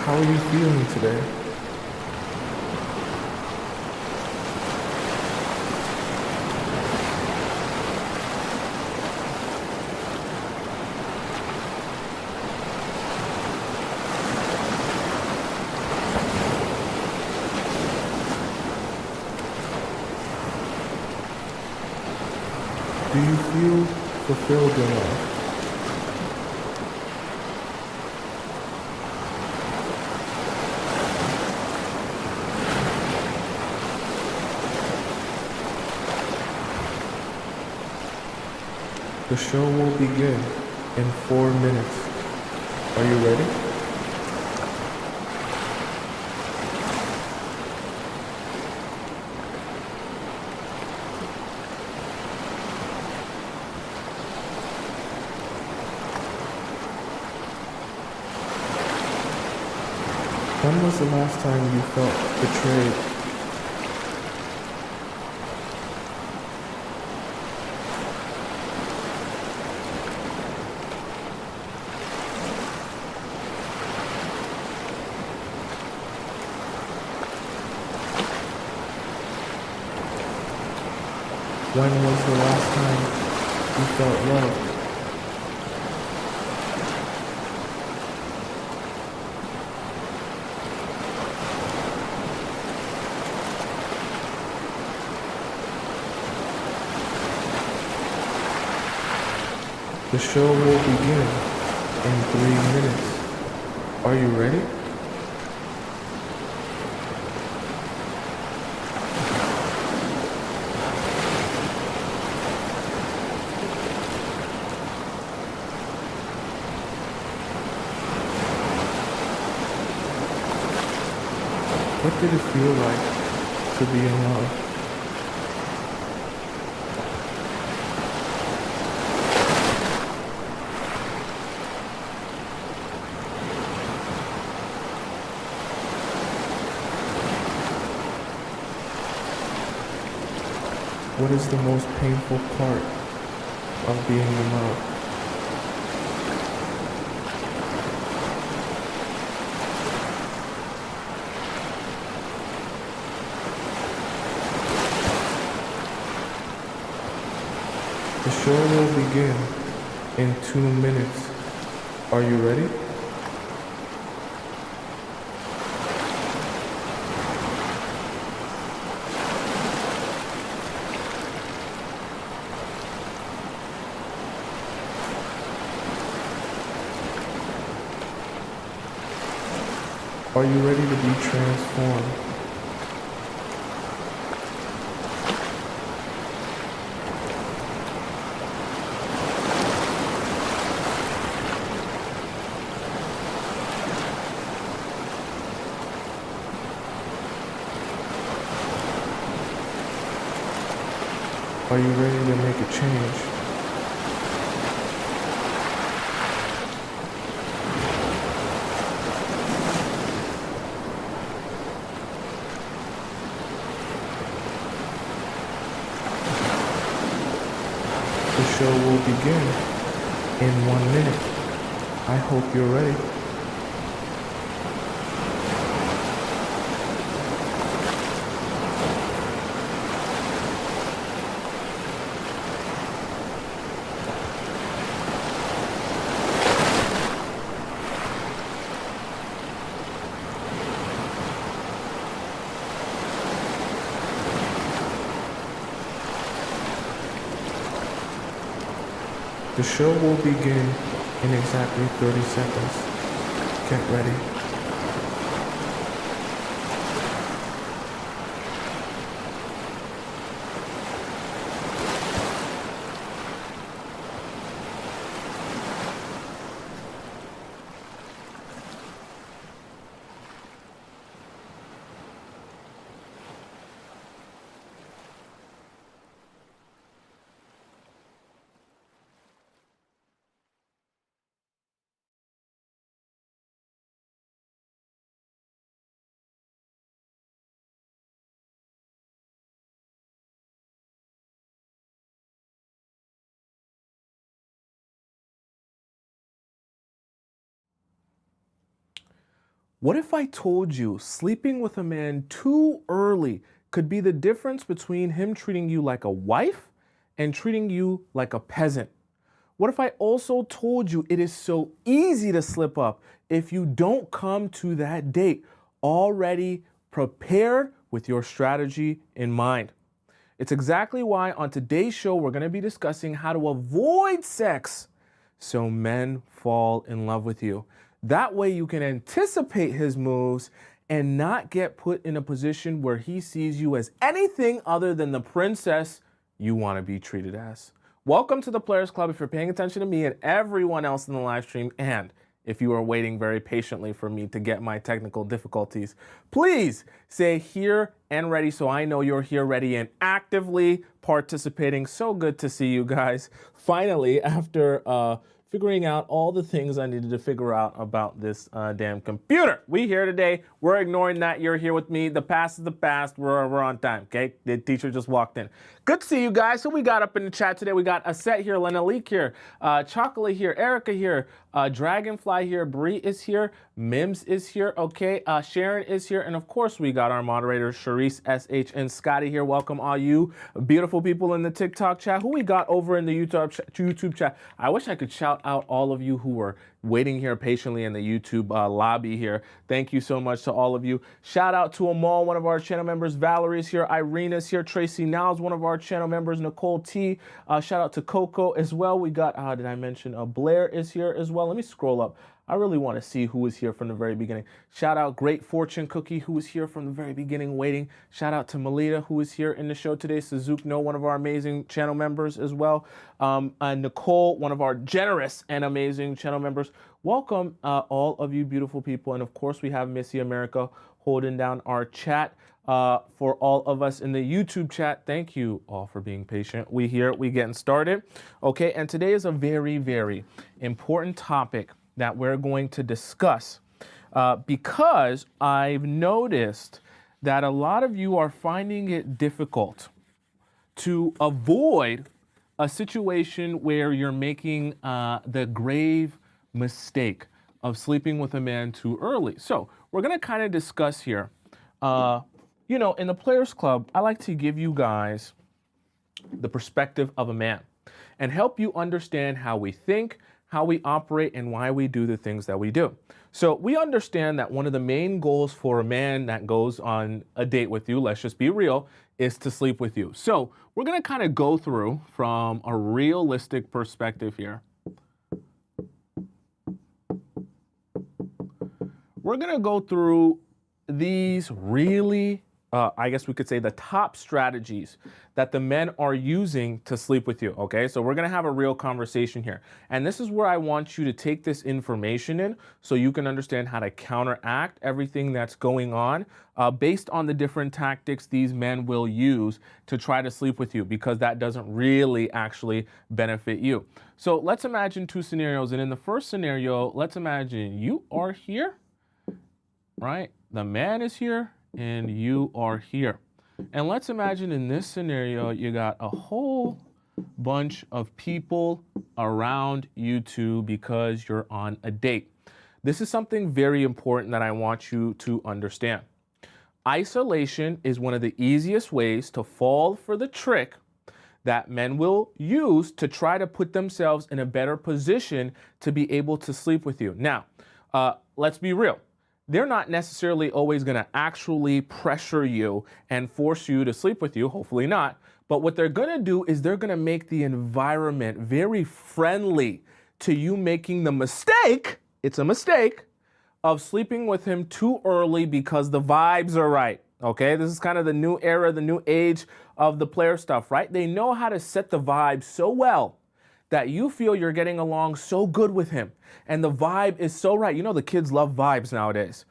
How are you feeling today? Do you feel fulfilled in life? The show will begin in 4 minutes. Are you ready? When was the last time you felt betrayed? When was the last time you felt loved? The show will begin in 3 minutes. Are you ready? What did it feel like to be in love? What is the most painful part of being in love? The show will begin in 2 minutes. Are you ready? Are you ready to be transformed? Are you ready to make a change? The show will begin in 1 minute. I hope you're ready. The show will begin in exactly 30 seconds. Get ready. What if I told you sleeping with a man too early could be the difference between him treating you like a wife and treating you like a peasant? What if I also told you it is so easy to slip up if you don't come to that date already prepared with your strategy in mind? It's exactly why on today's show we're going to be discussing how to avoid sex so men fall in love with you. That way you can anticipate his moves and not get put in a position where he sees you as anything other than the princess you want to be treated as. Welcome to the Players Club if you're paying attention to me and everyone else in the live stream, and if you are waiting very patiently for me to get my technical difficulties, please say here and ready so I know you're here ready and actively participating. So good to see you guys. Finally, after figuring out all the things I needed to figure out about this damn computer. We here today. We're ignoring that. You're here with me. The past is the past. We're on time, okay? The teacher just walked in. Good to see you guys. Who we got up in the chat today? We got Aset here, Lenalik here, Chocolate here, Erica here, Dragonfly here, Bree is here, Mims is here, okay? Sharon is here, and of course we got our moderators, Sharice, SH, and Scotty here. Welcome all you beautiful people in the TikTok chat. Who we got over in the YouTube chat? I wish I could shout out all of you who were waiting here patiently in the YouTube lobby here. Thank you so much to all of you. Shout out to Amal, one of our channel members. Valerie's here. Irena's here. Tracy Niles, one of our channel members. Nicole T. Shout out to Coco as well. We got, did I mention Blair is here as well. Let me scroll up. I really want to see who was here from the very beginning. Shout out Great Fortune Cookie, who was here from the very beginning waiting. Shout out to Melita, who is here in the show today. Suzuki, one of our amazing channel members as well. And Nicole, one of our generous and amazing channel members. Welcome, all of you beautiful people. And of course, we have Missy America holding down our chat. For all of us in the YouTube chat, thank you all for being patient. We getting started. Okay, and today is a very, very important topic that we're going to discuss because I've noticed that a lot of you are finding it difficult to avoid a situation where you're making the grave mistake of sleeping with a man too early. So we're going to kind of discuss here. You know, in the Players Club, I like to give you guys the perspective of a man and help you understand how we think, how we operate, and why we do the things that we do. So we understand that one of the main goals for a man that goes on a date with you, let's just be real, is to sleep with you. So we're gonna kind of go through from a realistic perspective here. We're gonna go through these really I guess we could say the top strategies that the men are using to sleep with you, okay? So we're gonna have a real conversation here. And this is where I want you to take this information in so you can understand how to counteract everything that's going on based on the different tactics these men will use to try to sleep with you, because that doesn't really actually benefit you. So let's imagine two scenarios. And in the first scenario, let's imagine you are here, right? The man is here and you are here. And let's imagine in this scenario, you got a whole bunch of people around you two because you're on a date. This is something very important that I want you to understand. Isolation is one of the easiest ways to fall for the trick that men will use to try to put themselves in a better position to be able to sleep with you. Now, let's be real. They're not necessarily always going to actually pressure you and force you to sleep with you, hopefully not. But what they're going to do is they're going to make the environment very friendly to you making the mistake, it's a mistake, of sleeping with him too early because the vibes are right. Okay, this is kind of the new era, the new age of the player stuff, right? They know how to set the vibe so well that you feel you're getting along so good with him. And the vibe is so right. You know, the kids love vibes nowadays.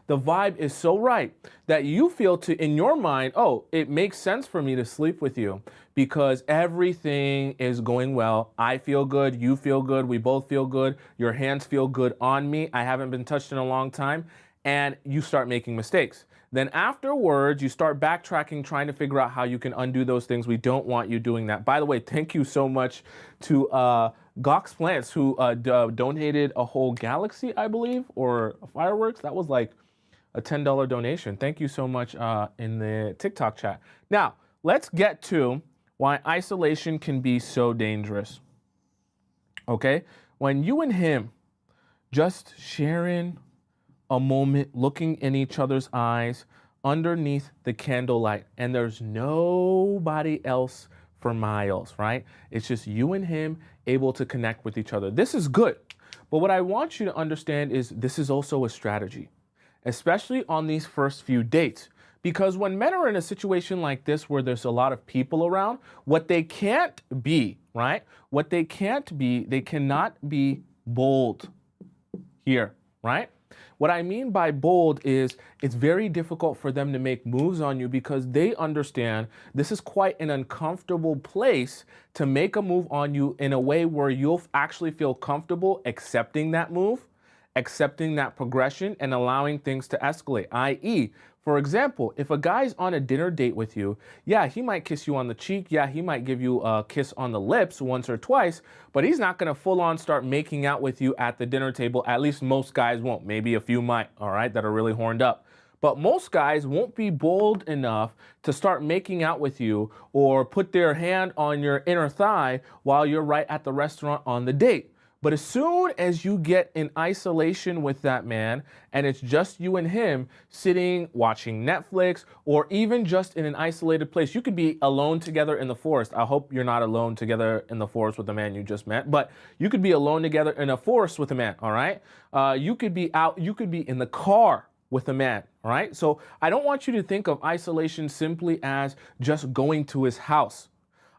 The vibe is so right that you feel in your mind, oh, it makes sense for me to sleep with you because everything is going well. I feel good. You feel good. We both feel good. Your hands feel good on me. I haven't been touched in a long time. And you start making mistakes. Then afterwards, you start backtracking, trying to figure out how you can undo those things. We don't want you doing that. By the way, thank you so much to Gox Plants, who donated a whole galaxy, I believe, or fireworks. That was like a $10 donation. Thank you so much in the TikTok chat. Now, let's get to why isolation can be so dangerous. Okay? When you and him just sharing a moment, looking in each other's eyes underneath the candlelight, and there's nobody else for miles, right? It's just you and him able to connect with each other. This is good. But what I want you to understand is this is also a strategy, especially on these first few dates. Because when men are in a situation like this where there's a lot of people around, what they can't be, right? What they can't be, they cannot be bold here, right? What I mean by bold is it's very difficult for them to make moves on you because they understand this is quite an uncomfortable place to make a move on you in a way where you'll actually feel comfortable accepting that move, accepting that progression, and allowing things to escalate. I.e., for example, if a guy's on a dinner date with you, yeah, he might kiss you on the cheek. Yeah, he might give you a kiss on the lips once or twice, but he's not going to full on start making out with you at the dinner table. At least most guys won't. Maybe a few might, all right, that are really horned up. But most guys won't be bold enough to start making out with you or put their hand on your inner thigh while you're right at the restaurant on the date. But as soon as you get in isolation with that man and it's just you and him sitting, watching Netflix, or even just in an isolated place, you could be alone together in the forest. I hope you're not alone together in the forest with the man you just met, but you could be alone together in a forest with a man, all right? You could be out, you could be in the car with a man, all right? So I don't want you to think of isolation simply as just going to his house.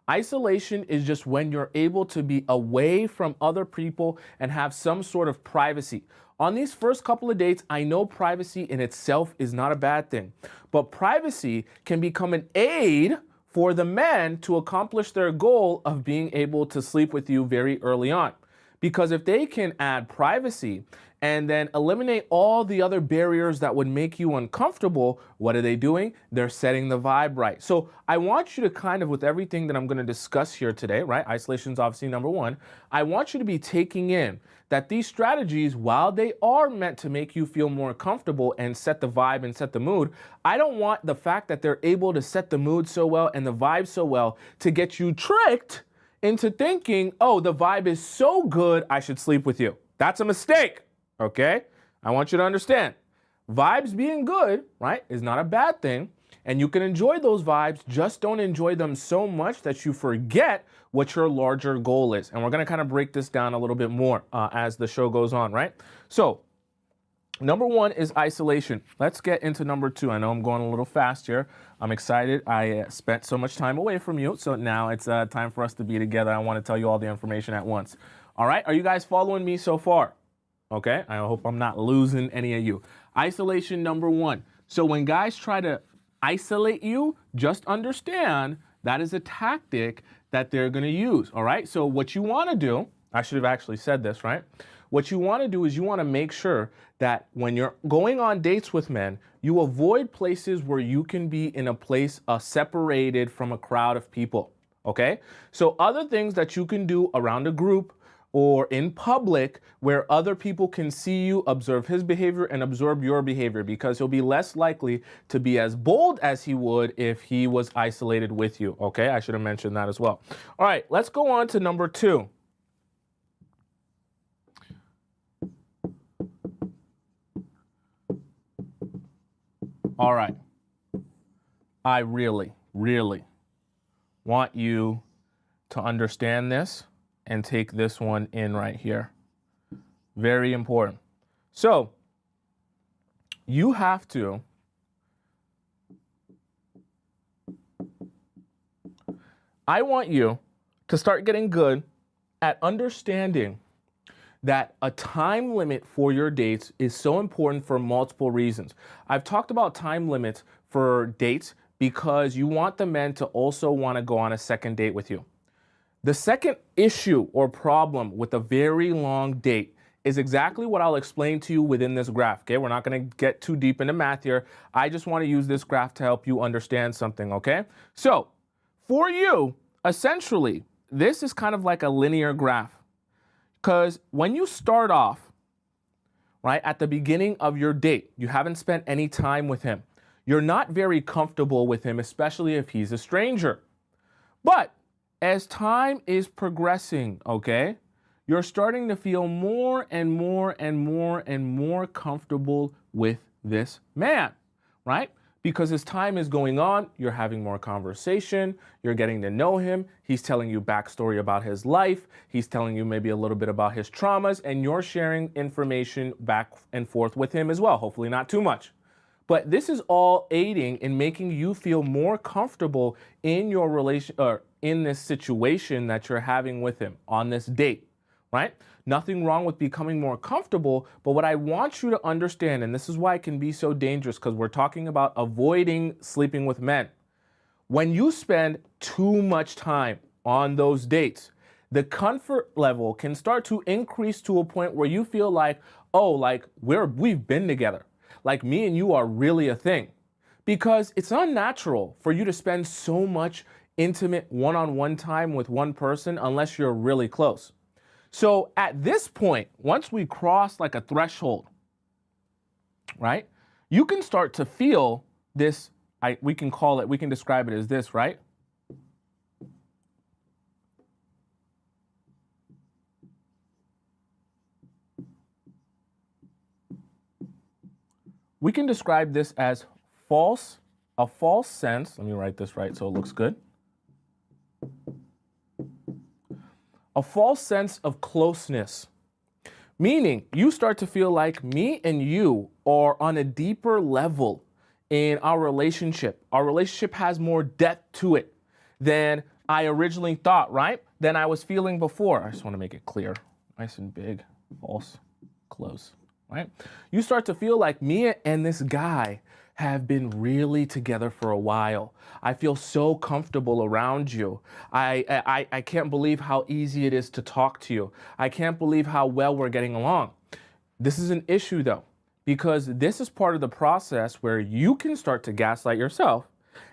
Isolation is just when you're able to be away from other people and have some sort of privacy. On these first couple of dates, I know privacy in itself is not a bad thing, but privacy can become an aid for the men to accomplish their goal of being able to sleep with you very early on. Because if they can add privacy and then eliminate all the other barriers that would make you uncomfortable, what are they doing? They're setting the vibe right. So I want you to kind of, with everything that I'm going to discuss here today, right? Isolation is obviously number one. I want you to be taking in that these strategies, while they are meant to make you feel more comfortable and set the vibe and set the mood, I don't want the fact that they're able to set the mood so well and the vibe so well to get you tricked into thinking, oh, the vibe is so good, I should sleep with you. That's a mistake, okay? I want you to understand. Vibes being good, right, is not a bad thing. And you can enjoy those vibes, just don't enjoy them so much that you forget what your larger goal is. And we're going to kind of break this down a little bit more as the show goes on, right? So number one is isolation. Let's get into number two. I know I'm going a little fast here. I'm excited. I spent so much time away from you, so now it's time for us to be together. I want to tell you all the information at once. All right, are you guys following me so far? Okay, I hope I'm not losing any of you. Isolation number one. So when guys try to isolate you, just understand that is a tactic that they're going to use, all right? So what you want to do, I should have actually said this, right? What you want to do is you want to make sure that when you're going on dates with men, you avoid places where you can be in a place separated from a crowd of people, okay? So other things that you can do around a group or in public where other people can see you, observe his behavior and observe your behavior, because he'll be less likely to be as bold as he would if he was isolated with you, okay? I should have mentioned that as well. All right, let's go on to number two. All right, I really, really want you to understand this and take this one in right here. Very important. So you have to I want you to start getting good at understanding that a time limit for your dates is so important for multiple reasons. I've talked about time limits for dates because you want the men to also want to go on a second date with you. The second issue or problem with a very long date is exactly what I'll explain to you within this graph, okay? We're not going to get too deep into math here. I just want to use this graph to help you understand something, okay? So for you, essentially, this is kind of like a linear graph. Because when you start off, right, at the beginning of your date, you haven't spent any time with him. You're not very comfortable with him, especially if he's a stranger. But as time is progressing, okay, you're starting to feel more and more and more and more comfortable with this man, right? Because as time is going on, you're having more conversation, you're getting to know him, he's telling you backstory about his life, he's telling you maybe a little bit about his traumas, and you're sharing information back and forth with him as well, hopefully not too much. But this is all aiding in making you feel more comfortable in your relation or in this situation that you're having with him on this date, right? Nothing wrong with becoming more comfortable, but what I want you to understand, and this is why it can be so dangerous, because we're talking about avoiding sleeping with men. When you spend too much time on those dates, the comfort level can start to increase to a point where you feel like, oh, like we've been together. Like me and you are really a thing. Because it's unnatural for you to spend so much intimate one-on-one time with one person unless you're really close. So at this point, once we cross like a threshold, right, you can start to feel this, we can describe it as this, right? We can describe this as a false sense. Let me write this right so it looks good. A false sense of closeness, meaning you start to feel like me and you are on a deeper level in our relationship. Our relationship has more depth to it than I originally thought, right? Than I was feeling before. I just want to make it clear. Nice and big, false, close, right? You start to feel like me and this guy have been really together for a while. I feel so comfortable around you. I can't believe how easy it is to talk to you. I can't believe how well we're getting along. This is an issue though, because this is part of the process where you can start to gaslight yourself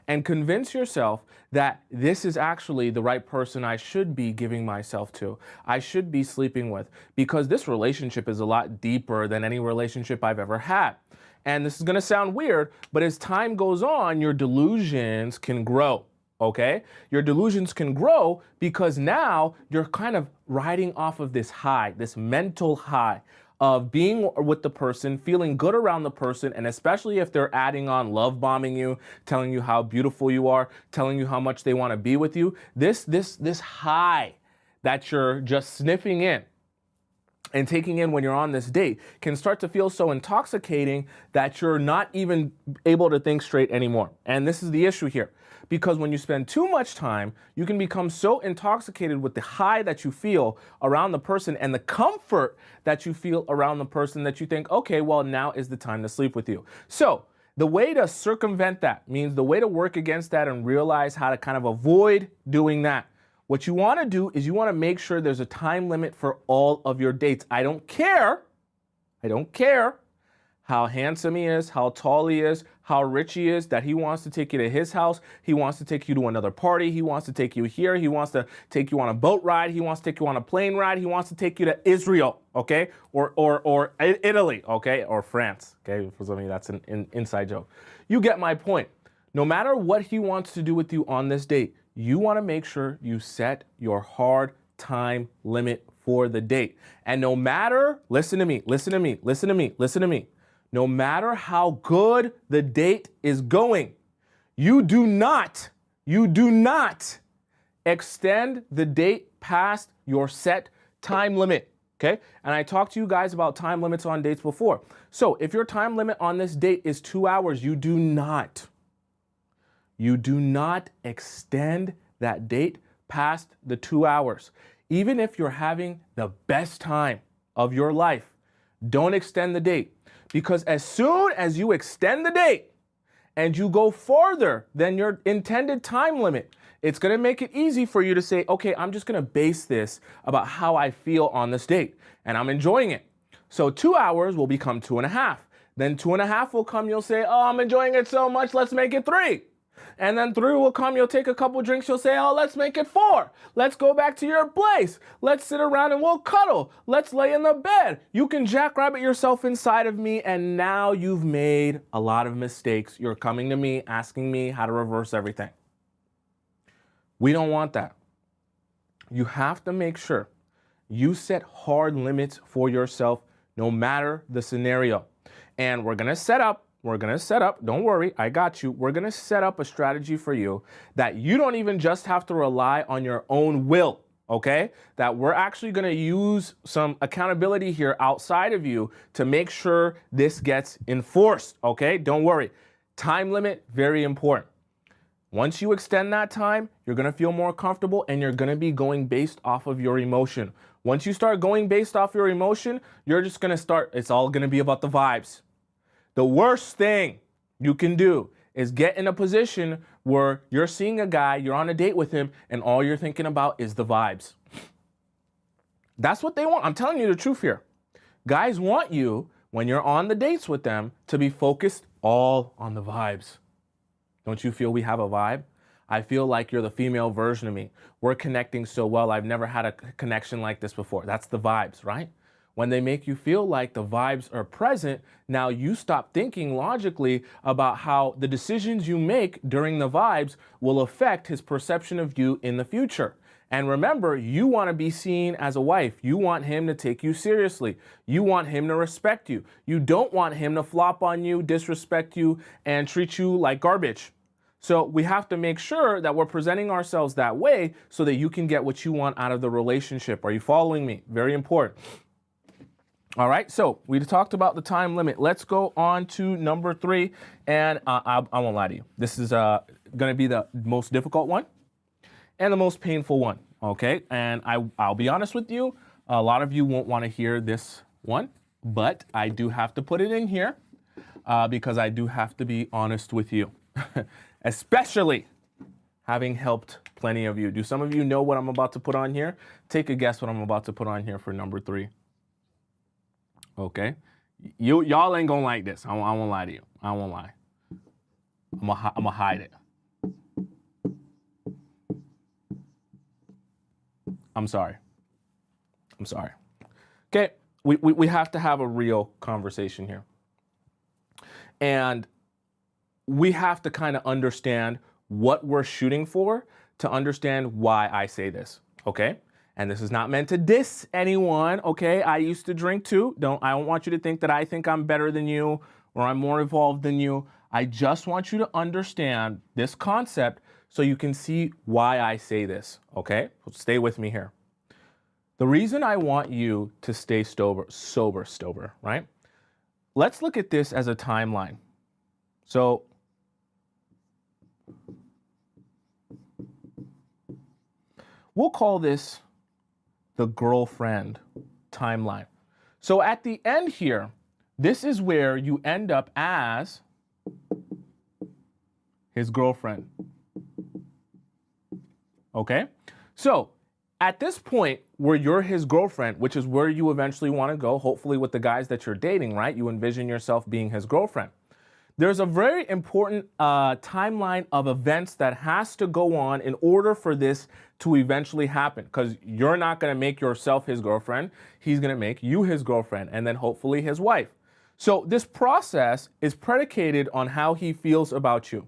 and convince yourself that this is actually the right person I should be giving myself to, I should be sleeping with, because this relationship is a lot deeper than any relationship I've ever had. And this is going to sound weird, but as time goes on, your delusions can grow, okay? Your delusions can grow because now you're kind of riding off of this high, this mental high of being with the person, feeling good around the person, and especially if they're adding on love bombing you, telling you how beautiful you are, telling you how much they want to be with you, this high that you're just sniffing in and taking in when you're on this date can start to feel so intoxicating that you're not even able to think straight anymore. And this is the issue here, because when you spend too much time, you can become so intoxicated with the high that you feel around the person and the comfort that you feel around the person that you think, okay, well, now is the time to sleep with you. So the way to circumvent that means the way to work against that and realize how to kind of avoid doing that. What you want to do is you want to make sure there's a time limit for all of your dates. I don't care how handsome he is, how tall he is, how rich he is, that he wants to take you to his house, he wants to take you to another party, he wants to take you here, he wants to take you on a boat ride, he wants to take you on a plane ride, he wants to take you to Israel, okay? Or Italy, okay? Or France, okay? For some of you, that's an inside joke. You get my point. No matter what he wants to do with you on this date, you want to make sure you set your hard time limit for the date. And no matter, listen to me, no matter how good the date is going, you do not extend the date past your set time limit, okay? And I talked to you guys about time limits on dates before. So if your time limit on this date is 2 hours, you do not extend that date past the 2 hours. Even if you're having the best time of your life, don't extend the date. Because as soon as you extend the date and you go farther than your intended time limit, it's going to make it easy for you to say, okay, I'm just going to base this about how I feel on this date, and I'm enjoying it. So 2 hours will become 2.5. Then 2.5 will come, you'll say, oh, I'm enjoying it so much, let's make it 3. And then 3 will come, you'll take a couple drinks, you'll say, oh, let's make it 4. Let's go back to your place. Let's sit around and we'll cuddle. Let's lay in the bed. You can jackrabbit yourself inside of me, and now you've made a lot of mistakes. You're coming to me, asking me how to reverse everything. We don't want that. You have to make sure you set hard limits for yourself no matter the scenario. And we're going to set up, don't worry, I got you. We're going to set up a strategy for you that you don't even just have to rely on your own will, okay? That we're actually going to use some accountability here outside of you to make sure this gets enforced, okay? Don't worry. Time limit, very important. Once you extend that time, you're going to feel more comfortable and you're going to be going based off of your emotion. Once you start going based off your emotion, you're just going to start, it's all going to be about the vibes. The worst thing you can do is get in a position where you're seeing a guy, you're on a date with him, and all you're thinking about is the vibes. That's what they want. I'm telling you the truth here. Guys want you, when you're on the dates with them, to be focused all on the vibes. Don't you feel we have a vibe? I feel like you're the female version of me. We're connecting so well. I've never had a connection like this before. That's the vibes, right? When they make you feel like the vibes are present, now you stop thinking logically about how the decisions you make during the vibes will affect his perception of you in the future. And remember, you want to be seen as a wife. You want him to take you seriously. You want him to respect you. You don't want him to flop on you, disrespect you, and treat you like garbage. So we have to make sure that we're presenting ourselves that way so that you can get what you want out of the relationship. Are you following me? Very important. All right, so we talked about the time limit. Let's go on to number 3, and I won't lie to you. This is going to be the most difficult one and the most painful one, okay? And I'll be honest with you, a lot of you won't want to hear this one, but I do have to put it in here because I do have to be honest with you, especially having helped plenty of you. Do some of you know what I'm about to put on here? Take a guess what I'm about to put on here for number 3. Okay, y'all ain't gonna like this. I won't lie to you. I won't lie. I'm gonna hide it. I'm sorry. Okay, we have to have a real conversation here. And we have to kind of understand what we're shooting for to understand why I say this, okay? And this is not meant to diss anyone, okay? I used to drink too. I don't want you to think that I think I'm better than you or I'm more evolved than you. I just want you to understand this concept so you can see why I say this, okay? So stay with me here. The reason I want you to stay sober, right? Let's look at this as a timeline. So we'll call this the girlfriend timeline. So at the end here, this is where you end up as his girlfriend. Okay? So at this point where you're his girlfriend, which is where you eventually want to go, hopefully with the guys that you're dating, right? You envision yourself being his girlfriend. There's a very important timeline of events that has to go on in order for this to eventually happen, because you're not going to make yourself his girlfriend. He's going to make you his girlfriend and then hopefully his wife. So this process is predicated on how he feels about you,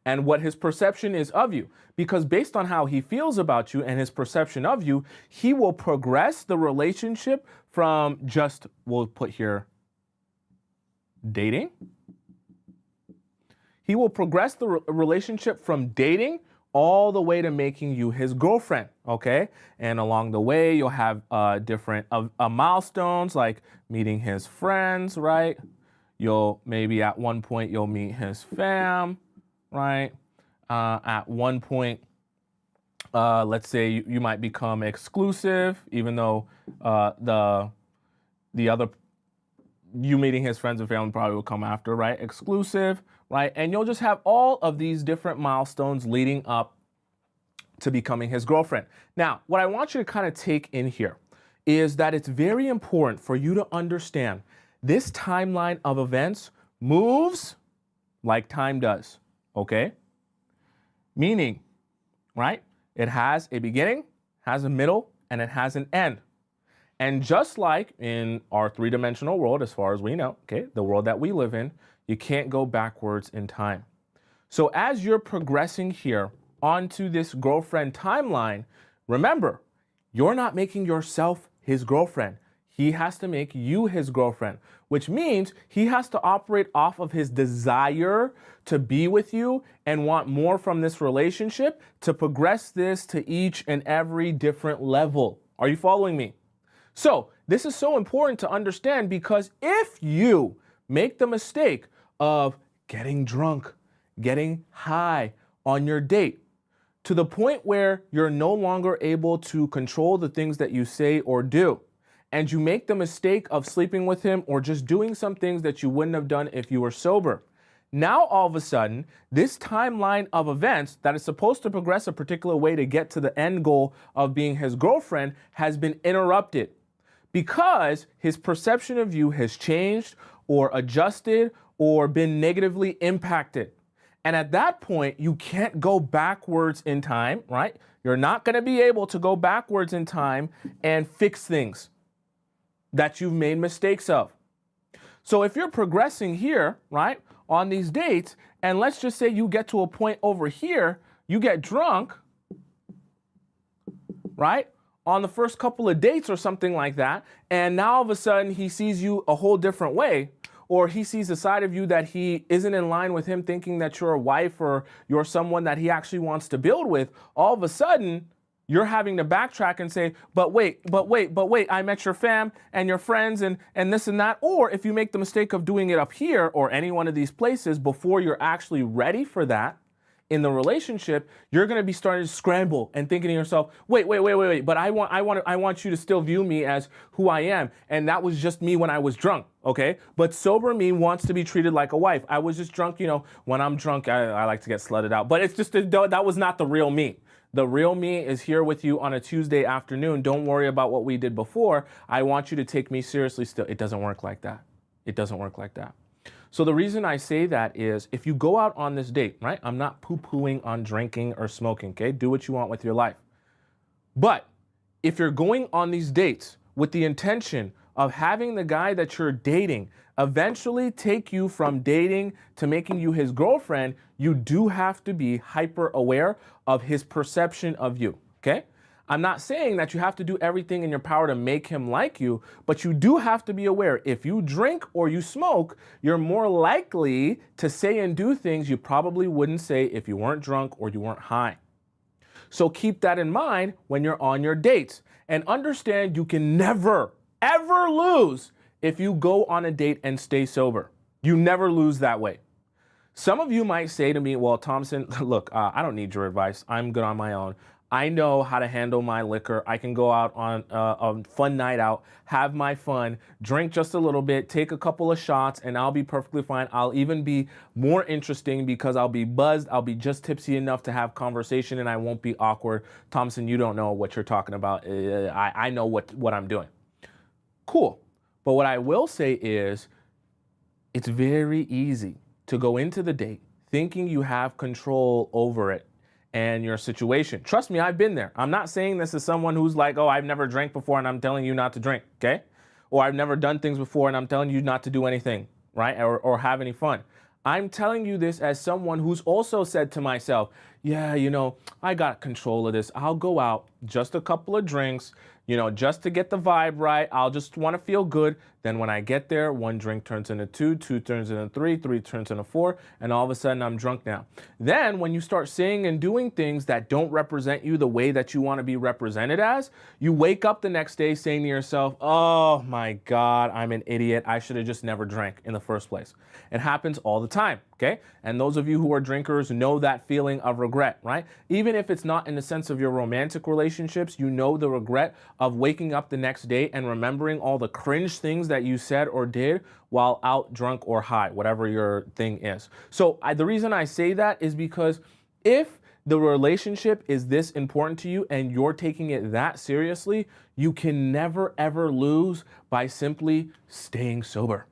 and what his perception is of you. Because based on how he feels about you and his perception of you, he will progress the relationship from just, we'll put here, dating. He will progress the relationship from dating all the way to making you his girlfriend, okay? And along the way, you'll have different milestones like meeting his friends, right? Maybe at one point you'll meet his fam, right? At one point, let's say you might become exclusive, even though the other, you meeting his friends and family probably will come after, right? Exclusive, right? And you'll just have all of these different milestones leading up to becoming his girlfriend. Now, what I want you to kind of take in here is that it's very important for you to understand this timeline of events moves like time does, okay? Meaning, right? It has a beginning, has a middle, and it has an end. And just like in our three-dimensional world, as far as we know, okay, the world that we live in, you can't go backwards in time. So as you're progressing here onto this girlfriend timeline, remember, you're not making yourself his girlfriend. He has to make you his girlfriend, which means he has to operate off of his desire to be with you and want more from this relationship to progress this to each and every different level. Are you following me? So this is so important to understand, because if you make the mistake of getting drunk, getting high on your date, to the point where you're no longer able to control the things that you say or do, and you make the mistake of sleeping with him or just doing some things that you wouldn't have done if you were sober, now all of a sudden, this timeline of events that is supposed to progress a particular way to get to the end goal of being his girlfriend has been interrupted, because his perception of you has changed or adjusted or been negatively impacted. And at that point, you can't go backwards in time, right? You're not going to be able to go backwards in time and fix things that you've made mistakes of. So if you're progressing here, right, on these dates, and let's just say you get to a point over here, you get drunk, right, on the first couple of dates or something like that, and now all of a sudden he sees you a whole different way, or he sees a side of you that he isn't in line with him thinking that you're a wife or you're someone that he actually wants to build with, all of a sudden you're having to backtrack and say, but wait, I met your fam and your friends and this and that. Or if you make the mistake of doing it up here or any one of these places before you're actually ready for that in the relationship, you're going to be starting to scramble and thinking to yourself, wait, but I want you to still view me as who I am. And that was just me when I was drunk. Okay. But sober me wants to be treated like a wife. I was just drunk. You know, when I'm drunk, I like to get slutted out, but it's just, that was not the real me. The real me is here with you on a Tuesday afternoon. Don't worry about what we did before. I want you to take me seriously still. It doesn't work like that. It doesn't work like that. So the reason I say that is if you go out on this date, right? I'm not poo-pooing on drinking or smoking, okay? Do what you want with your life. But if you're going on these dates with the intention of having the guy that you're dating eventually take you from dating to making you his girlfriend, you do have to be hyper aware of his perception of you, okay? I'm not saying that you have to do everything in your power to make him like you, but you do have to be aware. If you drink or you smoke, you're more likely to say and do things you probably wouldn't say if you weren't drunk or you weren't high. So keep that in mind when you're on your dates, and understand you can never, ever lose if you go on a date and stay sober. You never lose that way. Some of you might say to me, well, Tomisin, look, I don't need your advice. I'm good on my own. I know how to handle my liquor. I can go out on a fun night out, have my fun, drink just a little bit, take a couple of shots, and I'll be perfectly fine. I'll even be more interesting because I'll be buzzed. I'll be just tipsy enough to have conversation, and I won't be awkward. Tomisin, you don't know what you're talking about. I know what I'm doing. Cool. But what I will say is it's very easy to go into the date thinking you have control over it and your situation. Trust me, I've been there. I'm not saying this as someone who's like, oh, I've never drank before and I'm telling you not to drink, okay? Or I've never done things before and I'm telling you not to do anything, right? Or have any fun. I'm telling you this as someone who's also said to myself, yeah, you know, I got control of this. I'll go out, just a couple of drinks, you know, just to get the vibe right. I'll just want to feel good. Then when I get there, one drink turns into two, two turns into three, three turns into four, and all of a sudden I'm drunk now. Then when you start saying and doing things that don't represent you the way that you want to be represented as, you wake up the next day saying to yourself, oh my God, I'm an idiot. I should have just never drank in the first place. It happens all the time, okay? And those of you who are drinkers know that feeling of regret, right? Even if it's not in the sense of your romantic relationships, you know the regret of waking up the next day and remembering all the cringe things that you said or did while out drunk or high, whatever your thing is. So the reason I say that is because if the relationship is this important to you and you're taking it that seriously, you can never ever lose by simply staying sober.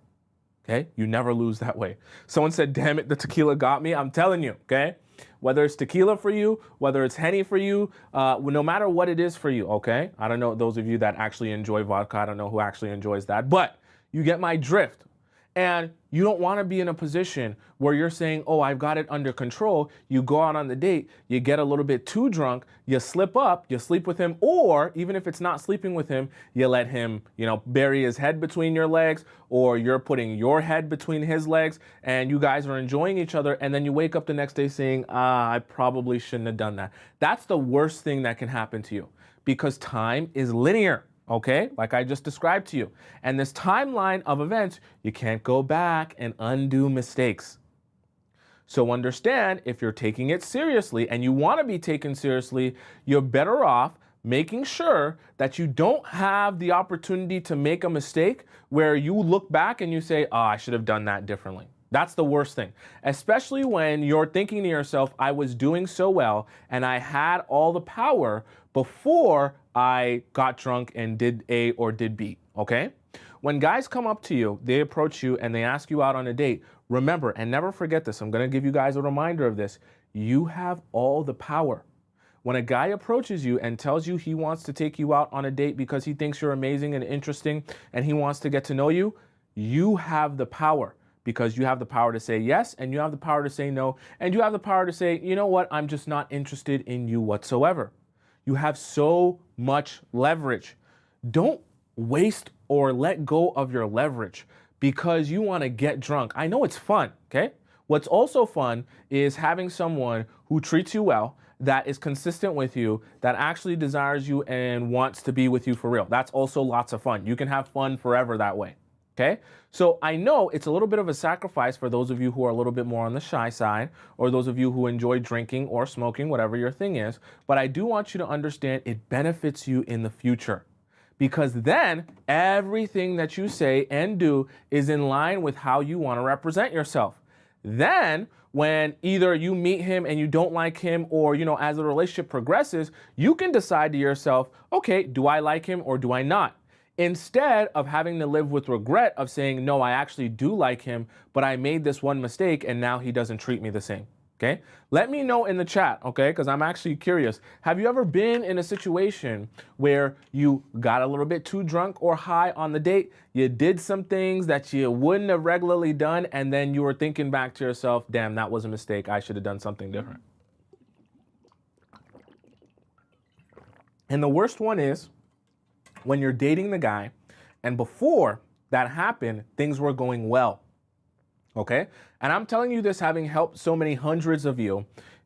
Okay, you never lose that way. Someone said, damn it, the tequila got me. I'm telling you, okay? Whether it's tequila for you, whether it's Henny for you, no matter what it is for you, okay? I don't know, those of you that actually enjoy vodka, I don't know who actually enjoys that, but you get my drift. And you don't want to be in a position where you're saying, oh, I've got it under control. You go out on the date, you get a little bit too drunk, you slip up, you sleep with him, or even if it's not sleeping with him, you let him, bury his head between your legs, or you're putting your head between his legs, and you guys are enjoying each other, and then you wake up the next day saying, I probably shouldn't have done that. That's the worst thing that can happen to you, because time is linear. Okay, like I just described to you. And this timeline of events, you can't go back and undo mistakes. So understand, if you're taking it seriously and you want to be taken seriously, you're better off making sure that you don't have the opportunity to make a mistake where you look back and you say, oh, I should have done that differently. That's the worst thing, especially when you're thinking to yourself, I was doing so well and I had all the power before I got drunk and did A or did B, okay? When guys come up to you, they approach you and they ask you out on a date, remember, and never forget this, I'm gonna give you guys a reminder of this, you have all the power. When a guy approaches you and tells you he wants to take you out on a date because he thinks you're amazing and interesting and he wants to get to know you, you have the power. Because you have the power to say yes, and you have the power to say no, and you have the power to say, you know what, I'm just not interested in you whatsoever. You have so much leverage. Don't waste or let go of your leverage because you want to get drunk. I know it's fun, okay? What's also fun is having someone who treats you well, that is consistent with you, that actually desires you and wants to be with you for real. That's also lots of fun. You can have fun forever that way. Okay, so I know it's a little bit of a sacrifice for those of you who are a little bit more on the shy side, or those of you who enjoy drinking or smoking, whatever your thing is, but I do want you to understand it benefits you in the future. Because then everything that you say and do is in line with how you want to represent yourself. Then when either you meet him and you don't like him, or, as the relationship progresses, you can decide to yourself, okay, do I like him or do I not? Instead of having to live with regret of saying, no, I actually do like him, but I made this one mistake and now he doesn't treat me the same. Okay, let me know in the chat, okay, because I'm actually curious. Have you ever been in a situation where you got a little bit too drunk or high on the date, you did some things that you wouldn't have regularly done, and then you were thinking back to yourself, damn, that was a mistake, I should have done something different? And the worst one is when you're dating the guy and before that happened, things were going well. Okay, and I'm telling you this having helped so many hundreds of you,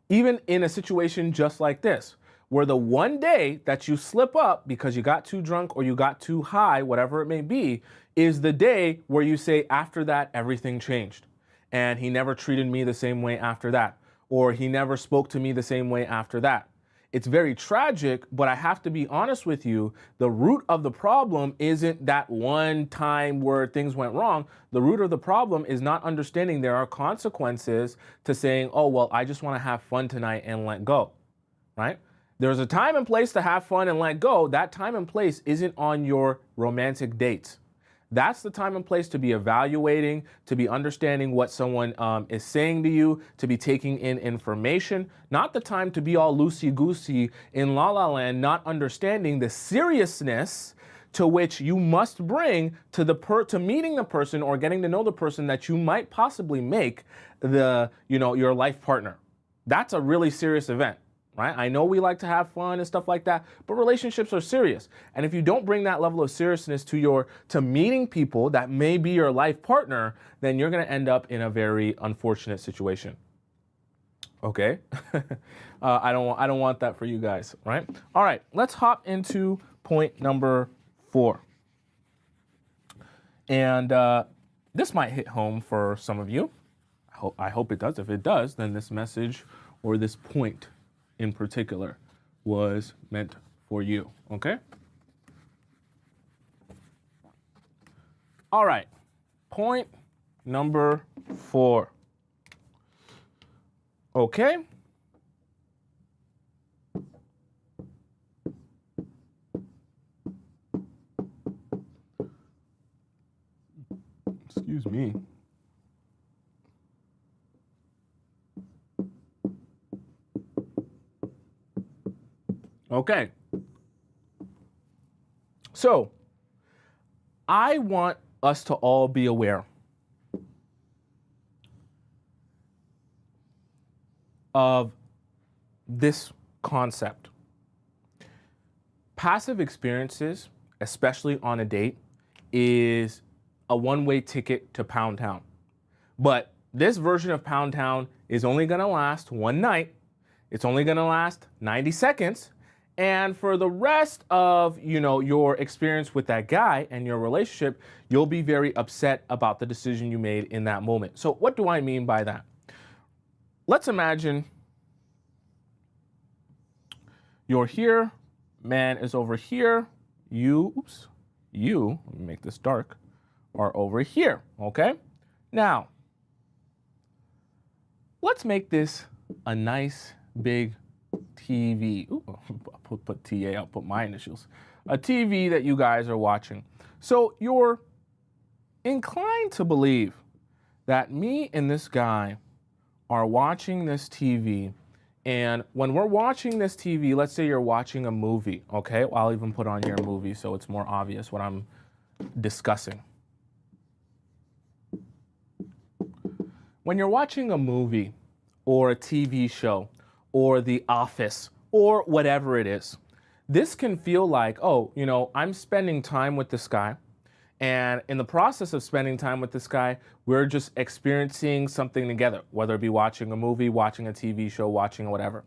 even in a situation just like this, where the one day that you slip up because you got too drunk or you got too high, whatever it may be, is the day where you say, after that, everything changed. And he never treated me the same way after that, or he never spoke to me the same way after that. It's very tragic, but I have to be honest with you. The root of the problem isn't that one time where things went wrong. The root of the problem is not understanding there are consequences to saying, oh, well, I just want to have fun tonight and let go, right? There's a time and place to have fun and let go. That time and place isn't on your romantic dates. That's the time and place to be evaluating, to be understanding what someone is saying to you, to be taking in information, not the time to be all loosey-goosey in La La Land, not understanding the seriousness to which you must bring to to meeting the person or getting to know the person that you might possibly make your life partner. That's a really serious event. Right? I know we like to have fun and stuff like that, but relationships are serious. And if you don't bring that level of seriousness to meeting people that may be your life partner, then you're going to end up in a very unfortunate situation. Okay? I don't want that for you guys, right? All right, let's hop into point number 4. And this might hit home for some of you. I hope it does. If it does, then this message or this point in particular was meant for you, okay? All right, point number 4. Okay? Excuse me. Okay. So, I want us to all be aware of this concept. Passive experiences, especially on a date, is a one-way ticket to Pound Town. But this version of Pound Town is only gonna last one night. It's only gonna last 90 seconds. And for the rest of, your experience with that guy and your relationship, you'll be very upset about the decision you made in that moment. So what do I mean by that? Let's imagine you're here, man is over here, let me make this dark, are over here, okay? Now, let's make this a nice big TV. Ooh, put TA, I'll put my initials. A TV that you guys are watching. So you're inclined to believe that me and this guy are watching this TV, and when we're watching this TV, let's say you're watching a movie, okay? I'll even put on your movie so it's more obvious what I'm discussing. When you're watching a movie or a TV show or The Office or whatever it is, this can feel like, I'm spending time with this guy, and in the process of spending time with this guy, we're just experiencing something together, whether it be watching a movie, watching a TV show, watching whatever.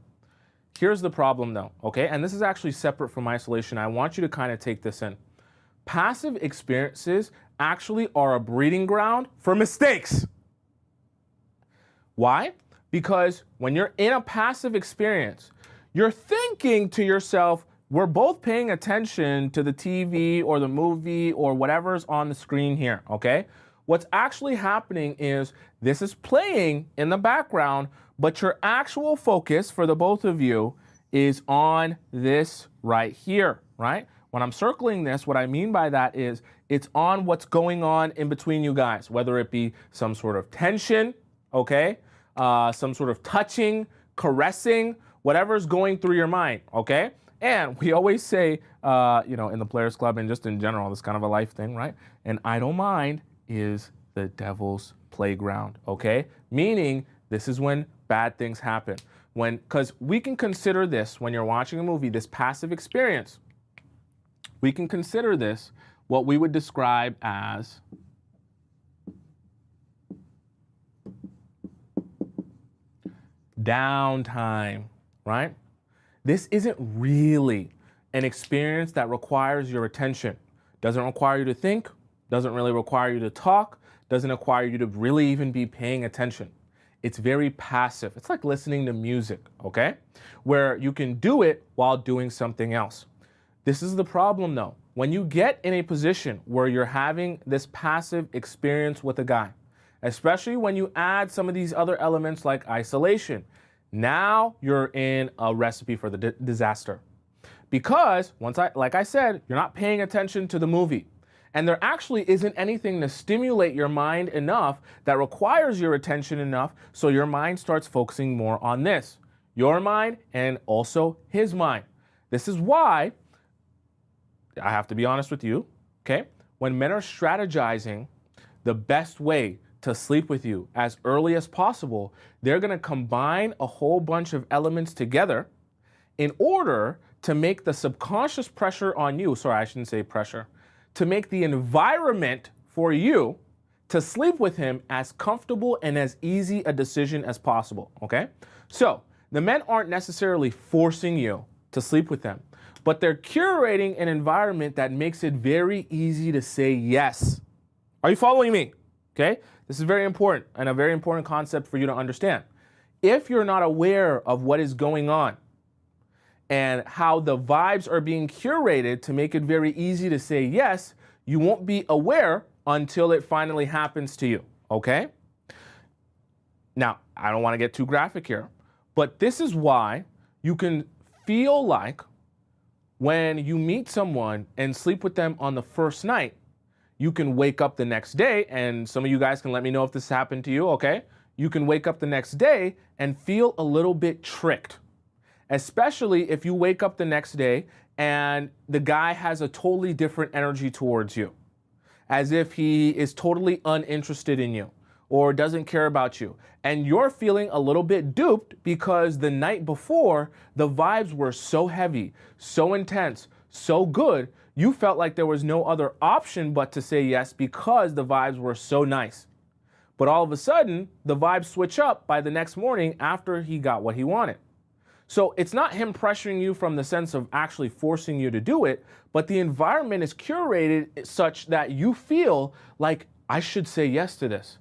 Here's the problem though, okay? And this is actually separate from isolation. I want you to kind of take this in. Passive experiences actually are a breeding ground for mistakes. Why? Because when you're in a passive experience, you're thinking to yourself, we're both paying attention to the TV or the movie or whatever's on the screen here, okay? What's actually happening is this is playing in the background, but your actual focus for the both of you is on this right here, right? When I'm circling this, what I mean by that is it's on what's going on in between you guys, whether it be some sort of tension, okay? Some sort of touching, caressing, whatever's going through your mind, okay? And we always say, in the Players Club and just in general, this kind of a life thing, right? An idle mind is the devil's playground, okay? Meaning this is when bad things happen. Because we can consider this, when you're watching a movie, this passive experience, we can consider this what we would describe as downtime, right? This isn't really an experience that requires your attention. Doesn't require you to think, doesn't really require you to talk, doesn't require you to really even be paying attention. It's very passive. It's like listening to music, okay? Where you can do it while doing something else. This is the problem though. When you get in a position where you're having this passive experience with a guy, especially when you add some of these other elements like isolation, now you're in a recipe for the disaster. Because like I said, you're not paying attention to the movie. And there actually isn't anything to stimulate your mind enough that requires your attention enough, so your mind starts focusing more on this. Your mind and also his mind. This is why, I have to be honest with you, okay? When men are strategizing the best way to sleep with you as early as possible, they're gonna combine a whole bunch of elements together in order to make the subconscious pressure on you, sorry, I shouldn't say pressure, to make the environment for you to sleep with him as comfortable and as easy a decision as possible, okay? So, the men aren't necessarily forcing you to sleep with them, but they're curating an environment that makes it very easy to say yes. Are you following me? Okay? This is very important and a very important concept for you to understand. If you're not aware of what is going on and how the vibes are being curated to make it very easy to say yes, you won't be aware until it finally happens to you, okay? Now, I don't want to get too graphic here, but this is why you can feel like when you meet someone and sleep with them on the first night, you can wake up the next day, and some of you guys can let me know if this happened to you, okay? You can wake up the next day and feel a little bit tricked, especially if you wake up the next day and the guy has a totally different energy towards you, as if he is totally uninterested in you or doesn't care about you. And you're feeling a little bit duped because the night before, the vibes were so heavy, so intense, so good, you felt like there was no other option but to say yes because the vibes were so nice. But all of a sudden, the vibes switch up by the next morning after he got what he wanted. So it's not him pressuring you from the sense of actually forcing you to do it, but the environment is curated such that you feel like, I should say yes to this.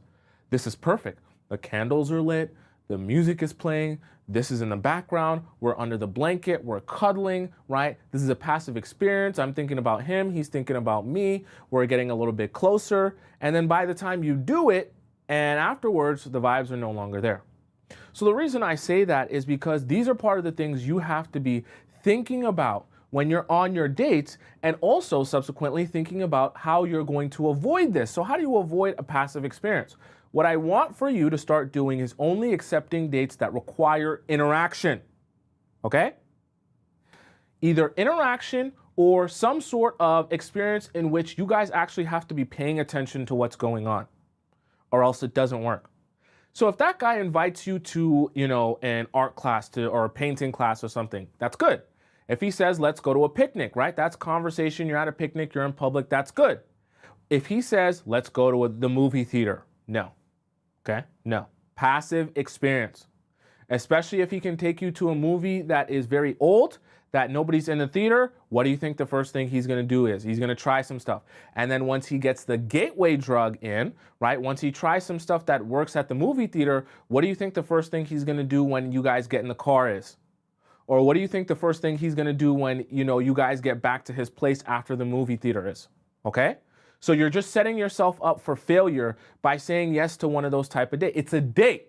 This is perfect. The candles are lit, the music is playing, this is in the background, we're under the blanket, we're cuddling, right? This is a passive experience. I'm thinking about him, he's thinking about me, we're getting a little bit closer, and then by the time you do it, and afterwards, the vibes are no longer there. So the reason I say that is because these are part of the things you have to be thinking about when you're on your dates, and also subsequently thinking about how you're going to avoid this. So how do you avoid a passive experience? What I want for you to start doing is only accepting dates that require interaction, okay? Either interaction or some sort of experience in which you guys actually have to be paying attention to what's going on, or else it doesn't work. So if that guy invites you to, an art class or a painting class or something, that's good. If he says, let's go to a picnic, right? That's conversation. You're at a picnic, you're in public, that's good. If he says, let's go to the movie theater, no. Okay? No. Passive experience. Especially if he can take you to a movie that is very old, that nobody's in the theater, what do you think the first thing he's gonna do is? He's gonna try some stuff. And then once he gets the gateway drug in, right? Once he tries some stuff that works at the movie theater, what do you think the first thing he's gonna do when you guys get in the car is? Or what do you think the first thing he's gonna do when, you guys get back to his place after the movie theater is? Okay? So you're just setting yourself up for failure by saying yes to one of those type of dates. It's a date,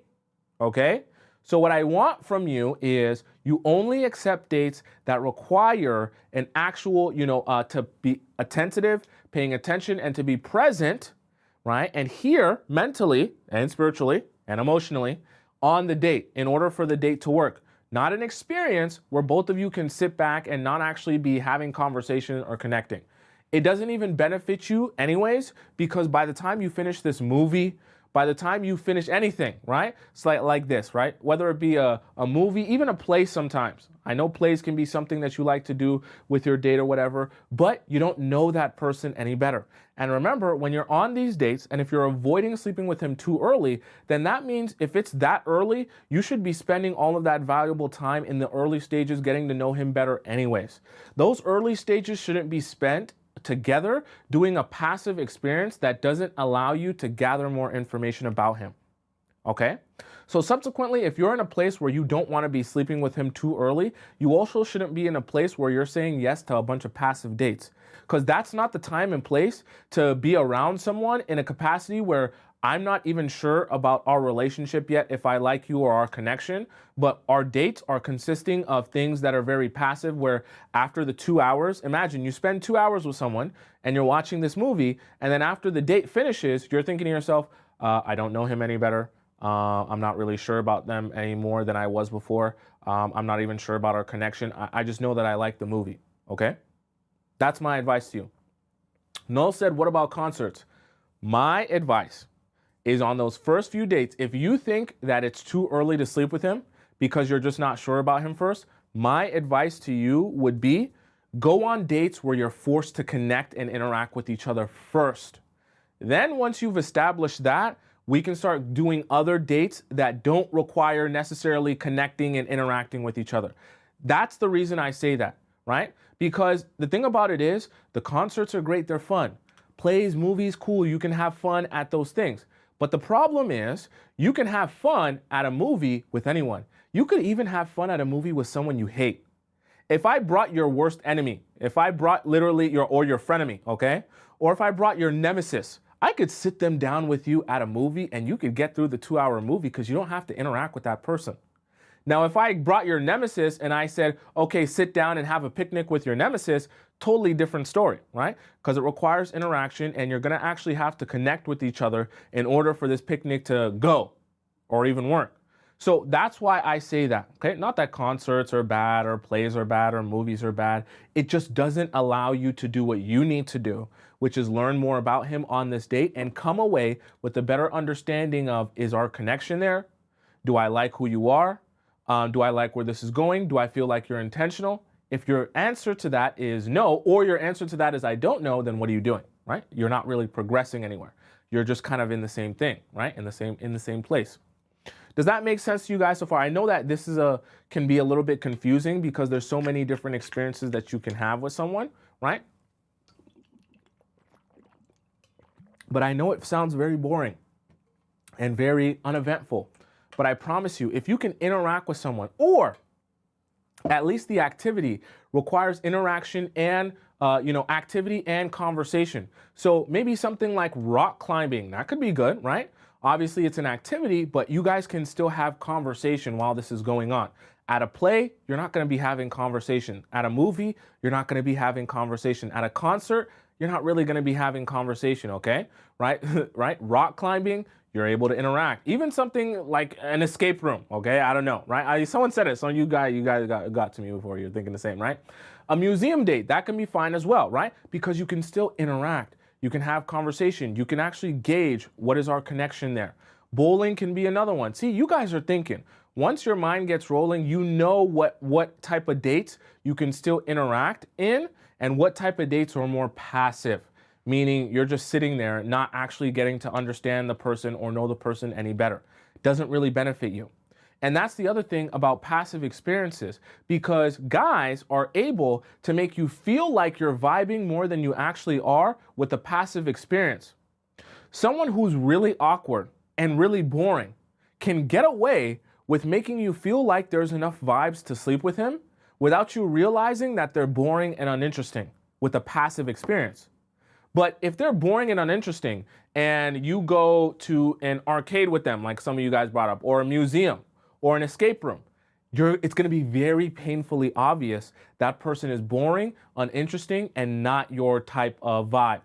okay? So what I want from you is you only accept dates that require an actual, to be attentive, paying attention, and to be present, right? And here, mentally and spiritually and emotionally on the date in order for the date to work. Not an experience where both of you can sit back and not actually be having conversation or connecting. It doesn't even benefit you anyways, because by the time you finish this movie, by the time you finish anything, right? It's like this, right? Whether it be a movie, even a play sometimes. I know plays can be something that you like to do with your date or whatever, but you don't know that person any better. And remember, when you're on these dates, and if you're avoiding sleeping with him too early, then that means if it's that early, you should be spending all of that valuable time in the early stages getting to know him better anyways. Those early stages shouldn't be spent together doing a passive experience that doesn't allow you to gather more information about him. Okay? So subsequently, if you're in a place where you don't want to be sleeping with him too early, you also shouldn't be in a place where you're saying yes to a bunch of passive dates. Because that's not the time and place to be around someone in a capacity where I'm not even sure about our relationship yet, if I like you or our connection, but our dates are consisting of things that are very passive, where after the 2 hours, imagine you spend 2 hours with someone and you're watching this movie, and then after the date finishes, you're thinking to yourself, I don't know him any better. I'm not really sure about them any more than I was before. I'm not even sure about our connection. I just know that I like the movie, okay? That's my advice to you. Noel said, what about concerts? My advice is on those first few dates, if you think that it's too early to sleep with him because you're just not sure about him first, my advice to you would be go on dates where you're forced to connect and interact with each other first. Then once you've established that, we can start doing other dates that don't require necessarily connecting and interacting with each other. That's the reason I say that, right? Because the thing about it is, the concerts are great, they're fun. Plays, movies, cool, you can have fun at those things. But the problem is, you can have fun at a movie with anyone. You could even have fun at a movie with someone you hate. If I brought your worst enemy, if I brought literally your frenemy, okay? Or if I brought your nemesis, I could sit them down with you at a movie and you could get through the 2-hour movie because you don't have to interact with that person. Now, if I brought your nemesis and I said, okay, sit down and have a picnic with your nemesis, totally different story, right? Because it requires interaction and you're going to actually have to connect with each other in order for this picnic to go or even work. So that's why I say that, okay? Not that concerts are bad or plays are bad or movies are bad. It just doesn't allow you to do what you need to do, which is learn more about him on this date and come away with a better understanding of, is our connection there? Do I like who you are? Do I like where this is going? Do I feel like you're intentional? If your answer to that is no, or your answer to that is I don't know, then what are you doing, right? You're not really progressing anywhere. You're just kind of in the same thing, right? In the same place. Does that make sense to you guys so far? I know that this can be a little bit confusing because there's so many different experiences that you can have with someone, right? But I know it sounds very boring and very uneventful. But I promise you, if you can interact with someone, or at least the activity requires interaction and activity and conversation. So maybe something like rock climbing, that could be good, right? Obviously it's an activity, but you guys can still have conversation while this is going on. At a play, you're not going to be having conversation. At a movie, you're not going to be having conversation. At a concert, you're not really going to be having conversation, okay? Right? Right? Rock climbing, you're able to interact. Even something like an escape room, okay? I don't know, right? Someone said it, so you guys got to me before. You're thinking the same, right? A museum date, that can be fine as well, right? Because you can still interact. You can have conversation. You can actually gauge what is our connection there. Bowling can be another one. See, you guys are thinking. Once your mind gets rolling, you know what type of dates you can still interact in and what type of dates are more passive, meaning you're just sitting there, not actually getting to understand the person or know the person any better. Doesn't really benefit you. And that's the other thing about passive experiences, because guys are able to make you feel like you're vibing more than you actually are with a passive experience. Someone who's really awkward and really boring can get away with making you feel like there's enough vibes to sleep with him without you realizing that they're boring and uninteresting with a passive experience. But if they're boring and uninteresting and you go to an arcade with them, like some of you guys brought up, or a museum, or an escape room, it's going to be very painfully obvious that person is boring, uninteresting, and not your type of vibe,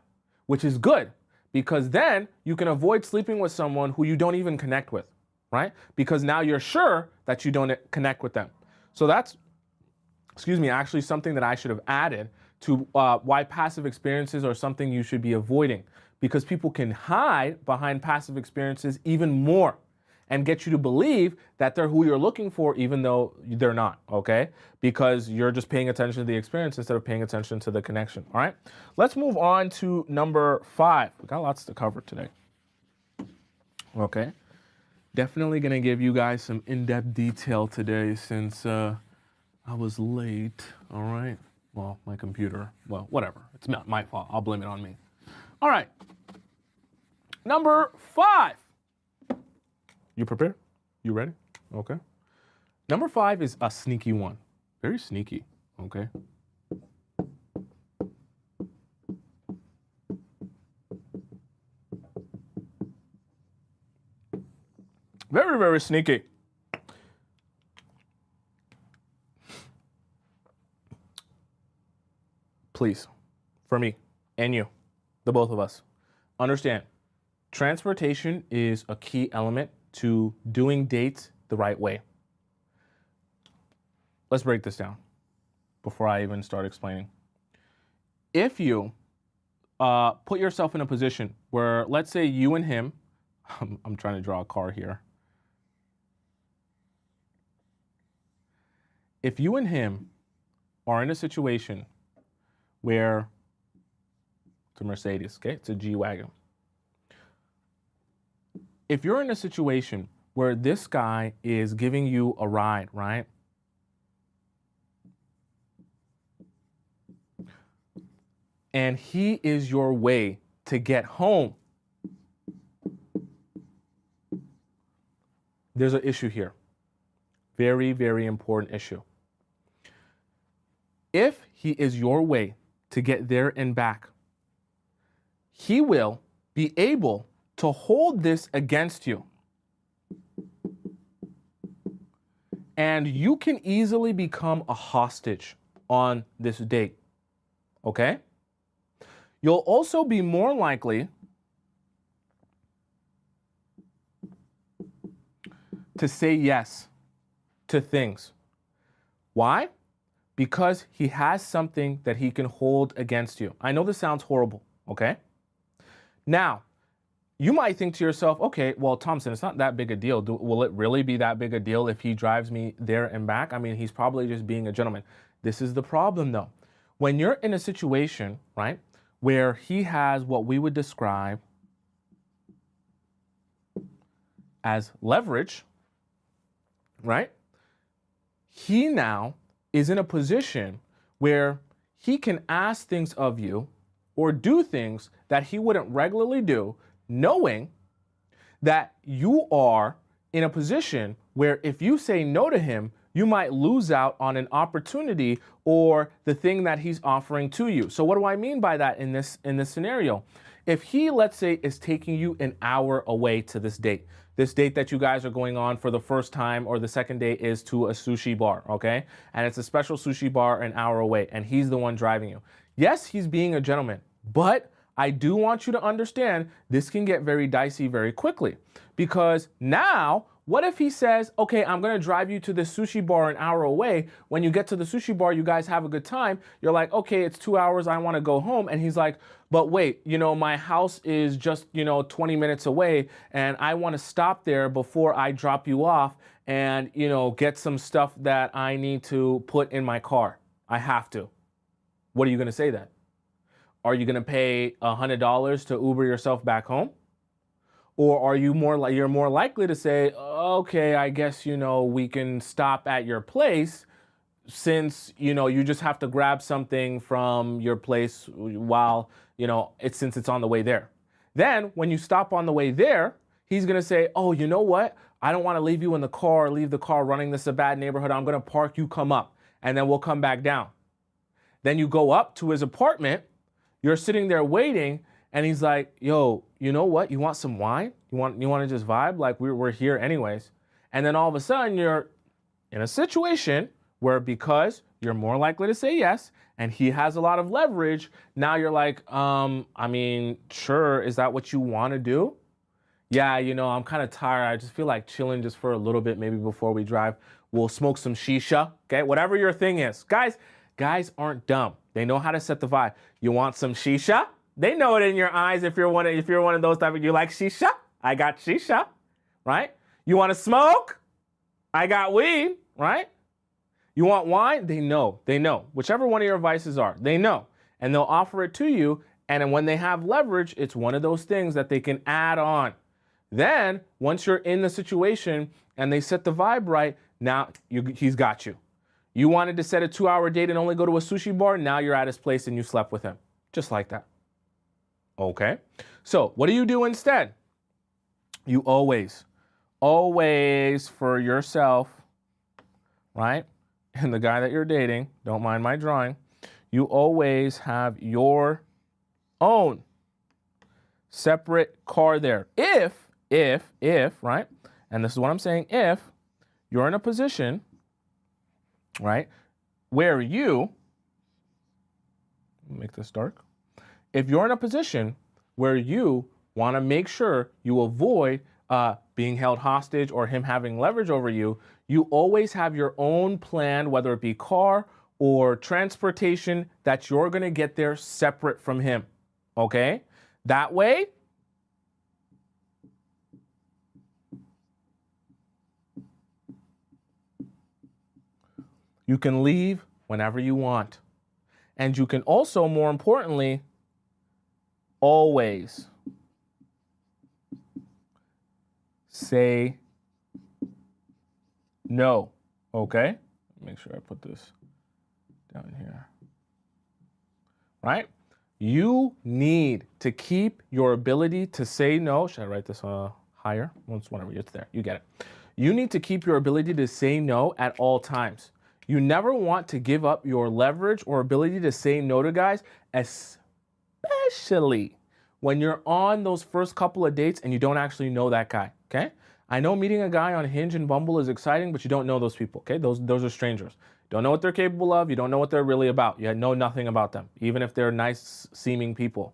which is good because then you can avoid sleeping with someone who you don't even connect with, right? Because now you're sure that you don't connect with them. So that's, actually something that I should have added to why passive experiences are something you should be avoiding, because people can hide behind passive experiences even more and get you to believe that they're who you're looking for, even though they're not, okay? Because you're just paying attention to the experience instead of paying attention to the connection, all right? Let's move on to number 5. We got lots to cover today, okay? Definitely gonna give you guys some in-depth detail today since I was late, all right? Well, my computer, well, whatever. It's not my fault, I'll blame it on me. All right, number 5. You prepared? You ready? Okay. Number 5 is a sneaky one. Very sneaky, okay? Very, very sneaky. Please, for me and you, the both of us, understand, transportation is a key element to doing dates the right way. Let's break this down before I even start explaining. If you put yourself in a position where, let's say you and him, I'm trying to draw a car here. If you and him are in a situation where it's a Mercedes, okay? It's a G-Wagon. If you're in a situation where this guy is giving you a ride, right? And he is your way to get home, there's an issue here. Very, very important issue. If he is your way to get there and back, he will be able to hold this against you And you can easily become a hostage on this date, okay? You'll also be more likely to say yes to things. Why? Because he has something that he can hold against you. I know this sounds horrible, okay? Now, you might think to yourself, okay, well, Tomisin, it's not that big a deal. Will it really be that big a deal if he drives me there and back? I mean, he's probably just being a gentleman. This is the problem, though. When you're in a situation, right, where he has what we would describe as leverage, right, he now is in a position where he can ask things of you or do things that he wouldn't regularly do, knowing that you are in a position where if you say no to him, you might lose out on an opportunity or the thing that he's offering to you. So what do I mean by that in this scenario? If he, let's say, is taking you an hour away to this date that you guys are going on for the first time, or the second date is to a sushi bar, okay? And it's a special sushi bar an hour away, and he's the one driving you. Yes, he's being a gentleman, but I do want you to understand this can get very dicey very quickly, because now, what if he says, okay, I'm gonna drive you to the sushi bar an hour away. When you get to the sushi bar, you guys have a good time. You're like, okay, it's 2 hours, I wanna go home. And he's like, but wait, my house is just, 20 minutes away, and I wanna stop there before I drop you off and, get some stuff that I need to put in my car. I have to. What are you gonna say then? Are you gonna pay $100 to Uber yourself back home? Or are you you're more likely to say, okay, I guess, we can stop at your place, since, you just have to grab something from your place while, since it's on the way there. Then when you stop on the way there, he's going to say, oh, you know what? I don't want to leave you in the car, leave the car running. This is a bad neighborhood. I'm going to park, you come up, and then we'll come back down. Then you go up to his apartment. You're sitting there waiting, and he's like, yo, you know what? You want some wine? You want to just vibe? Like, we're here anyways. And then all of a sudden you're in a situation where, because you're more likely to say yes and he has a lot of leverage, now you're like, I mean, sure, is that what you want to do? Yeah, I'm kind of tired. I just feel like chilling just for a little bit, maybe before we drive. We'll smoke some shisha, okay? Whatever your thing is. Guys aren't dumb. They know how to set the vibe. You want some shisha? They know it in your eyes. If you're one of those type of, you like shisha? I got shisha, right? You want to smoke? I got weed, right? You want wine? They know. Whichever one of your vices are, they know. And they'll offer it to you. And then when they have leverage, it's one of those things that they can add on. Then, once you're in the situation and they set the vibe right, now he's got you. You wanted to set a 2-hour date and only go to a sushi bar. Now you're at his place and you slept with him. Just like that. Okay, so what do you do instead? You always for yourself, right? And the guy that you're dating, don't mind my drawing, you always have your own separate car there. If, right? And this is what I'm saying, if you're in a position, right, where you, make this dark. If you're in a position where you want to make sure you avoid being held hostage or him having leverage over you, you always have your own plan, whether it be car or transportation, that you're going to get there separate from him. Okay? That way, you can leave whenever you want. And you can also, more importantly, always say no, okay? Make sure I put this down here, right? You need to keep your ability to say no. Should I write this higher? Whenever it's there, you get it. You need to keep your ability to say no at all times. You never want to give up your leverage or ability to say no to guys, especially when you're on those first couple of dates and you don't actually know that guy, okay? I know meeting a guy on Hinge and Bumble is exciting, but you don't know those people, okay? Those are strangers. Don't know what they're capable of. You don't know what they're really about. You know nothing about them, even if they're nice seeming people.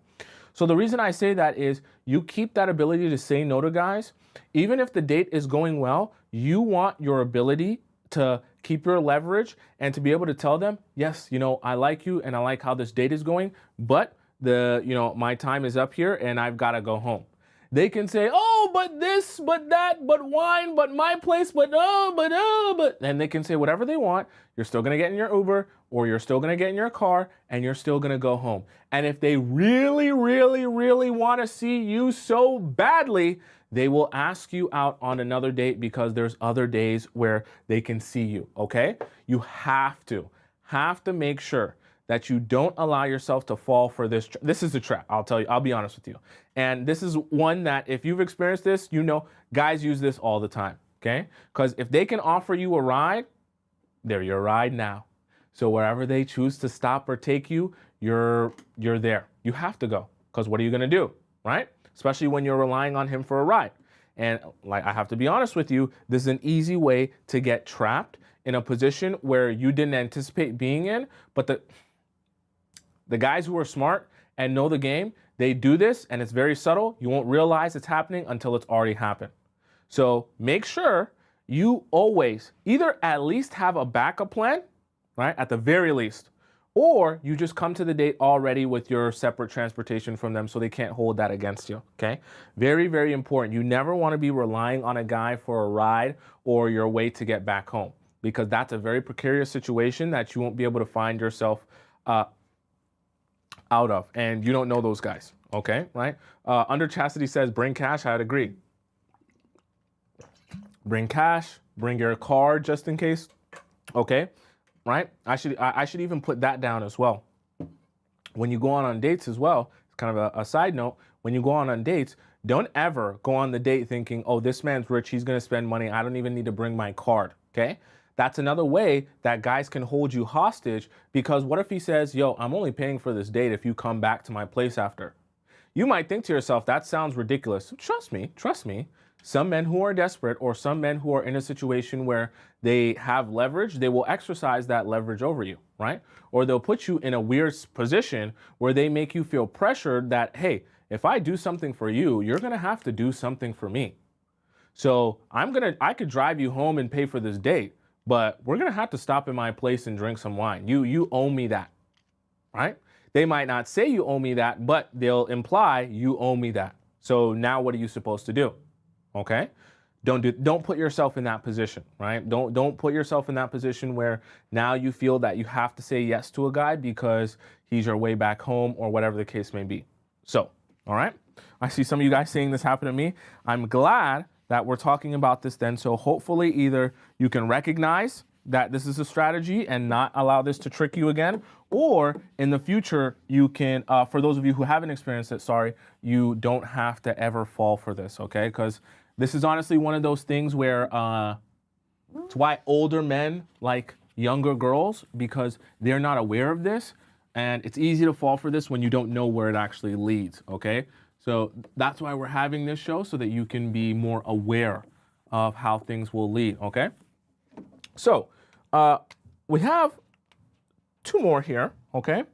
So the reason I say that is you keep that ability to say no to guys. Even if the date is going well, you want your ability to keep your leverage and to be able to tell them, yes, I like you and I like how this date is going, but my time is up here and I've got to go home. They can say, oh, but this, but that, but wine, but my place, but. And they can say whatever they want. You're still going to get in your Uber or you're still going to get in your car and you're still going to go home. And if they really, really, really want to see you so badly, they will ask you out on another date because there's other days where they can see you, okay? You have to make sure that you don't allow yourself to fall for this. This is a trap, I'll tell you, I'll be honest with you. And this is one that if you've experienced this, guys use this all the time, okay? Because if they can offer you a ride, they're your ride now. So wherever they choose to stop or take you, you're there. You have to go, because what are you gonna do, right? Especially when you're relying on him for a ride. And I have to be honest with you, this is an easy way to get trapped in a position where you didn't anticipate being in, but the guys who are smart and know the game, they do this and it's very subtle. You won't realize it's happening until it's already happened. So make sure you always either at least have a backup plan, right? At the very least, or you just come to the date already with your separate transportation from them so they can't hold that against you, okay? Very, very important. You never want to be relying on a guy for a ride or your way to get back home, because that's a very precarious situation that you won't be able to find yourself out of, and you don't know those guys, okay, right? Under Chastity says, bring cash. I'd agree. Bring cash, bring your card just in case, okay, right? I should even put that down as well. When you go on dates as well, it's kind of a side note, when you go on dates, don't ever go on the date thinking, oh, this man's rich, he's gonna spend money, I don't even need to bring my card, okay? That's another way that guys can hold you hostage, because what if he says, yo, I'm only paying for this date if you come back to my place after? You might think to yourself, that sounds ridiculous. Trust me. Some men who are desperate, or some men who are in a situation where they have leverage, they will exercise that leverage over you, right? Or they'll put you in a weird position where they make you feel pressured that, hey, if I do something for you, you're gonna have to do something for me. So I could drive you home and pay for this date, but we're gonna have to stop in my place and drink some wine. You owe me that, right? They might not say you owe me that, but they'll imply you owe me that. So now what are you supposed to do? Okay? Don't put yourself in that position, right? Don't put yourself in that position where now you feel that you have to say yes to a guy because he's your way back home or whatever the case may be. So, all right? I see some of you guys saying this happened to me. I'm glad that we're talking about this then. So hopefully either you can recognize that this is a strategy and not allow this to trick you again, or in the future you can, for those of you who haven't experienced it, you don't have to ever fall for this, okay? Because this is honestly one of those things where it's why older men like younger girls, because they're not aware of this, and it's easy to fall for this when you don't know where it actually leads, okay? So that's why we're having this show, so that you can be more aware of how things will lead, okay? So we have two more here, okay?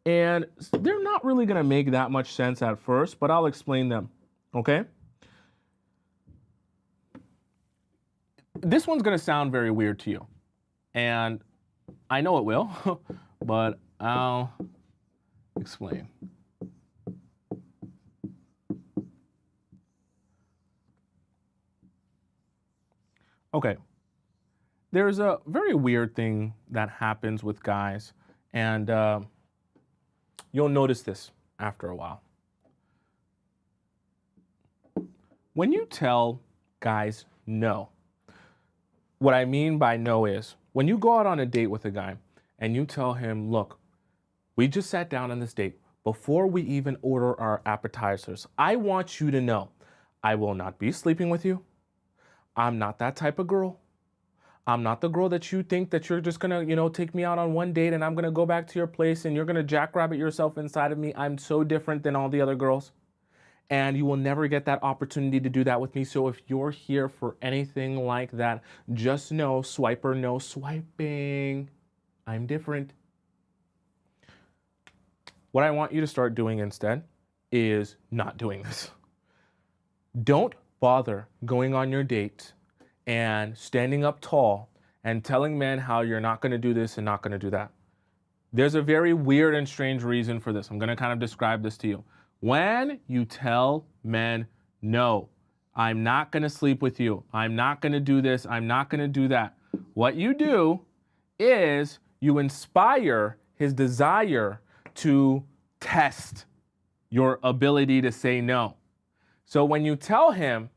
And they're not really gonna make that much sense at first, but I'll explain them, okay? This one's gonna sound very weird to you, and I know it will, but I'll explain. Okay, there's a very weird thing that happens with guys, and you'll notice this after a while. When you tell guys no, what I mean by no is, when you go out on a date with a guy and you tell him, look, we just sat down on this date, before we even order our appetizers, I want you to know, I will not be sleeping with you. I'm not that type of girl. I'm not the girl that you think that you're just gonna, take me out on one date and I'm gonna go back to your place and you're gonna jackrabbit yourself inside of me. I'm so different than all the other girls. And you will never get that opportunity to do that with me. So if you're here for anything like that, just know, swiper, no swiping. I'm different. What I want you to start doing instead is not doing this. Don't bother going on your date and standing up tall and telling men how you're not going to do this and not going to do that. There's a very weird and strange reason for this. I'm going to kind of describe this to you. When you tell men, no, I'm not going to sleep with you, I'm not going to do this, I'm not going to do that, what you do is you inspire his desire to test your ability to say no. So when you tell him,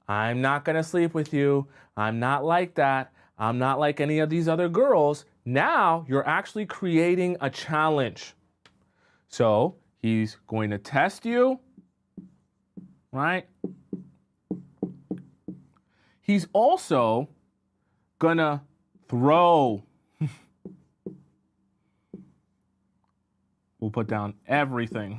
I'm not going to sleep with you, I'm not like that, I'm not like any of these other girls, now you're actually creating a challenge. So he's going to test you, right? He's also gonna throw. We'll put down everything.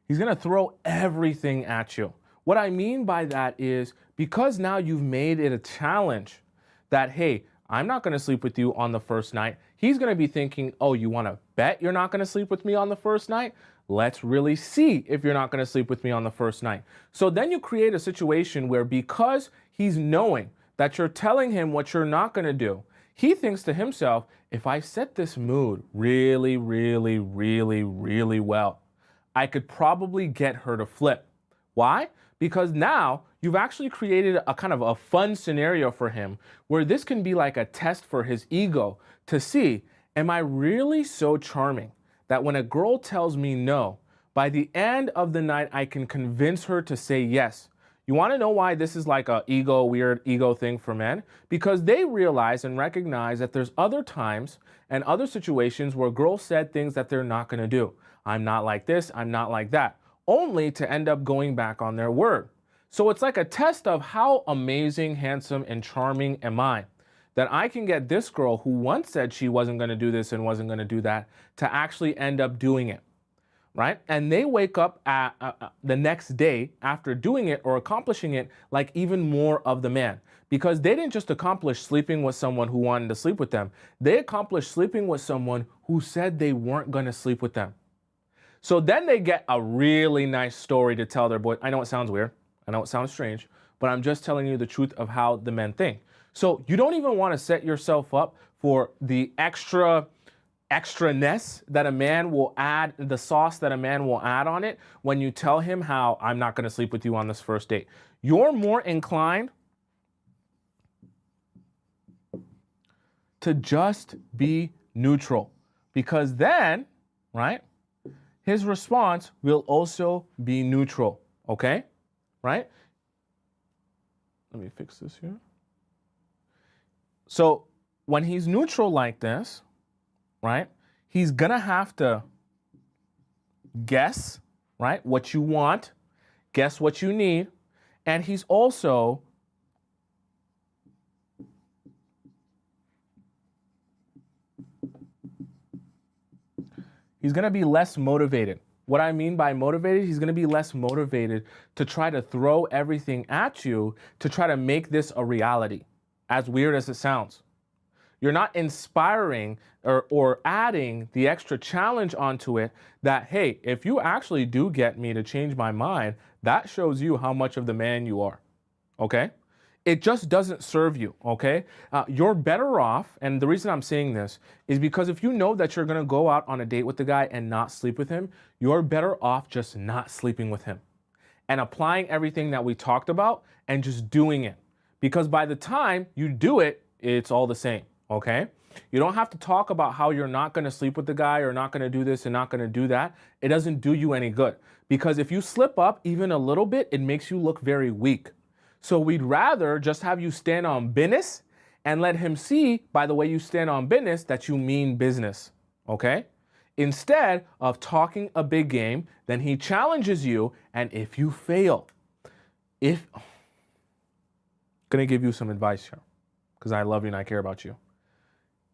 He's gonna throw everything at you. What I mean by that is because now you've made it a challenge that, hey, I'm not gonna sleep with you on the first night. He's gonna be thinking, oh, you wanna bet you're not gonna sleep with me on the first night? Let's really see if you're not gonna sleep with me on the first night. So then you create a situation where because he's knowing that you're telling him what you're not gonna do, he thinks to himself, if I set this mood really, really, really, really well, I could probably get her to flip. Why? Because now you've actually created a kind of a fun scenario for him where this can be like a test for his ego to see, am I really so charming that when a girl tells me no, by the end of the night, I can convince her to say yes. You want to know why this is like a weird ego thing for men? Because they realize and recognize that there's other times and other situations where girls said things that they're not going to do. I'm not like this, I'm not like that, only to end up going back on their word. So it's like a test of how amazing, handsome, and charming am I, that I can get this girl who once said she wasn't going to do this and wasn't going to do that to actually end up doing it, right? And they wake up the next day after doing it or accomplishing it like even more of the man. Because they didn't just accomplish sleeping with someone who wanted to sleep with them. They accomplished sleeping with someone who said they weren't going to sleep with them. So then they get a really nice story to tell their boy. I know it sounds weird. I know it sounds strange, but I'm just telling you the truth of how the men think. So you don't even want to set yourself up for the extraness that a man will add, the sauce that a man will add on it when you tell him how I'm not going to sleep with you on this first date. You're more inclined to just be neutral because then, right, his response will also be neutral, okay? Right? Let me fix this here. So when he's neutral like this, right, he's gonna have to guess, right, what you want, guess what you need, and he's also he's gonna be less motivated. What I mean by motivated, he's gonna be less motivated to try to throw everything at you to try to make this a reality, as weird as it sounds. You're not inspiring or adding the extra challenge onto it that, hey, if you actually do get me to change my mind, that shows you how much of the man you are, okay? It just doesn't serve you, okay? You're better off, and the reason I'm saying this is because if you know that you're gonna go out on a date with the guy and not sleep with him, you're better off just not sleeping with him and applying everything that we talked about and just doing it. Because by the time you do it, it's all the same, okay? You don't have to talk about how you're not gonna sleep with the guy or not gonna do this and not gonna do that. It doesn't do you any good. Because if you slip up even a little bit, it makes you look very weak. So we'd rather just have you stand on business and let him see by the way you stand on business that you mean business, okay? Instead of talking a big game, then he challenges you, and if you fail, gonna give you some advice here, because I love you and I care about you.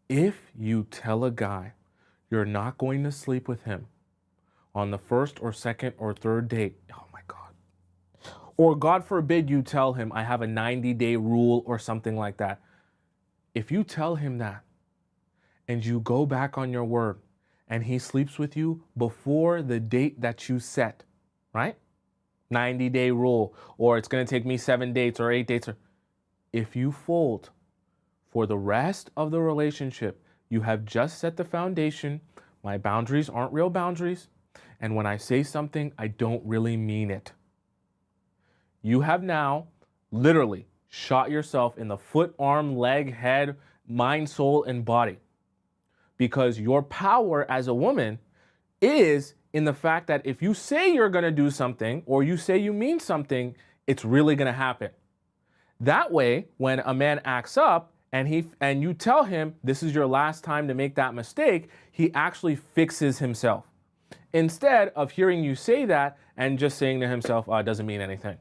If you tell a guy you're not going to sleep with him on the first or second or third date. Oh my God. Or God forbid you tell him, I have a 90-day rule or something like that. If you tell him that and you go back on your word and he sleeps with you before the date that you set, right? 90-day rule, or it's going to take me 7 dates or 8 dates. If you fold for the rest of the relationship, you have just set the foundation. My boundaries aren't real boundaries. And when I say something, I don't really mean it. You have now literally shot yourself in the foot, arm, leg, head, mind, soul, and body. Because your power as a woman is in the fact that if you say you're going to do something or you say you mean something, it's really going to happen. That way, when a man acts up and you tell him this is your last time to make that mistake, he actually fixes himself. Instead of hearing you say that and just saying to himself, oh, it doesn't mean anything.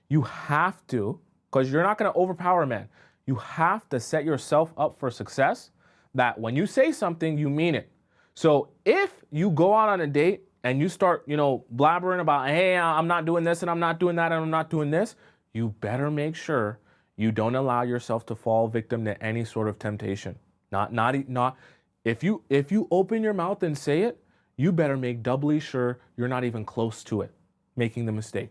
You have to, because you're not going to overpower a man. You have to set yourself up for success that when you say something, you mean it. So if you go out on a date and you start, blabbering about, hey, I'm not doing this and I'm not doing that and I'm not doing this, you better make sure you don't allow yourself to fall victim to any sort of temptation. If you open your mouth and say it, you better make doubly sure you're not even close to it, making the mistake.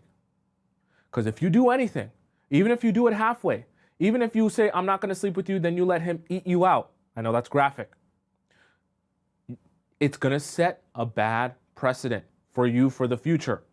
Because if you do anything, even if you do it halfway, even if you say, I'm not going to sleep with you, then you let him eat you out. I know that's graphic. It's going to set a bad precedent for you for the future.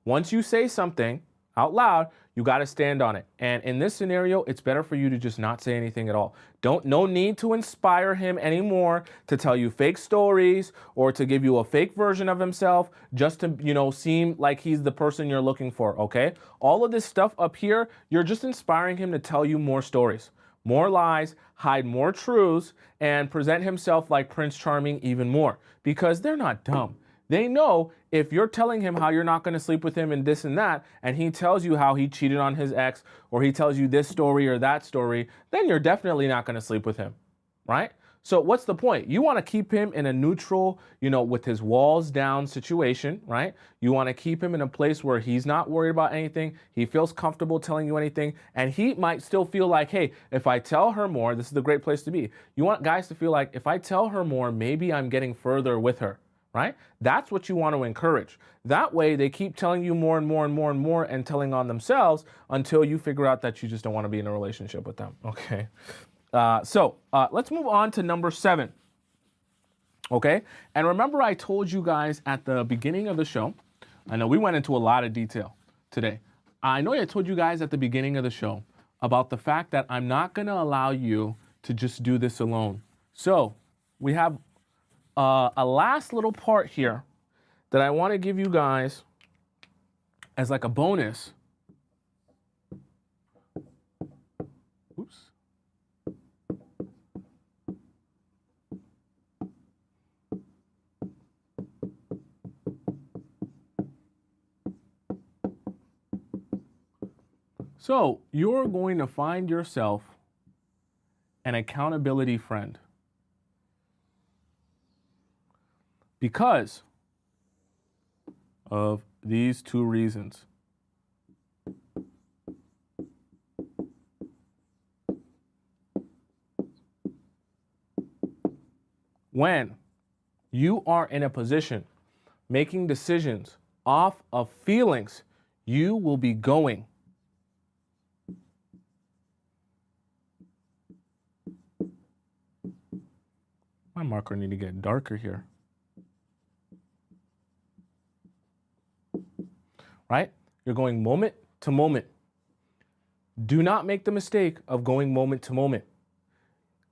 Once you say something out loud, you got to stand on it. And in this scenario, it's better for you to just not say anything at all. No need to inspire him anymore to tell you fake stories or to give you a fake version of himself just to, seem like he's the person you're looking for, okay? All of this stuff up here, you're just inspiring him to tell you more stories, more lies, hide more truths, and present himself like Prince Charming even more because they're not dumb. They know if you're telling him how you're not going to sleep with him and this and that, and he tells you how he cheated on his ex, or he tells you this story or that story, then you're definitely not going to sleep with him, right? So what's the point? You want to keep him in a neutral, with his walls down situation, right? You want to keep him in a place where he's not worried about anything. He feels comfortable telling you anything, and he might still feel like, hey, if I tell her more, this is the great place to be. You want guys to feel like if I tell her more, maybe I'm getting further with her. Right? That's what you want to encourage. That way they keep telling you more and more and more and more and telling on themselves until you figure out that you just don't want to be in a relationship with them. Okay. So let's move on to number 7. Okay. And remember I told you guys at the beginning of the show, I know we went into a lot of detail today. I know I told you guys at the beginning of the show about the fact that I'm not going to allow you to just do this alone. So we have a last little part here that I want to give you guys as like a bonus. Oops. So you're going to find yourself an accountability friend. Because of these 2 reasons. When you are in a position making decisions off of feelings, you will be going. My marker need to get darker here. Right? You're going moment to moment. Do not make the mistake of going moment to moment.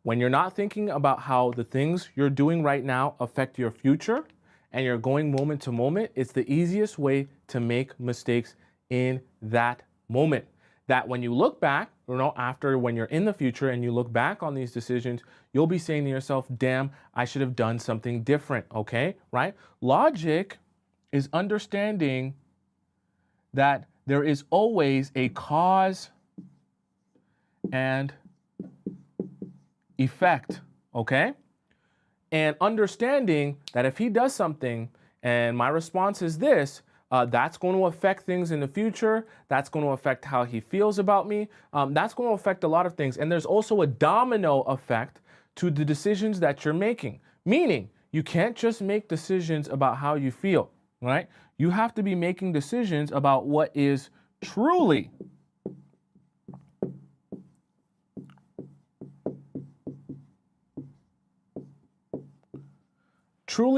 When you're not thinking about how the things you're doing right now affect your future and you're going moment to moment, it's the easiest way to make mistakes in that moment. That when you look back, after when you're in the future and you look back on these decisions, you'll be saying to yourself, damn, I should have done something different, okay? Right? Logic is understanding that there is always a cause and effect, okay? and understanding that if he does something and my response is this, that's going to affect things in the future. That's going to affect how he feels about me. That's going to affect a lot of things. And there's also a domino effect to the decisions that you're making. Meaning, you can't just make decisions about how you feel, right? You have to be making decisions about what is truly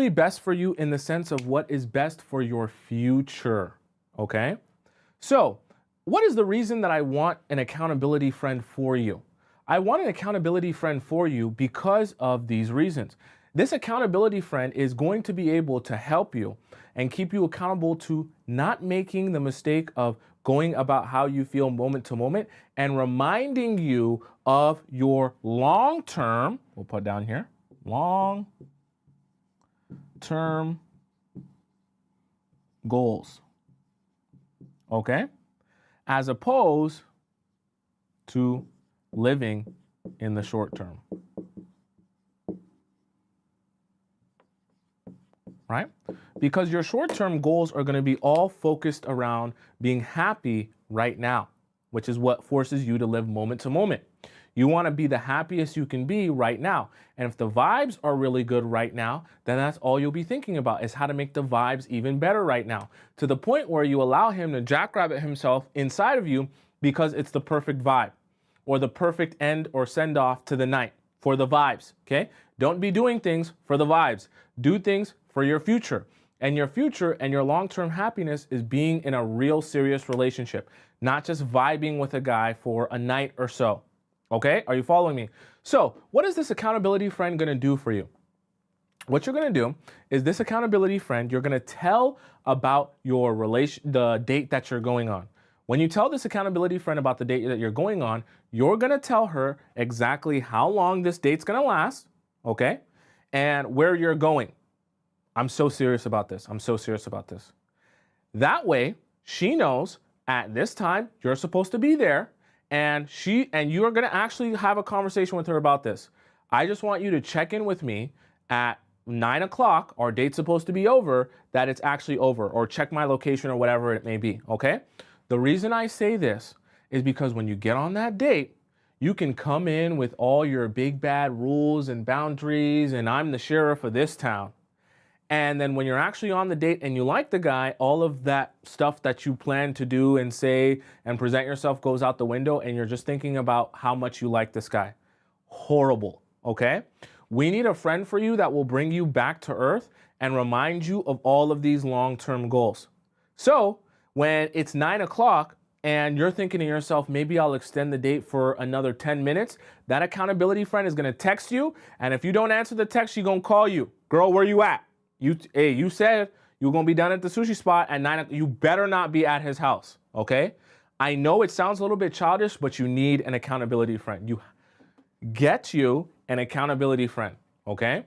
best for you, in the sense of what is best for your future, okay? So, what is the reason that I want an accountability friend for you? I want an accountability friend for you because of these reasons. This accountability friend is going to be able to help you and keep you accountable to not making the mistake of going about how you feel moment to moment, and reminding you of your long-term, we'll put down here, long-term goals, okay? As opposed to living in the short term, right? Because your short-term goals are going to be all focused around being happy right now, which is what forces you to live moment to moment. You want to be the happiest you can be right now. And if the vibes are really good right now, then that's all you'll be thinking about, is how to make the vibes even better right now, to the point where you allow him to jackrabbit himself inside of you because it's the perfect vibe, or the perfect end or send off to the night for the vibes, okay? Don't be doing things for the vibes. Do things for your future. And your future and your long-term happiness is being in a real serious relationship, not just vibing with a guy for a night or so. Okay, are you following me? So what is this accountability friend gonna do for you? What you're gonna do is, this accountability friend, you're gonna tell about your the date that you're going on. When you tell this accountability friend about the date that you're going on, you're gonna tell her exactly how long this date's gonna last, okay? And where you're going. I'm so serious about this. I'm so serious about this. That way, she knows at this time you're supposed to be there, and you are going to actually have a conversation with her about this. I just want you to check in with me at 9 o'clock, our date's supposed to be over, that it's actually over, or check my location or whatever it may be, okay? The reason I say this is because when you get on that date, you can come in with all your big bad rules and boundaries, and I'm the sheriff of this town. And then when you're actually on the date and you like the guy, all of that stuff that you plan to do and say and present yourself goes out the window, and you're just thinking about how much you like this guy. Horrible, okay? We need a friend for you that will bring you back to earth and remind you of all of these long-term goals. So when it's 9 o'clock and you're thinking to yourself, maybe I'll extend the date for another 10 minutes, that accountability friend is gonna text you, and if you don't answer the text, she's gonna call you. Girl, where you at? You said you were gonna be down at the sushi spot at 9 o'clock. You better not be at his house, okay? I know it sounds a little bit childish, but you need an accountability friend. Get you an accountability friend, okay?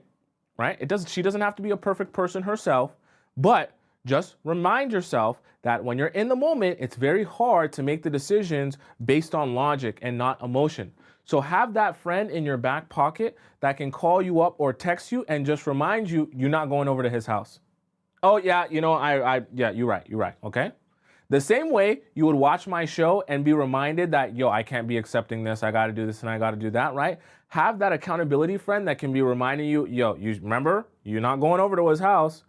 Right? She doesn't have to be a perfect person herself, but just remind yourself that when you're in the moment, it's very hard to make the decisions based on logic and not emotion. So have that friend in your back pocket that can call you up or text you and just remind you you're not going over to his house. Oh yeah, yeah, you're right, okay? The same way you would watch my show and be reminded that, yo, I can't be accepting this, I gotta do this and I gotta do that, right? Have that accountability friend that can be reminding you, yo, you remember, you're not going over to his house.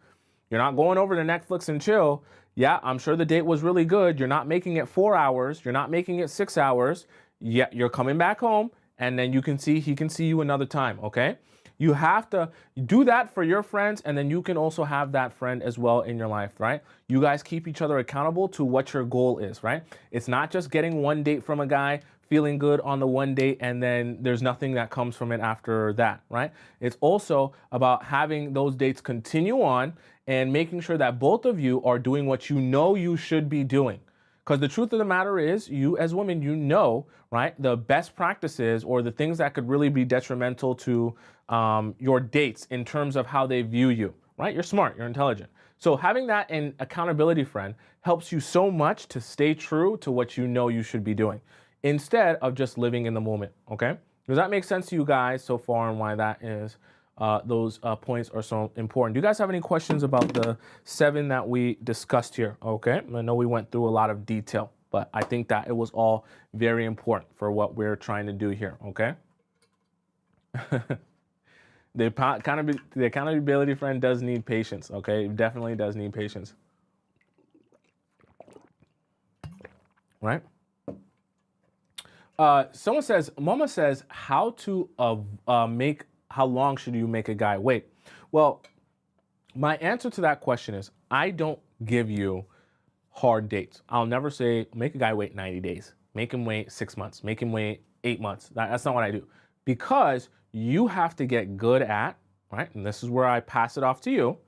You're not going over to Netflix and chill. Yeah, I'm sure the date was really good. You're not making it 4 hours. You're not making it 6 hours. Yeah, you're coming back home, and then he can see you another time, okay? You have to do that for your friends, and then you can also have that friend as well in your life, right? You guys keep each other accountable to what your goal is, right? It's not just getting one date from a guy, feeling good on the one date, and then there's nothing that comes from it after that, right? It's also about having those dates continue on and making sure that both of you are doing what you know you should be doing. Because the truth of the matter is, you as women, you know, right, the best practices or the things that could really be detrimental to your dates in terms of how they view you, right? You're smart, you're intelligent. So having that an accountability friend helps you so much to stay true to what you know you should be doing, instead of just living in the moment, okay? Does that make sense to you guys so far, and why that is those points are so important. Do you guys have any questions about the 7 that we discussed here? Okay, I know we went through a lot of detail, but I think that it was all very important for what we're trying to do here, okay? The accountability friend does need patience, okay? It definitely does need patience. Right? Someone says, Mama says, how long should you make a guy wait? Well, my answer to that question is, I don't give you hard dates. I'll never say, make a guy wait 90 days, make him wait 6 months, make him wait 8 months. That's not what I do, because you have to get good at, right? And this is where I pass it off to you.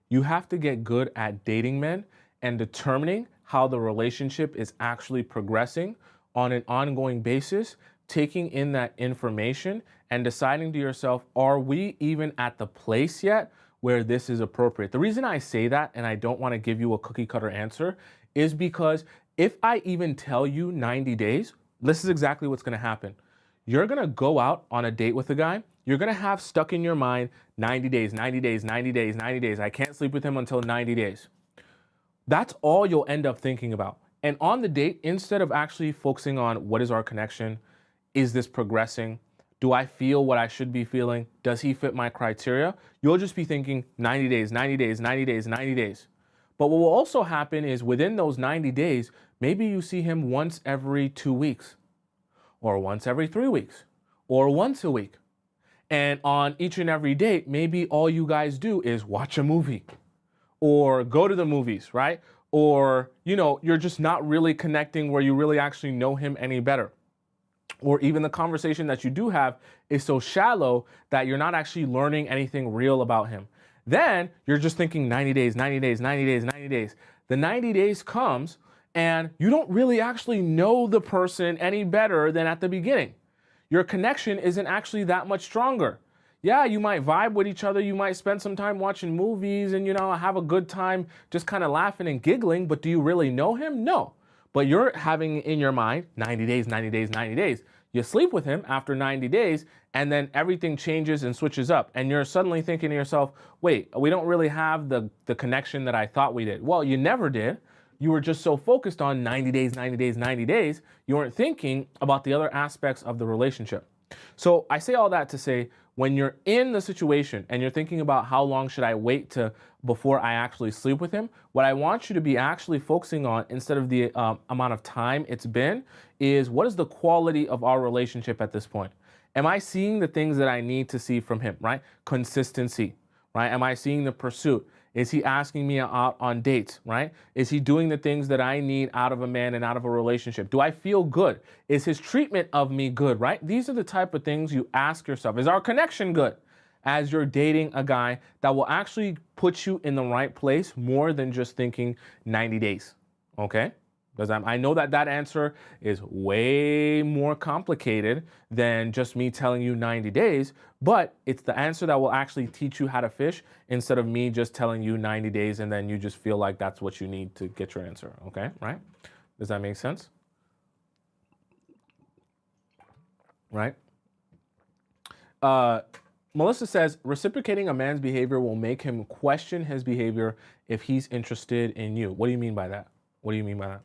You have to get good at dating men and determining how the relationship is actually progressing on an ongoing basis, taking in that information and deciding to yourself, are we even at the place yet where this is appropriate? The reason I say that, and I don't want to give you a cookie cutter answer, is because if I even tell you 90 days, this is exactly what's going to happen. You're going to go out on a date with a guy. You're going to have stuck in your mind 90 days, 90 days, 90 days, 90 days. I can't sleep with him until 90 days. That's all you'll end up thinking about. And on the date, instead of actually focusing on what is our connection, is this progressing? Do I feel what I should be feeling? Does he fit my criteria? You'll just be thinking 90 days, 90 days, 90 days, 90 days. But what will also happen is within those 90 days, maybe you see him once every 2 weeks, or once every 3 weeks, or once a week. And on each and every date, maybe all you guys do is watch a movie or go to the movies, right? Or, you're just not really connecting where you really actually know him any better. Or even the conversation that you do have is so shallow that you're not actually learning anything real about him. Then you're just thinking 90 days, 90 days, 90 days, 90 days. The 90 days comes and you don't really actually know the person any better than at the beginning. Your connection isn't actually that much stronger. Yeah, you might vibe with each other. You might spend some time watching movies and, have a good time just kind of laughing and giggling. But do you really know him? No. But you're having in your mind 90 days, 90 days, 90 days. You sleep with him after 90 days and then everything changes and switches up. And you're suddenly thinking to yourself, wait, we don't really have the connection that I thought we did. Well, you never did. You were just so focused on 90 days, 90 days, 90 days. You weren't thinking about the other aspects of the relationship. So I say all that to say, when you're in the situation and you're thinking about how long should I wait before I actually sleep with him, what I want you to be actually focusing on, instead of the amount of time it's been, is what is the quality of our relationship at this point? Am I seeing the things that I need to see from him, right? Consistency, right? Am I seeing the pursuit? Is he asking me out on dates, right? Is he doing the things that I need out of a man and out of a relationship? Do I feel good? Is his treatment of me good, right? These are the type of things you ask yourself. Is our connection good as you're dating a guy that will actually put you in the right place more than just thinking 90 days, okay? Because I know that answer is way more complicated than just me telling you 90 days, but it's the answer that will actually teach you how to fish instead of me just telling you 90 days and then you just feel like that's what you need to get your answer, okay? Right? Does that make sense? Right? Melissa says, reciprocating a man's behavior will make him question his behavior if he's interested in you. What do you mean by that? What do you mean by that?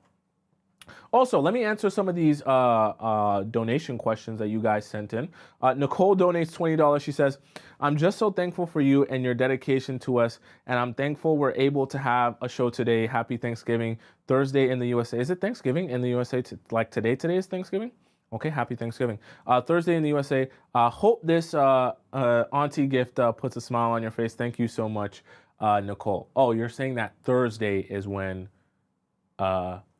Also, let me answer some of these donation questions that you guys sent in. Nicole donates $20. She says, I'm just so thankful for you and your dedication to us, and I'm thankful we're able to have a show today. Happy Thanksgiving. Thursday in the USA. Is it Thanksgiving in the USA? Like today is Thanksgiving? Okay, happy Thanksgiving. Thursday in the USA. Hope this auntie gift puts a smile on your face. Thank you so much, Nicole. Oh, you're saying that Thursday is when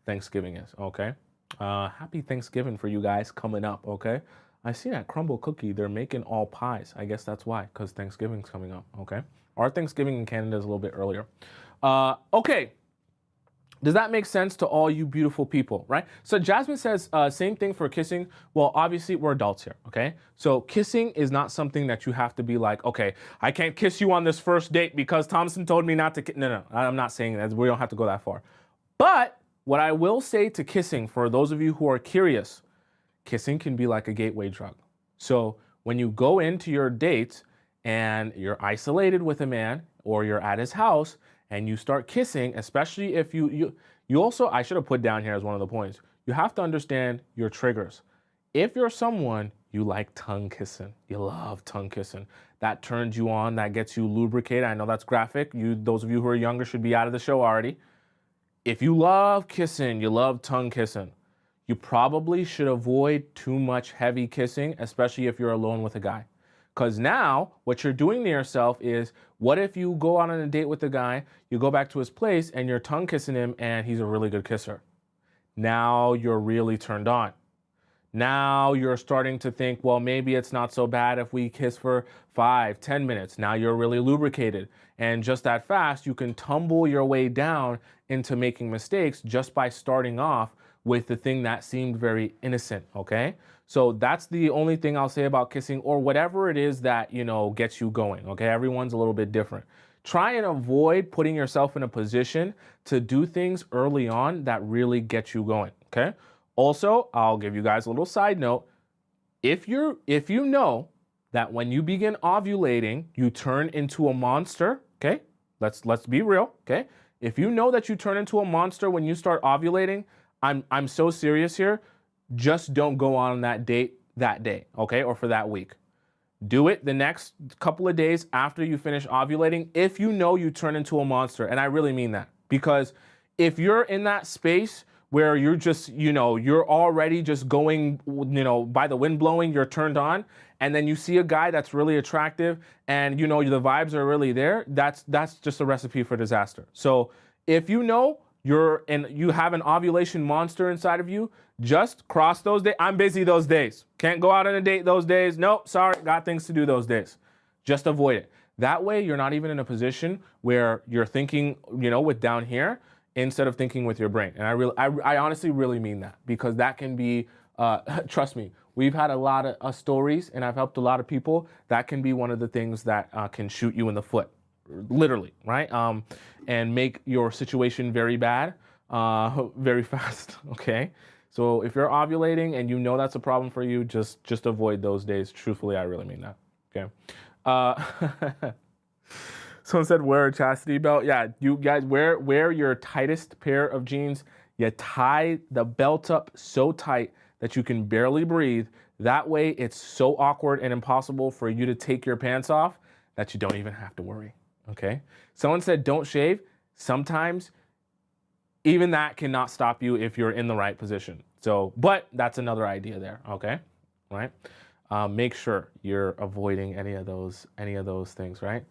Thanksgiving is, okay? Happy Thanksgiving for you guys coming up, okay? I see that Crumble Cookie, they're making all pies. I guess that's why, because Thanksgiving's coming up, okay? Our Thanksgiving in Canada is a little bit earlier. Okay. Does that make sense to all you beautiful people, right? So Jasmine says, same thing for kissing. Well, obviously we're adults here, okay? So kissing is not something that you have to be like, okay, I can't kiss you on this first date because Tomisin told me not to. No, I'm not saying that. We don't have to go that far. But what I will say to kissing, for those of you who are curious, kissing can be like a gateway drug. So when you go into your dates and you're isolated with a man or you're at his house and you start kissing, especially if you also, I should have put down here as one of the points, you have to understand your triggers. If you're someone you like tongue kissing, you love tongue kissing, that turns you on, that gets you lubricated. I know that's graphic. Those of you who are younger should be out of the show already. If you love kissing, you love tongue kissing, you probably should avoid too much heavy kissing, especially if you're alone with a guy. Because now what you're doing to yourself is, what if you go out on a date with a guy, you go back to his place and you're tongue kissing him and he's a really good kisser. Now you're really turned on. Now you're starting to think, well, maybe it's not so bad if we kiss for 5-10 minutes. Now you're really lubricated. And just that fast, you can tumble your way down into making mistakes just by starting off with the thing that seemed very innocent, okay? So that's the only thing I'll say about kissing, or whatever it is that, gets you going, okay? Everyone's a little bit different. Try and avoid putting yourself in a position to do things early on that really get you going, okay? Also, I'll give you guys a little side note. If you know that when you begin ovulating, you turn into a monster, okay? Let's be real, okay? If you know that you turn into a monster when you start ovulating, I'm so serious here. Just don't go on that date that day, okay? Or for that week. Do it the next couple of days after you finish ovulating if you know you turn into a monster. And I really mean that, because if you're in that space where you're just, you're already just going, by the wind blowing, you're turned on, and then you see a guy that's really attractive and, the vibes are really there, that's just a recipe for disaster. So if you know you have an ovulation monster inside of you, just cross those days. I'm busy those days. Can't go out on a date those days. Nope, sorry, got things to do those days. Just avoid it. That way, you're not even in a position where you're thinking, with down here, instead of thinking with your brain. And I honestly really mean that, because that can be, trust me, we've had a lot of stories and I've helped a lot of people. That can be one of the things that can shoot you in the foot, literally, right? And make your situation very bad, very fast, okay? So if you're ovulating and that's a problem for you, just avoid those days. Truthfully, I really mean that, okay? Someone said wear a chastity belt. Yeah, you guys wear your tightest pair of jeans. You tie the belt up so tight that you can barely breathe. That way it's so awkward and impossible for you to take your pants off that you don't even have to worry, okay? Someone said don't shave. Sometimes even that cannot stop you if you're in the right position. So, but that's another idea there, okay? Right? Make sure you're avoiding any of those things, right?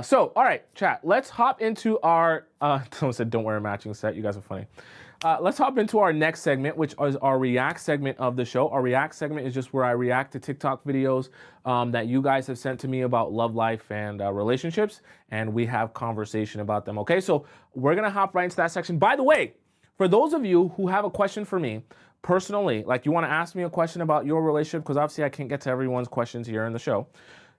So, all right, chat, let's hop into our, someone said don't wear a matching set. You guys are funny. Let's hop into our next segment, which is our React segment of the show. Our React segment is just where I react to TikTok videos that you guys have sent to me about love life and relationships, and we have conversation about them, okay? So we're going to hop right into that section. By the way, for those of you who have a question for me personally, like you want to ask me a question about your relationship, because obviously I can't get to everyone's questions here in the show.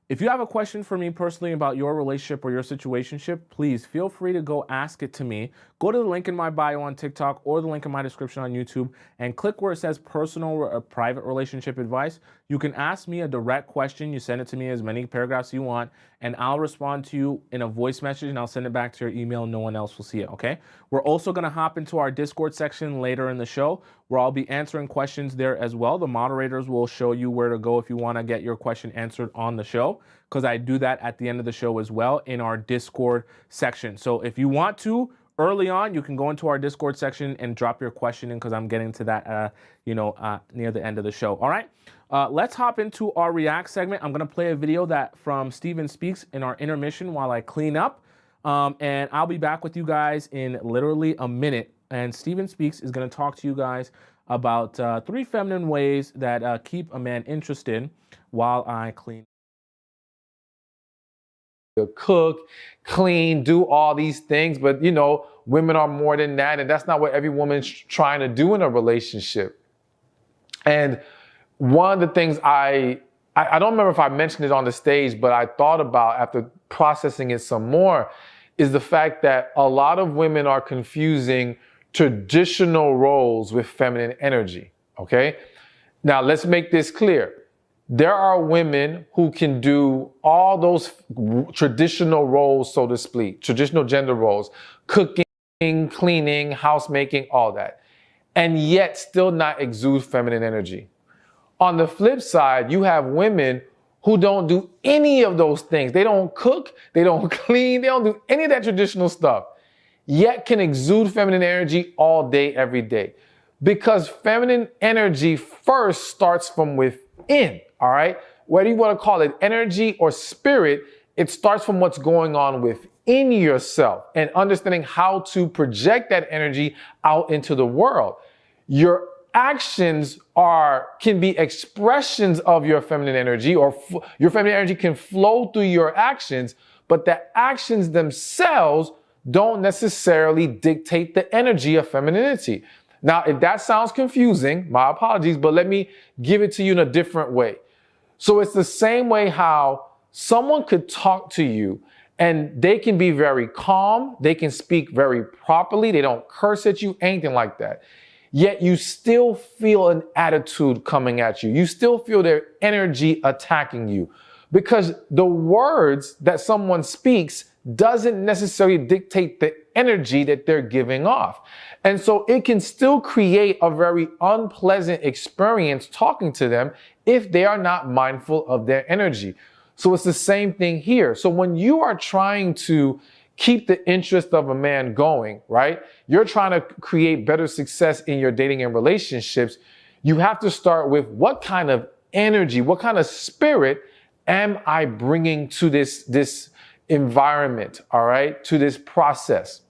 If you have a question for me personally about your relationship or your situationship, please feel free to go ask it to me. Go to the link in my bio on TikTok or the link in my description on YouTube and click where it says personal or private relationship advice. You can ask me a direct question. You send it to me as many paragraphs you want, and I'll respond to you in a voice message, and I'll send it back to your email. No one else will see it, okay? We're also going to hop into our Discord section later in the show, where I'll be answering questions there as well. The moderators will show you where to go if you want to get your question answered on the show, because I do that at the end of the show as well in our Discord section. So if you want to, early on, you can go into our Discord section and drop your question in, because I'm getting to that, near the end of the show. All right, let's hop into our React segment. I'm going to play a video from Steven Speaks in our intermission while I clean up, and I'll be back with you guys in literally a minute. And Steven Speaks is going to talk to you guys about 3 feminine ways that keep a man interested while I clean. Cook, clean, do all these things, but women are more than that, and that's not what every woman's trying to do in a relationship. And one of the things I don't remember if I mentioned it on the stage, but I thought about after processing it some more, is the fact that a lot of women are confusing traditional roles with feminine energy, okay? Now, let's make this clear. there are women who can do all those traditional roles, so to speak, traditional gender roles, cooking, cleaning, housemaking, all that, and yet still not exude feminine energy. On the flip side, you have women who don't do any of those things. They don't cook, they don't clean, they don't do any of that traditional stuff, yet can exude feminine energy all day, every day. Because feminine energy first starts from within, all right? Whether you want to call it energy or spirit, it starts from what's going on within yourself and understanding how to project that energy out into the world. Your actions can be expressions of your feminine energy, or your feminine energy can flow through your actions, but the actions themselves don't necessarily dictate the energy of femininity. Now, if that sounds confusing, my apologies, but let me give it to you in a different way. So it's the same way how someone could talk to you and they can be very calm, they can speak very properly, they don't curse at you, anything like that. Yet you still feel an attitude coming at you. You still feel their energy attacking you, because the words that someone speaks doesn't necessarily dictate the energy that they're giving off. And so it can still create a very unpleasant experience talking to them if they are not mindful of their energy. So it's the same thing here. So when you are trying to keep the interest of a man going, right? You're trying to create better success in your dating and relationships. You have to start with, what kind of energy, what kind of spirit am I bringing to this environment, all right, to this process?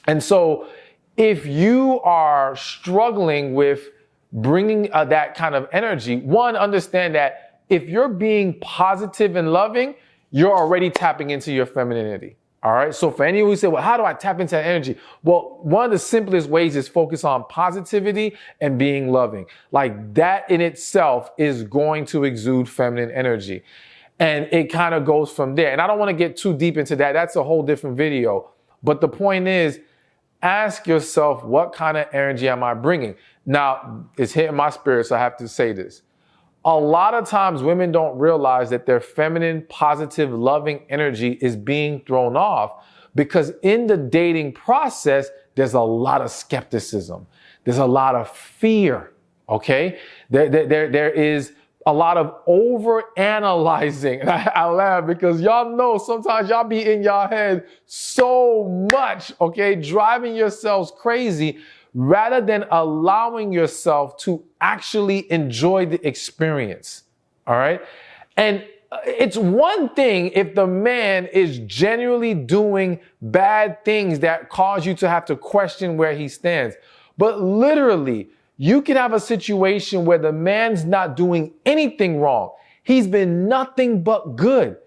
And so if you are struggling with bringing that kind of energy, one, understand that if you're being positive and loving, you're already tapping into your femininity. All right. So for anyone who say, well, how do I tap into that energy? Well, one of the simplest ways is focus on positivity and being loving. Like, that in itself is going to exude feminine energy. And it kind of goes from there. And I don't want to get too deep into that. That's a whole different video. But the point is, ask yourself, what kind of energy am I bringing? Now, it's hitting my spirit, so I have to say this. A lot of times women don't realize that their feminine, positive, loving energy is being thrown off, because in the dating process, there's a lot of skepticism. There's a lot of fear, okay? There is a lot of over-analyzing. And I laugh because y'all know sometimes y'all be in y'all head so much, okay? Driving yourselves crazy, rather than allowing yourself to actually enjoy the experience, all right? And it's one thing if the man is genuinely doing bad things that cause you to have to question where he stands. But literally, you can have a situation where the man's not doing anything wrong. He's been nothing but good.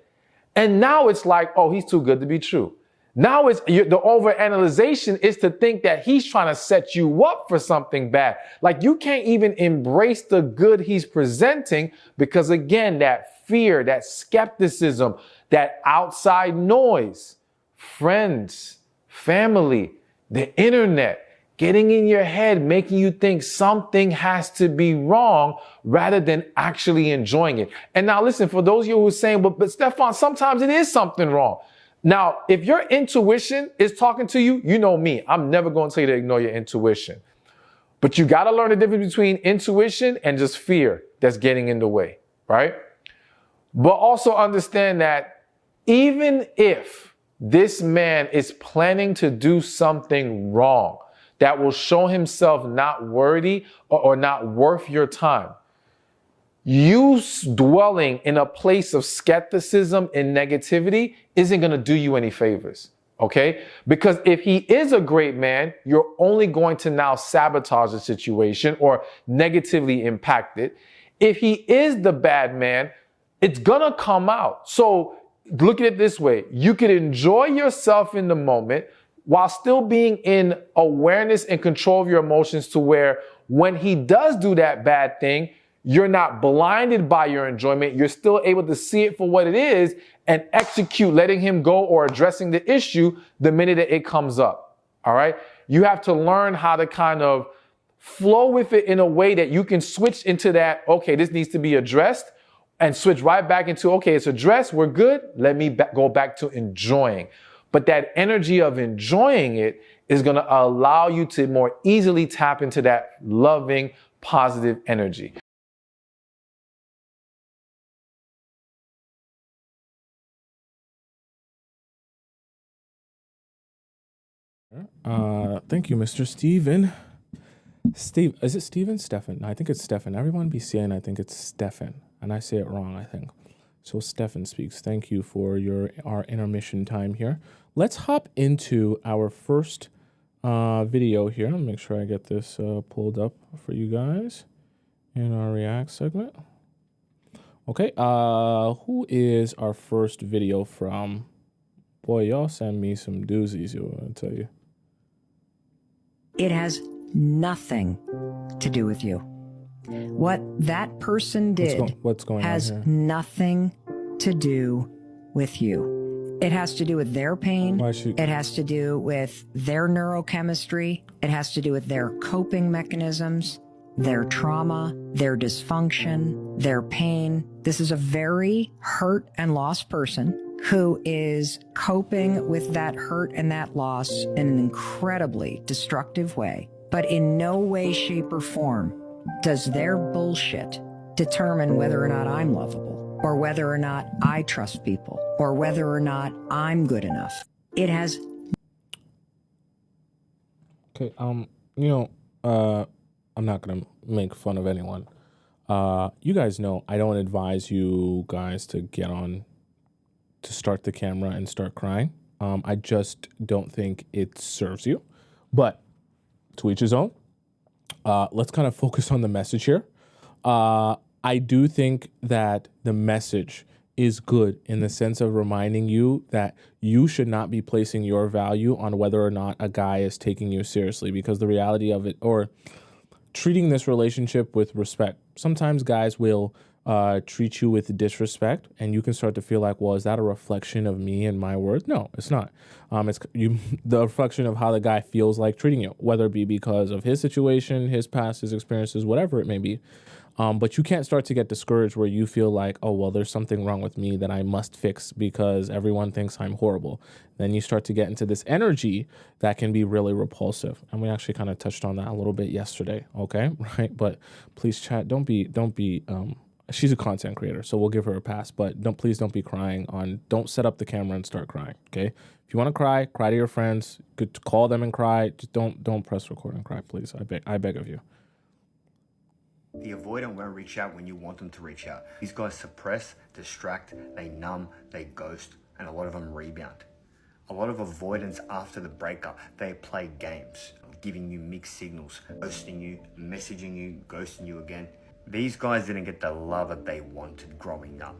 And now it's like, oh, he's too good to be true. Now the overanalyzation is to think that he's trying to set you up for something bad. Like, you can't even embrace the good he's presenting, because again, that fear, that skepticism, that outside noise, friends, family, the internet, getting in your head, making you think something has to be wrong rather than actually enjoying it. And now listen, for those of you who are saying, but Stefan, sometimes it is something wrong. Now, if your intuition is talking to you, you know me, I'm never going to tell you to ignore your intuition. But you got to learn the difference between intuition and just fear that's getting in the way, right? But also understand that even if this man is planning to do something wrong that will show himself not worthy or not worth your time, you dwelling in a place of skepticism and negativity isn't going to do you any favors, okay? Because if he is a great man, you're only going to now sabotage the situation or negatively impact it. If he is the bad man, it's going to come out. So look at it this way. You can enjoy yourself in the moment while still being in awareness and control of your emotions, to where when he does do that bad thing, you're not blinded by your enjoyment. You're still able to see it for what it is and execute letting him go or addressing the issue the minute that it comes up. All right. You have to learn how to kind of flow with it in a way that you can switch into that, okay, this needs to be addressed, and switch right back into, okay, it's addressed, we're good, let me go back to enjoying. But that energy of enjoying it is going to allow you to more easily tap into that loving, positive energy. Thank you, Mr. Steven. Steve, is it Steven? Stefan? I think it's Stefan. Everyone be saying I think it's Stefan, and I say it wrong, I think. So Stefan speaks. Thank you for our intermission time here. Let's hop into our first video here. Let me make sure I get this pulled up for you guys in our React segment. Okay, who is our first video from? Boy, y'all send me some doozies, I want to tell you. It has nothing to do with you. What that person did what's going has on here? nothing to do with you. It has to do with their pain. It has to do with their neurochemistry. It has to do with their coping mechanisms, their trauma, their dysfunction, their pain. This is a very hurt and lost person who is coping with that hurt and that loss in an incredibly destructive way. But in no way, shape, or form does their bullshit determine whether or not I'm lovable, or whether or not I trust people, or whether or not I'm good enough. It has... Okay, I'm not gonna make fun of anyone. You guys know I don't advise you guys to get on to start the camera and start crying. I just don't think it serves you, but to each his own. Let's kind of focus on the message here. I do think that the message is good in the sense of reminding you that you should not be placing your value on whether or not a guy is taking you seriously, because the reality of it, or treating this relationship with respect. Sometimes guys will treat you with disrespect, and you can start to feel like, well, is that a reflection of me and my worth? No, it's not. It's the reflection of how the guy feels like treating you, whether it be because of his situation, his past, his experiences, whatever it may be. But you can't start to get discouraged where you feel like, oh, well, there's something wrong with me that I must fix because everyone thinks I'm horrible. Then you start to get into this energy that can be really repulsive. And we actually kind of touched on that a little bit yesterday. Okay, right? But please, chat, don't be, she's a content creator, so we'll give her a pass, but please don't be crying don't set up the camera and start crying. Okay. If you want to cry to your friends, good to call them and cry. Just don't press record and cry, please. I beg of you. The avoidant won't reach out when you want them to reach out. These guys suppress, distract, they numb, they ghost, and a lot of them rebound. A lot of avoidance after the breakup, they play games, giving you mixed signals, ghosting you, messaging you, ghosting you again. These guys didn't get the love that they wanted growing up.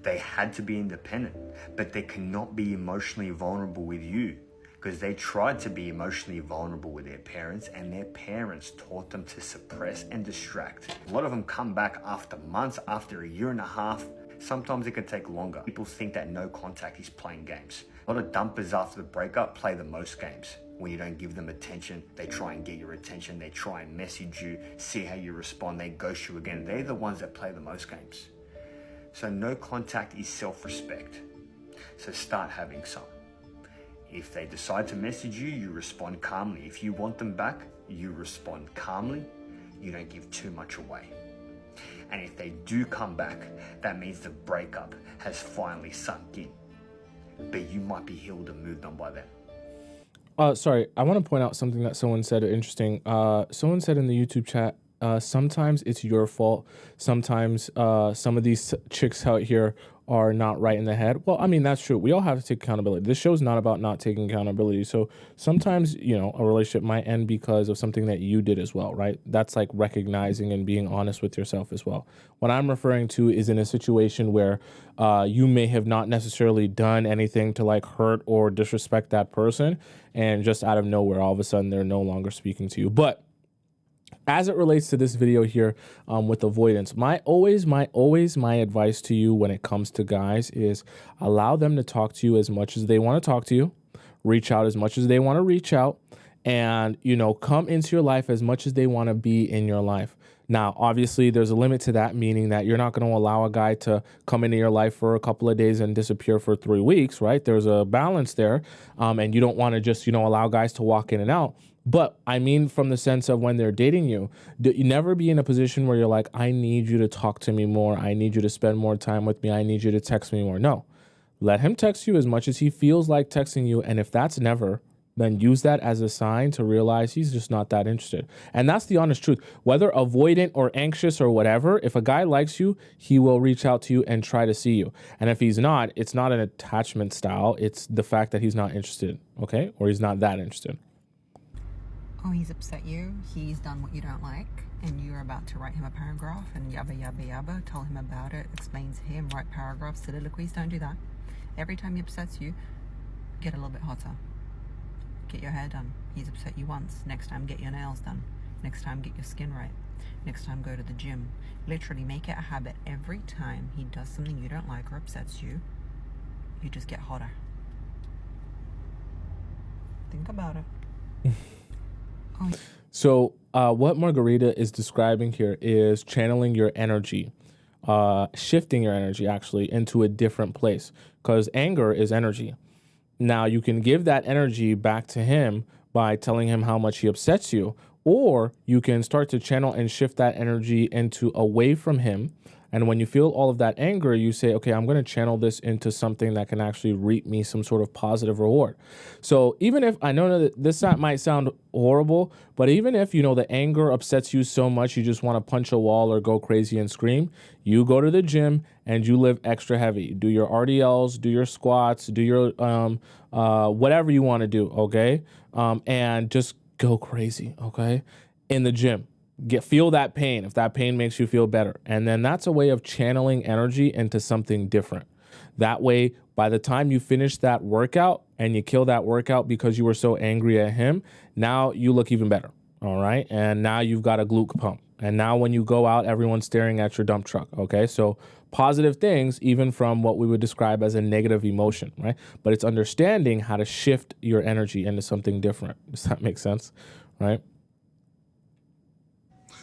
They had to be independent, but they cannot be emotionally vulnerable with you, because they tried to be emotionally vulnerable with their parents, and their parents taught them to suppress and distract. A lot of them come back after months, after a year and a half. Sometimes it can take longer. People think that no contact is playing games. A lot of dumpers after the breakup play the most games. When you don't give them attention, they try and get your attention. They try and message you, see how you respond. They ghost you again. They're the ones that play the most games. So no contact is self-respect. So start having some. If they decide to message you, you respond calmly. If you want them back, you respond calmly. You don't give too much away. And if they do come back, that means the breakup has finally sunk in. But you might be healed and moved on by then. Sorry, I want to point out something that someone said interesting. Someone said in the YouTube chat, sometimes it's your fault. Sometimes some of these chicks out here are not right in the head. Well, I mean, that's true. We all have to take accountability. This show's not about not taking accountability. So sometimes, a relationship might end because of something that you did as well, right? That's like recognizing and being honest with yourself as well. What I'm referring to is in a situation where you may have not necessarily done anything to like hurt or disrespect that person, and just out of nowhere, all of a sudden, they're no longer speaking to you. But as it relates to this video here with avoidance, my advice to you when it comes to guys is allow them to talk to you as much as they want to talk to you, reach out as much as they want to reach out, and, you know, come into your life as much as they want to be in your life. Now, obviously, there's a limit to that, meaning that you're not going to allow a guy to come into your life for a couple of days and disappear for 3 weeks, right? There's a balance there, and you don't want to just, you know, allow guys to walk in and out. But I mean, from the sense of when they're dating you, you never be in a position where you're like, I need you to talk to me more. I need you to spend more time with me. I need you to text me more. No, let him text you as much as he feels like texting you. And if that's never, then use that as a sign to realize he's just not that interested. And that's the honest truth. Whether avoidant or anxious or whatever, if a guy likes you, he will reach out to you and try to see you. And if he's not, it's not an attachment style. It's the fact that he's not interested, okay? Or he's not that interested. Oh, he's upset you. He's done what you don't like. And you're about to write him a paragraph and yabba, yabba, yabba. Tell him about it. Explain to him. Write paragraphs, soliloquies. Don't do that. Every time he upsets you, get a little bit hotter. Get your hair done. He's upset you once. Next time, get your nails done. Next time, get your skin right. Next time, go to the gym. Literally make it a habit. Every time he does something you don't like or upsets you, you just get hotter. Think about it. Oh. So what Margarita is describing here is channeling your energy, shifting your energy actually into a different place, because anger is energy. Now, you can give that energy back to him by telling him how much he upsets you, or you can start to channel and shift that energy into away from him. And when you feel all of that anger, you say, okay, I'm going to channel this into something that can actually reap me some sort of positive reward. So even if I know that this might sound horrible, but even if, you know, the anger upsets you so much, you just want to punch a wall or go crazy and scream, you go to the gym and you live extra heavy. Do your RDLs, do your squats, do your whatever you want to do, okay? And just go crazy, okay? In the gym. Feel that pain if that pain makes you feel better. And then that's a way of channeling energy into something different. That way, by the time you finish that workout and you kill that workout because you were so angry at him, now you look even better. All right. And now you've got a glute pump. And now when you go out, everyone's staring at your dump truck. Okay. So positive things, even from what we would describe as a negative emotion, right? But it's understanding how to shift your energy into something different. Does that make sense? Right?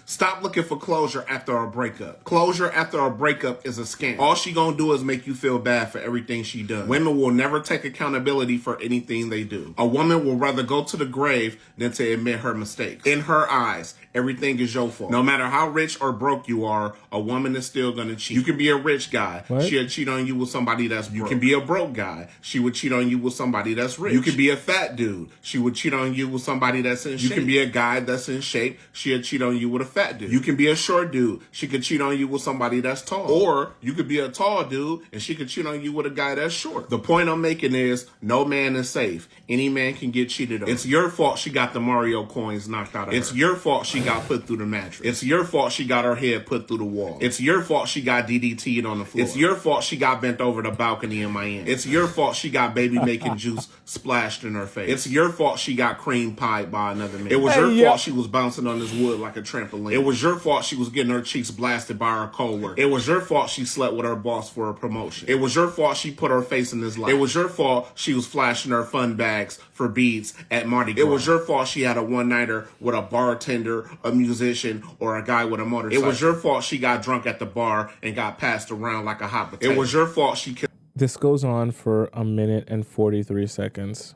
Stop looking for closure after a breakup. Closure after a breakup is a scam. All she gonna do is make you feel bad for everything she does. Women will never take accountability for anything they do. A woman will rather go to the grave than to admit her mistakes. In her eyes, everything is your fault. No matter how rich or broke you are, a woman is still gonna cheat. You can be a rich guy. What? She'll cheat on you with somebody that's broke. You can be a broke guy. She would cheat on you with somebody that's rich. You can be a fat dude. She would cheat on you with somebody that's in shape. You can be a guy that's in shape. She'll cheat on you with a fat dude. You can be a short dude. She could cheat on you with somebody that's tall. Or you could be a tall dude and she could cheat on you with a guy that's short. The point I'm making is no man is safe. Any man can get cheated on. It's your fault she got the Mario coins knocked out of her. It's your fault she got put through the mattress. It's your fault she got her head put through the wall. It's your fault she got DDT'd on the floor. It's your fault she got bent over the balcony in Miami. It's your fault she got baby making juice splashed in her face. It's your fault she got cream pied by another man. It was your fault she was bouncing on this wood like a trampoline. It was your fault she was getting her cheeks blasted by her coworker. It was your fault she slept with her boss for a promotion. It was your fault she put her face in his life. It was your fault she was flashing her fun bags for beads at Mardi Gras. It was your fault she had a one-nighter with a bartender, a musician, or a guy with a motorcycle. It was your fault she got drunk at the bar and got passed around like a hot potato. It was your fault she killed. This goes on for 1 minute and 43 seconds.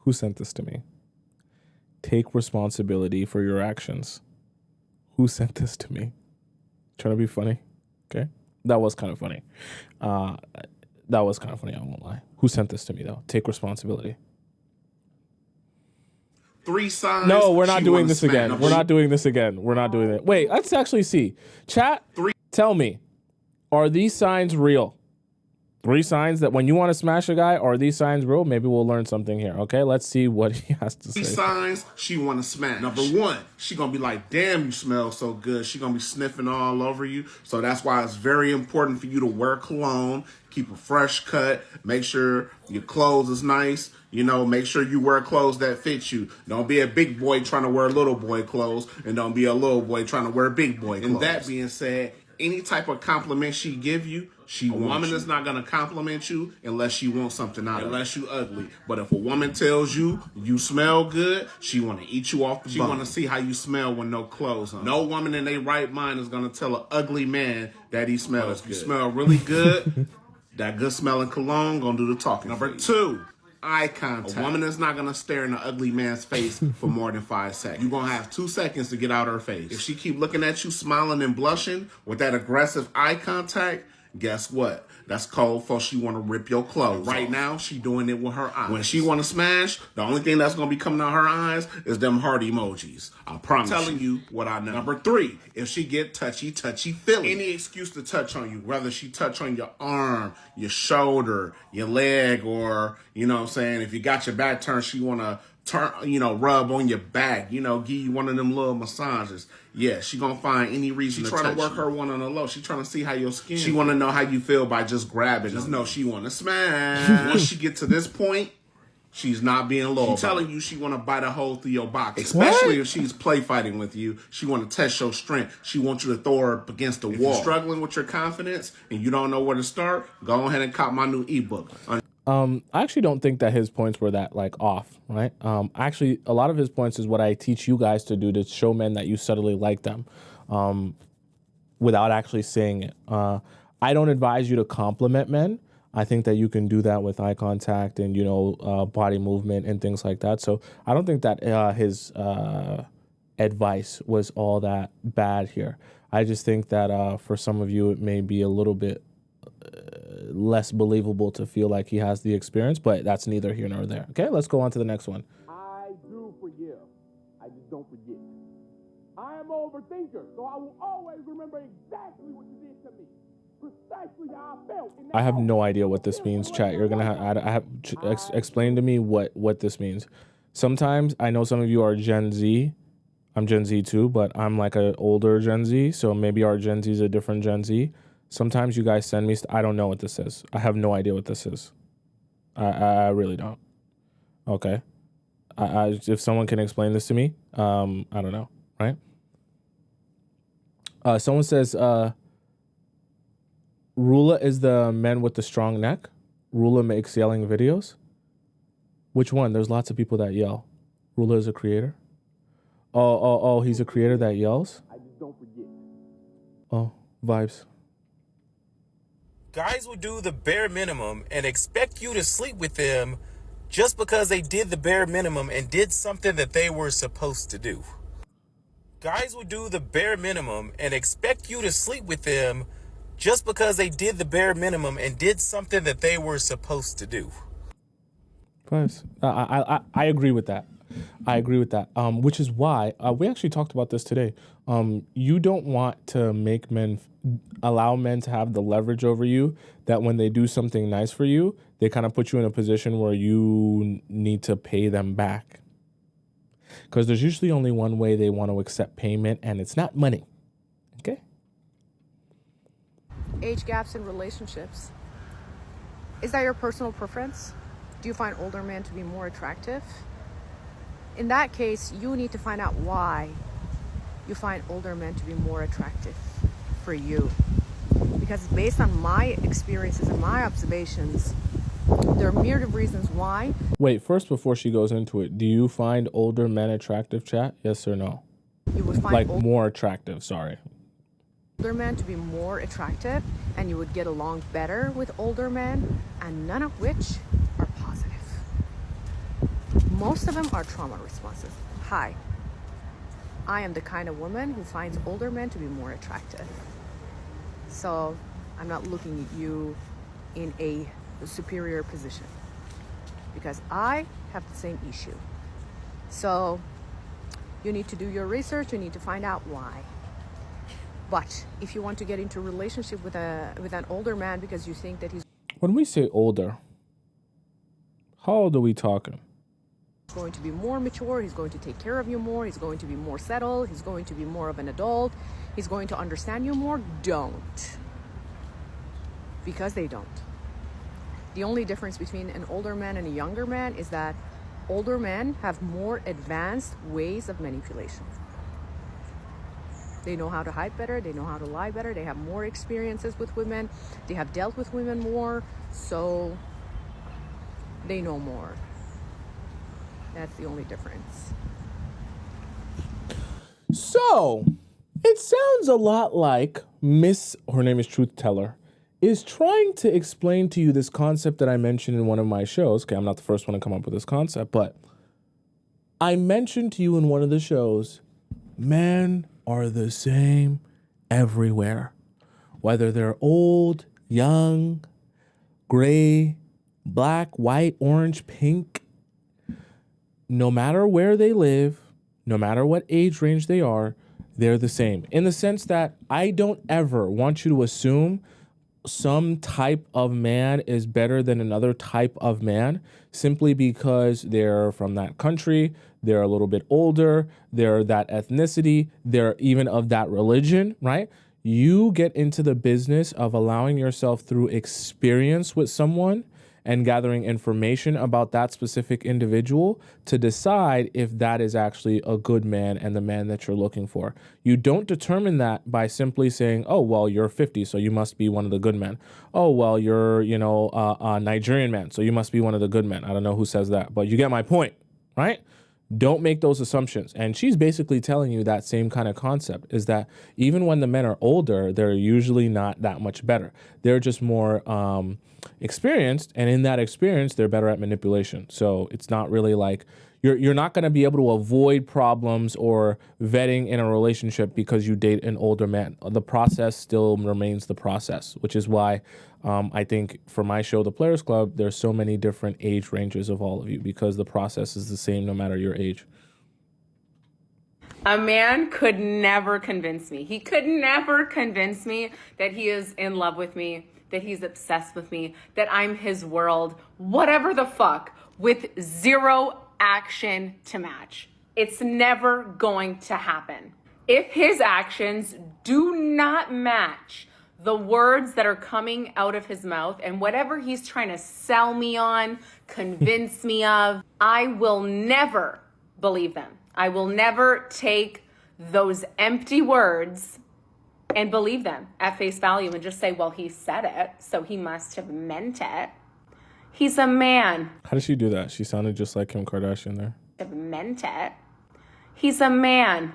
Who sent this to me? Take responsibility for your actions. Who sent this to me? Trying to be funny? Okay. That was kind of funny. I won't lie. Who sent this to me, though? Take responsibility. 3 signs. No, we're not doing this again. We're not doing this again. We're not doing it. Wait, let's actually see. Chat, tell me, are these signs real? 3 signs that when you want to smash a guy, are these signs real? Maybe we'll learn something here. Okay, let's see what he has to say. 3 signs she want to smash. Number 1, she gonna be like, damn, you smell so good. She gonna be sniffing all over you. So that's why it's very important for you to wear cologne, keep a fresh cut, make sure your clothes is nice. You know, make sure you wear clothes that fit you. Don't be a big boy trying to wear little boy clothes, and don't be a little boy trying to wear big boy clothes. And that being said, any type of compliment she give you, she wants. A woman is not gonna compliment you unless she wants something out of it, unless you ugly. But if a woman tells you you smell good, she wanna eat you off the bone. She wanna see how you smell with no clothes on. No woman in their right mind is gonna tell an ugly man that he smells good. If you smell really good, that good smelling cologne gonna do the talking. Number 2. Eye contact. A woman is not gonna stare in an ugly man's face for more than 5 seconds. You're gonna have 2 seconds to get out her face. If she keep looking at you, smiling and blushing with that aggressive eye contact, guess what? That's code for she want to rip your clothes. Right now, she doing it with her eyes. When she want to smash, the only thing that's going to be coming out her eyes is them heart emojis. I promise. I'm telling you what I know. Number 3, if she get touchy feely. Any excuse to touch on you, whether she touch on your arm, your shoulder, your leg, or, you know what I'm saying, if you got your back turned, she want to rub on your back, give you one of them little massages. Yeah, she gonna find any reason to touch you. She trying to work her one on the low. She trying to see how your skin. She want to know how you feel by just grabbing. Just know she want to smash. Once she get to this point, she's not being loyal. She's telling you she want to bite a hole through your box. Especially if she's play fighting with you. She want to test your strength. She wants you to throw her up against the wall. If you're struggling with your confidence and you don't know where to start, go ahead and cop my new ebook. I actually don't think that his points were that off, right? Actually, a lot of his points is what I teach you guys to do to show men that you subtly like them, without actually saying it. I don't advise you to compliment men. I think that you can do that with eye contact and body movement and things like that. So I don't think that his advice was all that bad here. I just think that for some of you it may be a little bit less believable to feel like he has the experience, but that's neither here nor there. Okay, let's go on to the next one. I do forgive. I just don't forget. I am an overthinker, so I will always remember exactly what you did to me. Precisely how I felt. I have no idea what this means, chat. You're gonna explain to me what this means. Sometimes I know some of you are Gen Z. I'm Gen Z too, but I'm like an older Gen Z, so maybe our Gen Z is a different Gen Z. Sometimes you guys send me I don't know what this is. I have no idea what this is. I really don't. Okay. If someone can explain this to me, I don't know, right? Someone says, Rula is the men with the strong neck. Rula makes yelling videos. Which one? There's lots of people that yell. Rula is a creator. Oh, he's a creator that yells? I just don't forget. Oh, vibes. Guys will do the bare minimum and expect you to sleep with them just because they did the bare minimum and did something that they were supposed to do. Guys will do the bare minimum and expect you to sleep with them just because they did the bare minimum and did something that they were supposed to do. Vibes. I agree with that. I agree with that. Which is why we actually talked about this today. You don't want to make allow men to have the leverage over you that when they do something nice for you, they kind of put you in a position where you need to pay them back. Because there's usually only one way they want to accept payment, and it's not money. Okay? Age gaps in relationships. Is that your personal preference? Do you find older men to be more attractive? In that case, you need to find out why you find older men to be more attractive for you. Because based on my experiences and my observations, there are myriad of reasons why. Wait, first, before she goes into it, do you find older men attractive, chat? Yes or no? You would find more attractive, sorry. Older men to be more attractive, and you would get along better with older men, and none of which are positive. Most of them are trauma responses. Hi, I am the kind of woman who finds older men to be more attractive. So I'm not looking at you in a superior position because I have the same issue. So you need to do your research. You need to find out why. But if you want to get into a relationship with an older man because you think that he's... When we say older, how old are we talking? Going to be more mature, he's going to take care of you more, he's going to be more settled, he's going to be more of an adult, he's going to understand you more. Don't. Because they don't. The only difference between an older man and a younger man is that older men have more advanced ways of manipulation. They know how to hide better. They know how to lie better. They have more experiences with women. They have dealt with women more. So they know more. That's the only difference. So it sounds a lot like her name is Truth Teller, is trying to explain to you this concept that I mentioned in one of my shows. Okay, I'm not the first one to come up with this concept, but I mentioned to you in one of the shows, men are the same everywhere. Whether they're old, young, gray, black, white, orange, pink, no matter where they live, no matter what age range they are, they're the same. In the sense that I don't ever want you to assume some type of man is better than another type of man simply because they're from that country, they're a little bit older, they're that ethnicity, they're even of that religion, right? You get into the business of allowing yourself through experience with someone and gathering information about that specific individual to decide if that is actually a good man and the man that you're looking for. You don't determine that by simply saying, oh, well, you're 50, so you must be one of the good men. Oh, well, you're, a Nigerian man, so you must be one of the good men. I don't know who says that, but you get my point, right? Don't make those assumptions. And she's basically telling you that same kind of concept is that even when the men are older, they're usually not that much better. They're just more experienced. And in that experience, they're better at manipulation. So it's not really like you're not going to be able to avoid problems or vetting in a relationship because you date an older man. The process still remains the process, which is why I think for my show, The Players Club, there's so many different age ranges of all of you because the process is the same no matter your age. A man could never convince me. He could never convince me that he is in love with me, that he's obsessed with me, that I'm his world, whatever the fuck, with zero action to match. It's never going to happen. If his actions do not match the words that are coming out of his mouth and whatever he's trying to sell me on, convince me of, I will never believe them. I will never take those empty words and believe them at face value and just say, well, he said it, so he must have meant it. He's a man. How did she do that? She sounded just like Kim Kardashian there. Meant it. He's a man.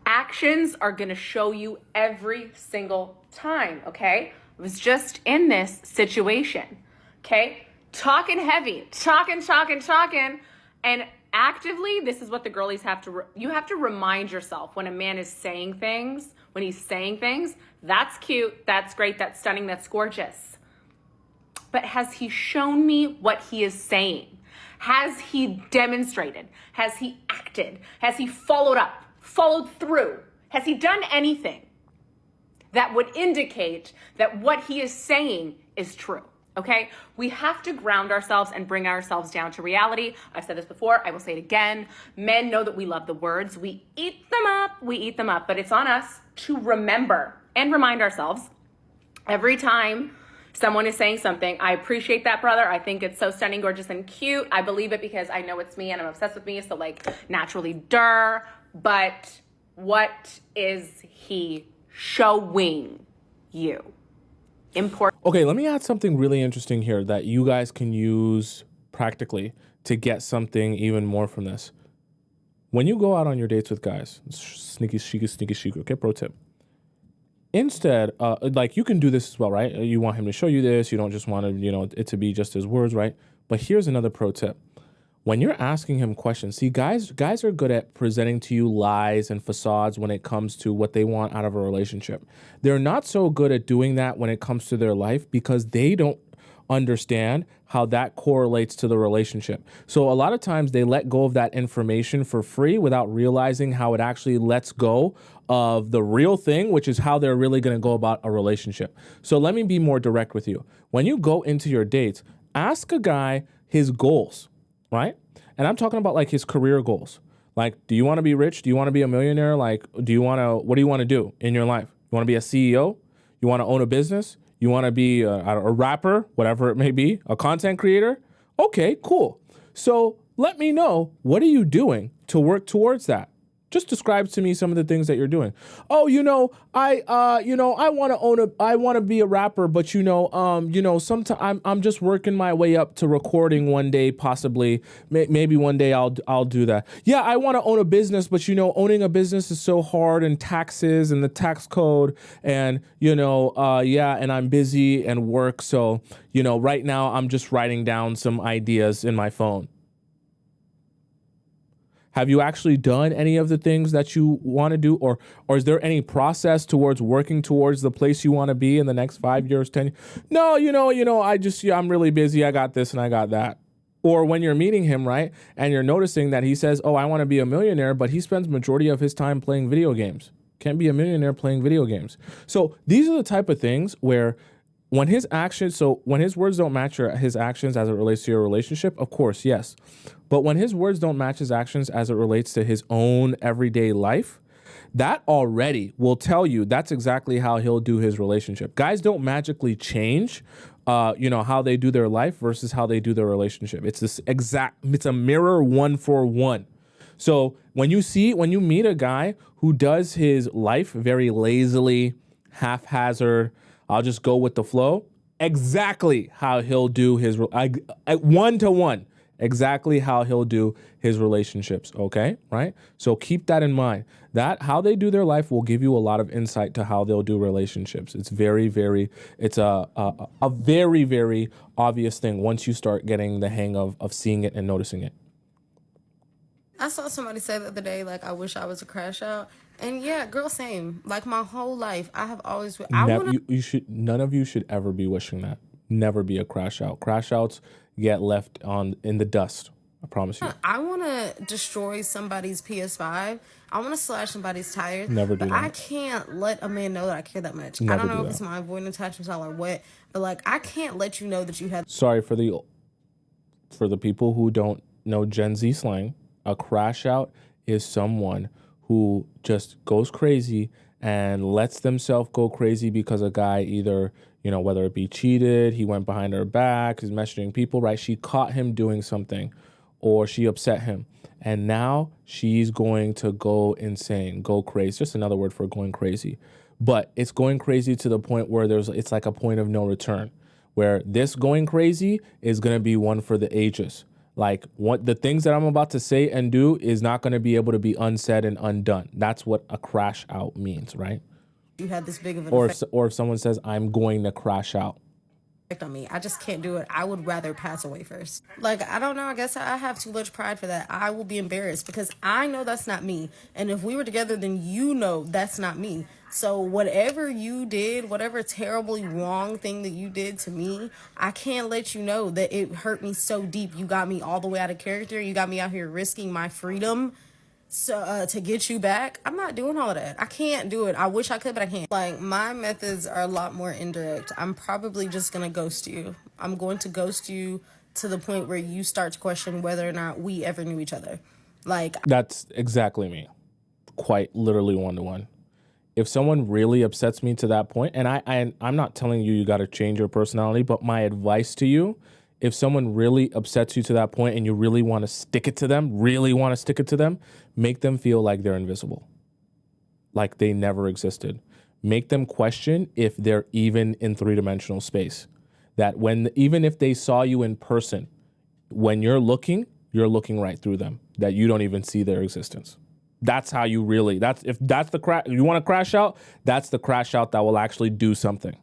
Actions are going to show you every single time, okay? I was just in this situation, okay? Talking heavy, talking. And actively, this is what the girlies have to, you have to remind yourself when a man is saying things, when he's saying things, that's cute, that's great, that's stunning, that's gorgeous. But has he shown me what he is saying? Has he demonstrated? Has he acted? Has he followed up, followed through? Has he done anything that would indicate that what he is saying is true? Okay, we have to ground ourselves and bring ourselves down to reality. I've said this before, I will say it again. Men know that we love the words. We eat them up, but it's on us to remember and remind ourselves every time someone is saying something, I appreciate that, brother. I think it's so stunning, gorgeous, and cute. I believe it because I know it's me and I'm obsessed with me. So like naturally, but what is he showing you? Important. Okay, let me add something really interesting here that you guys can use practically to get something even more from this. When you go out on your dates with guys, sneaky, okay, pro tip. Instead, like you can do this as well, right? You want him to show you this. You don't just want to, it to be just his words, right? But here's another pro tip. When you're asking him questions, see, guys are good at presenting to you lies and facades when it comes to what they want out of a relationship. They're not so good at doing that when it comes to their life because they don't understand how that correlates to the relationship. So a lot of times they let go of that information for free without realizing how it actually lets go of the real thing, which is how they're really going to go about a relationship. So let me be more direct with you. When you go into your dates, ask a guy his goals, right? And I'm talking about like his career goals. Like, do you want to be rich? Do you want to be a millionaire? Like, what do you want to do in your life? You want to be a CEO? You want to own a business? You want to be a rapper, whatever it may be, a content creator? Okay, cool. So let me know, what are you doing to work towards that? Just describe to me some of the things that you're doing. Oh, I want to be a rapper, but sometimes I'm just working my way up to recording one day, possibly. Maybe one day I'll do that. Yeah, I want to own a business, but owning a business is so hard, and taxes and the tax code, and and I'm busy and work. So, right now I'm just writing down some ideas in my phone. Have you actually done any of the things that you want to do? Or is there any process towards working towards the place you want to be in the next 5 years, 10 years? No, I'm really busy. I got this and I got that. Or when you're meeting him, right? And you're noticing that he says, oh, I want to be a millionaire, but he spends majority of his time playing video games. Can't be a millionaire playing video games. So these are the type of things where when his words don't match his actions as it relates to your relationship, of course, yes. But when his words don't match his actions as it relates to his own everyday life, that already will tell you that's exactly how he'll do his relationship. Guys don't magically change, how they do their life versus how they do their relationship. It's a mirror 1-for-1. So when you meet a guy who does his life very lazily, haphazard, I'll just go with the flow, exactly how he'll do his 1-to-1. Exactly how he'll do his relationships, okay? Right? So keep that in mind. That how they do their life will give you a lot of insight to how they'll do relationships. It's very, very, it's a very, very obvious thing once you start getting the hang of seeing it and noticing it. I saw somebody say the other day, like, I wish I was a crash out. And yeah, girl, same. Like, my whole life, I have always... None of you should ever be wishing that. Never be a crash out. Crash outs get left in the dust. I promise you. I want to destroy somebody's PS5. I want to slash somebody's tires. Never do that. I can't let a man know that I care that much. Never I don't know do if it's my avoidant attachment style or what, but like, I can't let you know that you had... Sorry for the people who don't know Gen Z slang. A crash out is someone who just goes crazy and lets themselves go crazy because a guy either, whether it be cheated, he went behind her back, he's messaging people, right? She caught him doing something or she upset him. And now she's going to go insane, go crazy. Just another word for going crazy. But it's going crazy to the point where it's like a point of no return, where this going crazy is going to be one for the ages. Like, what the things that I'm about to say and do is not going to be able to be unsaid and undone. That's what a crash out means, right? You had this big of an effect. Or if someone says, I'm going to crash out. On me. I just can't do it. I would rather pass away first. Like, I don't know. I guess I have too much pride for that. I will be embarrassed because I know that's not me. And if we were together, then that's not me. So whatever you did, whatever terribly wrong thing that you did to me, I can't let you know that it hurt me so deep. You got me all the way out of character. You got me out here risking my freedom to get you back. I'm not doing all of that. I can't do it. I wish I could, but I can't. Like, my methods are a lot more indirect. I'm probably just going to ghost you. I'm going to ghost you to the point where you start to question whether or not we ever knew each other. Like, that's exactly me. Quite literally 1-to-1. If someone really upsets me to that point, and I'm not telling you got to change your personality, but my advice to you, if someone really upsets you to that point and you really want to stick it to them, make them feel like they're invisible, like they never existed. Make them question if they're even in 3-dimensional space. That even if they saw you in person, when you're looking right through them, that you don't even see their existence. That's how you really, you want to crash out, that's the crash out that will actually do something.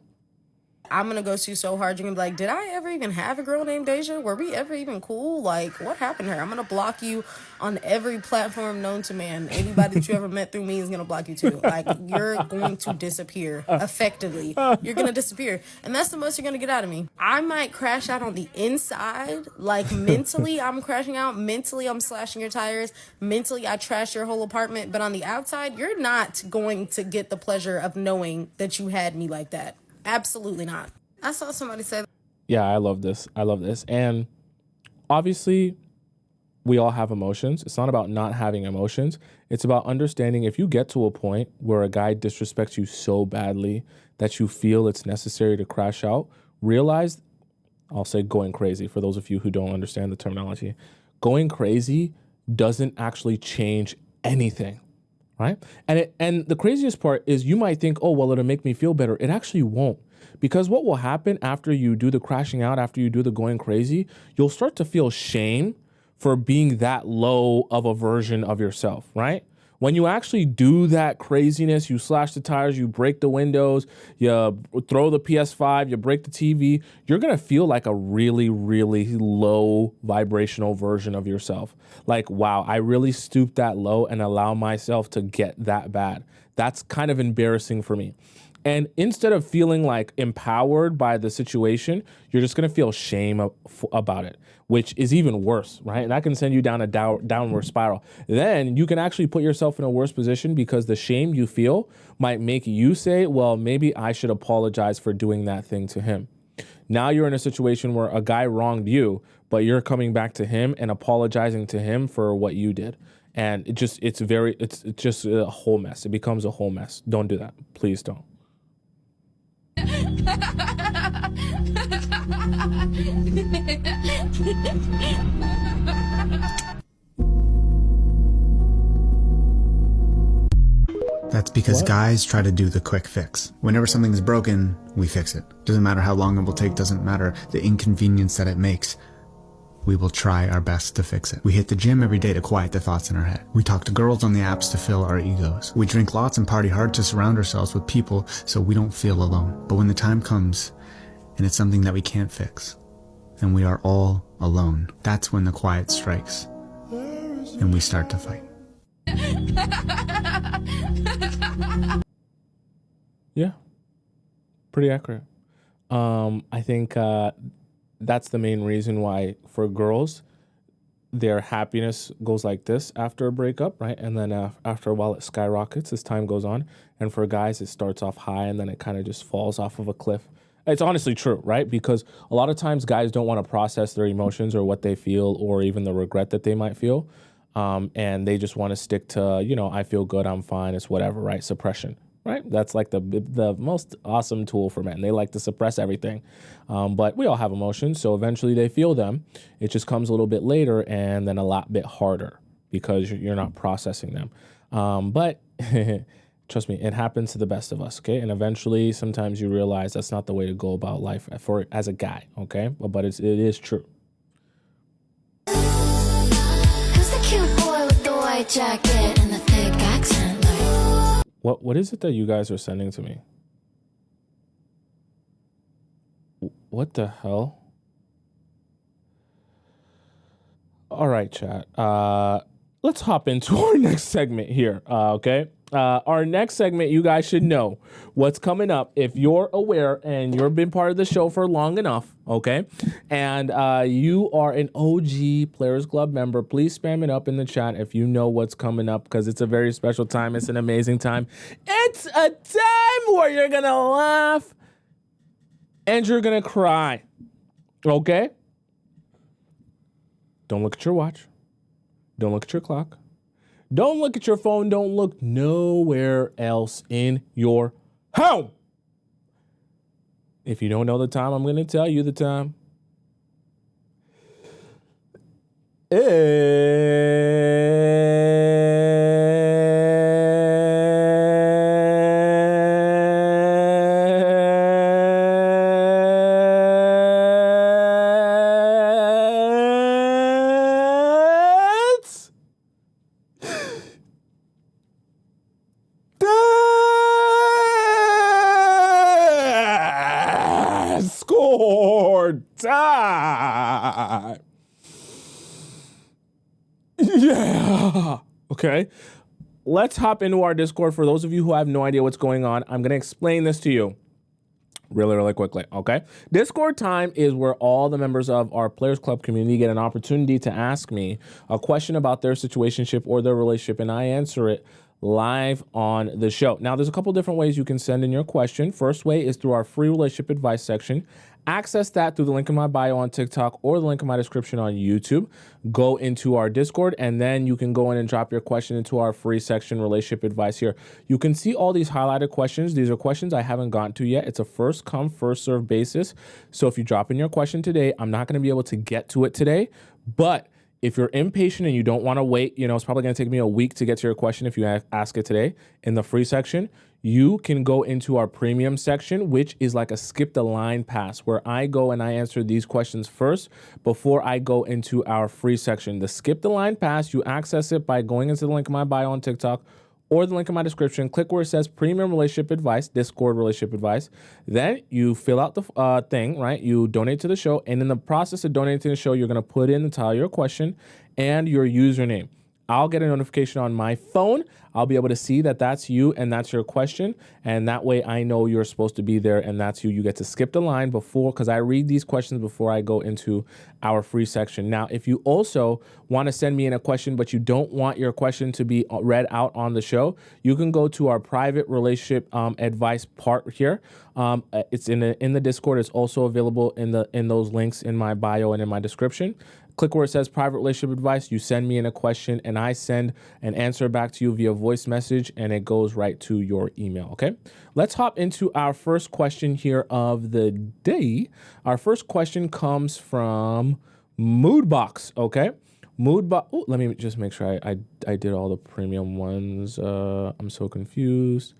I'm going to ghost you so hard, you're going to be like, did I ever even have a girl named Deja? Were we ever even cool? Like, what happened to her? I'm going to block you on every platform known to man. Anybody that you ever met through me is going to block you too. Like, you're going to disappear, effectively. You're going to disappear. And that's the most you're going to get out of me. I might crash out on the inside. Like, mentally, I'm crashing out. Mentally, I'm slashing your tires. Mentally, I trash your whole apartment. But on the outside, you're not going to get the pleasure of knowing that you had me like that. Absolutely not. I saw somebody say... Yeah, I love this. And obviously, we all have emotions. It's not about not having emotions. It's about understanding if you get to a point where a guy disrespects you so badly that you feel it's necessary to crash out, realize, I'll say going crazy for those of you who don't understand the terminology. Going crazy doesn't actually change anything. right? And the craziest part is you might think, oh, well, it'll make me feel better. It actually won't. Because what will happen after you do the crashing out, after you do the going crazy, you'll start to feel shame for being that low of a version of yourself, right? When you actually do that craziness, you slash the tires, you break the windows, you throw the PS5, you break the TV, you're gonna feel like a really, really low vibrational version of yourself. Like, wow, I really stooped that low and allow myself to get that bad. That's kind of embarrassing for me. And instead of feeling like empowered by the situation, you're just gonna feel shame about it, which is even worse, right? And that can send you down a downward spiral. Then you can actually put yourself in a worse position because the shame you feel might make you say, well, maybe I should apologize for doing that thing to him. Now you're in a situation where a guy wronged you, but you're coming back to him and apologizing to him for what you did. And it's just a whole mess. It becomes a whole mess. Don't do that. Please don't. That's because guys try to do the quick fix. Whenever something's broken, we fix it. Doesn't matter how long it will take, doesn't matter the inconvenience that it makes. We will try our best to fix it. We hit the gym every day to quiet the thoughts in our head. We talk to girls on the apps to fill our egos. We drink lots and party hard to surround ourselves with people so we don't feel alone. But when the time comes and it's something that we can't fix, and we are all alone, that's when the quiet strikes and we start to fight. Yeah, pretty accurate. I think that's the main reason why for girls, their happiness goes like this after a breakup, right? And then after a while, it skyrockets as time goes on. And for guys, it starts off high and then it kind of just falls off of a cliff. It's honestly true, right? Because a lot of times guys don't want to process their emotions or what they feel or even the regret that they might feel. And they just want to stick to, I feel good, I'm fine, it's whatever, right? Suppression. Right? That's like the most awesome tool for men. They like to suppress everything. But we all have emotions, so eventually they feel them. It just comes a little bit later and then a lot bit harder because you're not processing them. But trust me, it happens to the best of us, okay? And eventually, sometimes you realize that's not the way to go about life as a guy, okay? But it is true. Who's the cute boy with the white jacket and the thick accent? What is it that you guys are sending to me? What the hell? All right, chat. Let's hop into our next segment here, okay? Our next segment, you guys should know what's coming up if you're aware and you've been part of the show for long enough, okay? And you are an OG Players Club member. Please spam it up in the chat if you know what's coming up because it's a very special time. It's an amazing time. It's a time where you're going to laugh and you're going to cry, okay? Don't look at your watch. Don't look at your clock. Don't look at your phone. Don't look nowhere else in your home. If you don't know the time, I'm going to tell you the time. Time. Yeah. Okay. Let's hop into our Discord. For those of you who have no idea what's going on, I'm going to explain this to you really, really quickly. Okay. Discord time is where all the members of our Players Club community get an opportunity to ask me a question about their situationship or their relationship, and I answer it live on the show. Now, there's a couple different ways you can send in your question. First way is through our free relationship advice section. Access that through the link in my bio on TikTok or the link in my description on YouTube. Go into our Discord, and then you can go in and drop your question into our free section, relationship advice here. You can see all these highlighted questions. These are questions I haven't gotten to yet. It's a first come, first serve basis. So if you drop in your question today, I'm not going to be able to get to it today, but if you're impatient and you don't want to wait, it's probably going to take me a week to get to your question if you ask it today in the free section. You can go into our premium section, which is like a skip the line pass, where I go and I answer these questions first before I go into our free section. The skip the line pass, you access it by going into the link in my bio on TikTok or the link in my description. Click where it says Premium Relationship Advice, Discord Relationship Advice. Then you fill out the thing, right? You donate to the show. And in the process of donating to the show, you're going to put in the title, your question, and your username. I'll get a notification on my phone. I'll be able to see that that's you and that's your question. And that way I know you're supposed to be there and that's you. You get to skip the line before, because I read these questions before I go into our free section. Now, if you also want to send me in a question, but you don't want your question to be read out on the show, you can go to our private relationship advice part here. It's in the Discord. It's also available in those links in my bio and in my description. Click where it says private relationship advice. You send me in a question and I send an answer back to you via voice message and it goes right to your email. Okay. Let's hop into our first question here of the day. Our first question comes from Moodbox. Okay. Moodbox. Oh, let me just make sure I did all the premium ones. I'm so confused.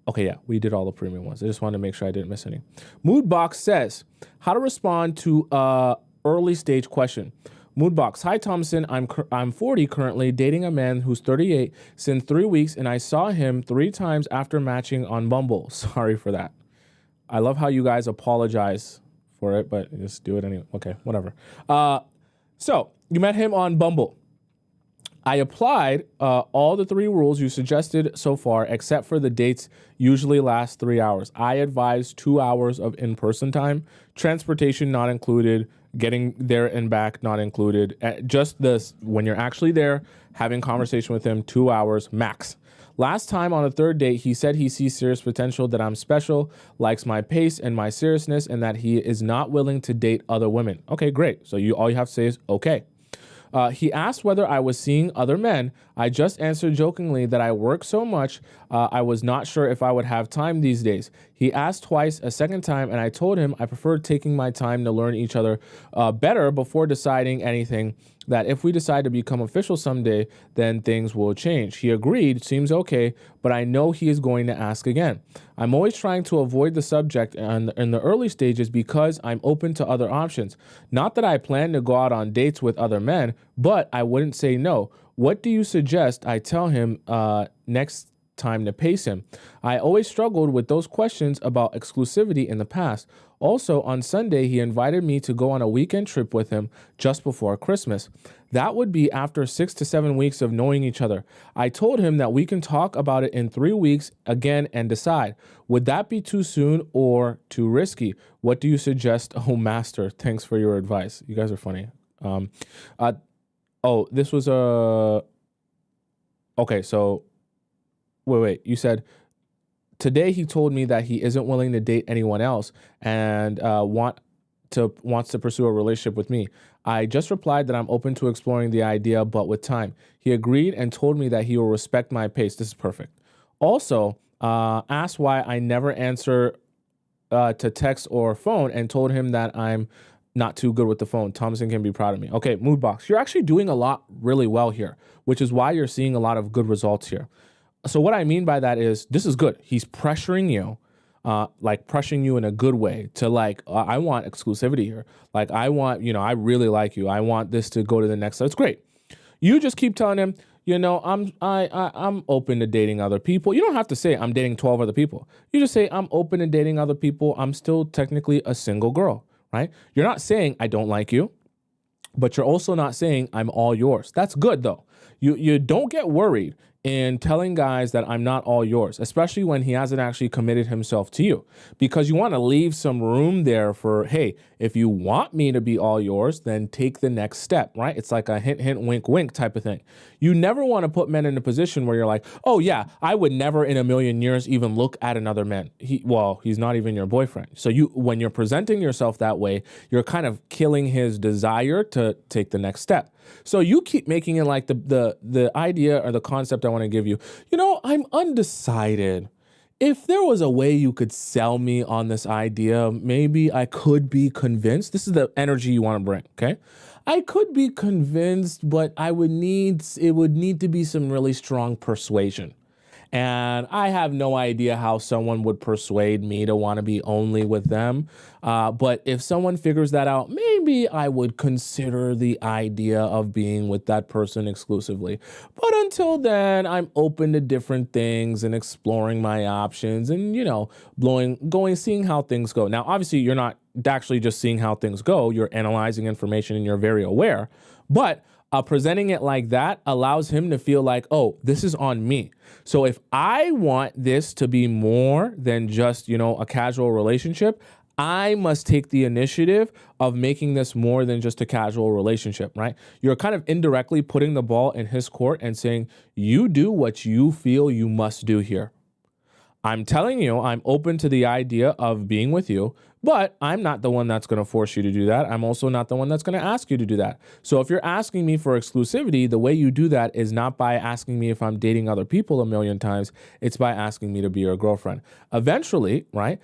Okay, yeah, we did all the premium ones. I just wanted to make sure I didn't miss any. Moodbox says, how to respond to early stage question. Moodbox, hi Tomisin, I'm 40 currently, dating a man who's 38 since 3 weeks, and I saw him 3 times after matching on Bumble. Sorry for that. I love how you guys apologize for it, but just do it anyway. Okay, whatever. So you met him on Bumble. I applied all the 3 rules you suggested so far, except for the dates usually last 3 hours. I advise 2 hours of in-person time, transportation not included, getting there and back not included. Just this, when you're actually there, having conversation with him, 2 hours max. Last time on the 3rd date, he said he sees serious potential, that I'm special, likes my pace and my seriousness, and that he is not willing to date other women. Okay, great. So all you have to say is okay. He asked whether I was seeing other men. I just answered jokingly that I work so much, I was not sure if I would have time these days. He asked twice, a second time, and I told him I preferred taking my time to learn each other better before deciding anything, that if we decide to become official someday, then things will change. He agreed, seems okay, but I know he is going to ask again. I'm always trying to avoid the subject in the early stages because I'm open to other options. Not that I plan to go out on dates with other men, but I wouldn't say no. What do you suggest I tell him next time to pace him? I always struggled with those questions about exclusivity in the past. Also, on Sunday, he invited me to go on a weekend trip with him just before Christmas. That would be after 6 to 7 weeks of knowing each other. I told him that we can talk about it in 3 weeks again and decide. Would that be too soon or too risky? What do you suggest? Oh, master, thanks for your advice. You guys are funny. This was a... Okay, so... Wait. You said... Today he told me that he isn't willing to date anyone else and wants to pursue a relationship with me. I just replied that I'm open to exploring the idea, but with time. He agreed and told me that he will respect my pace. This is perfect. Also, asked why I never answer to text or phone and told him that I'm not too good with the phone. Tomisin can be proud of me. Okay, Moodbox, you're actually doing a lot really well here, which is why you're seeing a lot of good results here. So what I mean by that is this is good. He's pressuring you, pressuring you in a good way to I want exclusivity here. Like I want, I really like you. I want this to go to the next level. It's great. You just keep telling him, I'm open to dating other people. You don't have to say I'm dating 12 other people. You just say I'm open to dating other people. I'm still technically a single girl, right? You're not saying I don't like you, but you're also not saying I'm all yours. That's good though. You don't get worried in telling guys that I'm not all yours, especially when he hasn't actually committed himself to you, because you want to leave some room there for, hey, if you want me to be all yours, then take the next step, right? It's like a hint, hint, wink, wink type of thing. You never want to put men in a position where you're like, oh yeah, I would never in a million years even look at another man. He's not even your boyfriend. So when you're presenting yourself that way, you're kind of killing his desire to take the next step. So you keep making it like the idea or the concept I want to give you. I'm undecided If there was a way you could sell me on this idea, maybe I could be convinced. This is the energy you want to bring, okay? I could be convinced, but it would need to be some really strong persuasion. And I have no idea how someone would persuade me to want to be only with them. But if someone figures that out, maybe I would consider the idea of being with that person exclusively. But until then, I'm open to different things and exploring my options and, seeing how things go. Now, obviously, you're not actually just seeing how things go. You're analyzing information and you're very aware. But presenting it like that allows him to feel like, oh, this is on me. So if I want this to be more than just, a casual relationship, I must take the initiative of making this more than just a casual relationship, right? You're kind of indirectly putting the ball in his court and saying, you do what you feel you must do here. I'm telling you, I'm open to the idea of being with you, but I'm not the one that's going to force you to do that. I'm also not the one that's going to ask you to do that. So if you're asking me for exclusivity, the way you do that is not by asking me if I'm dating other people a million times. It's by asking me to be your girlfriend. Eventually, right,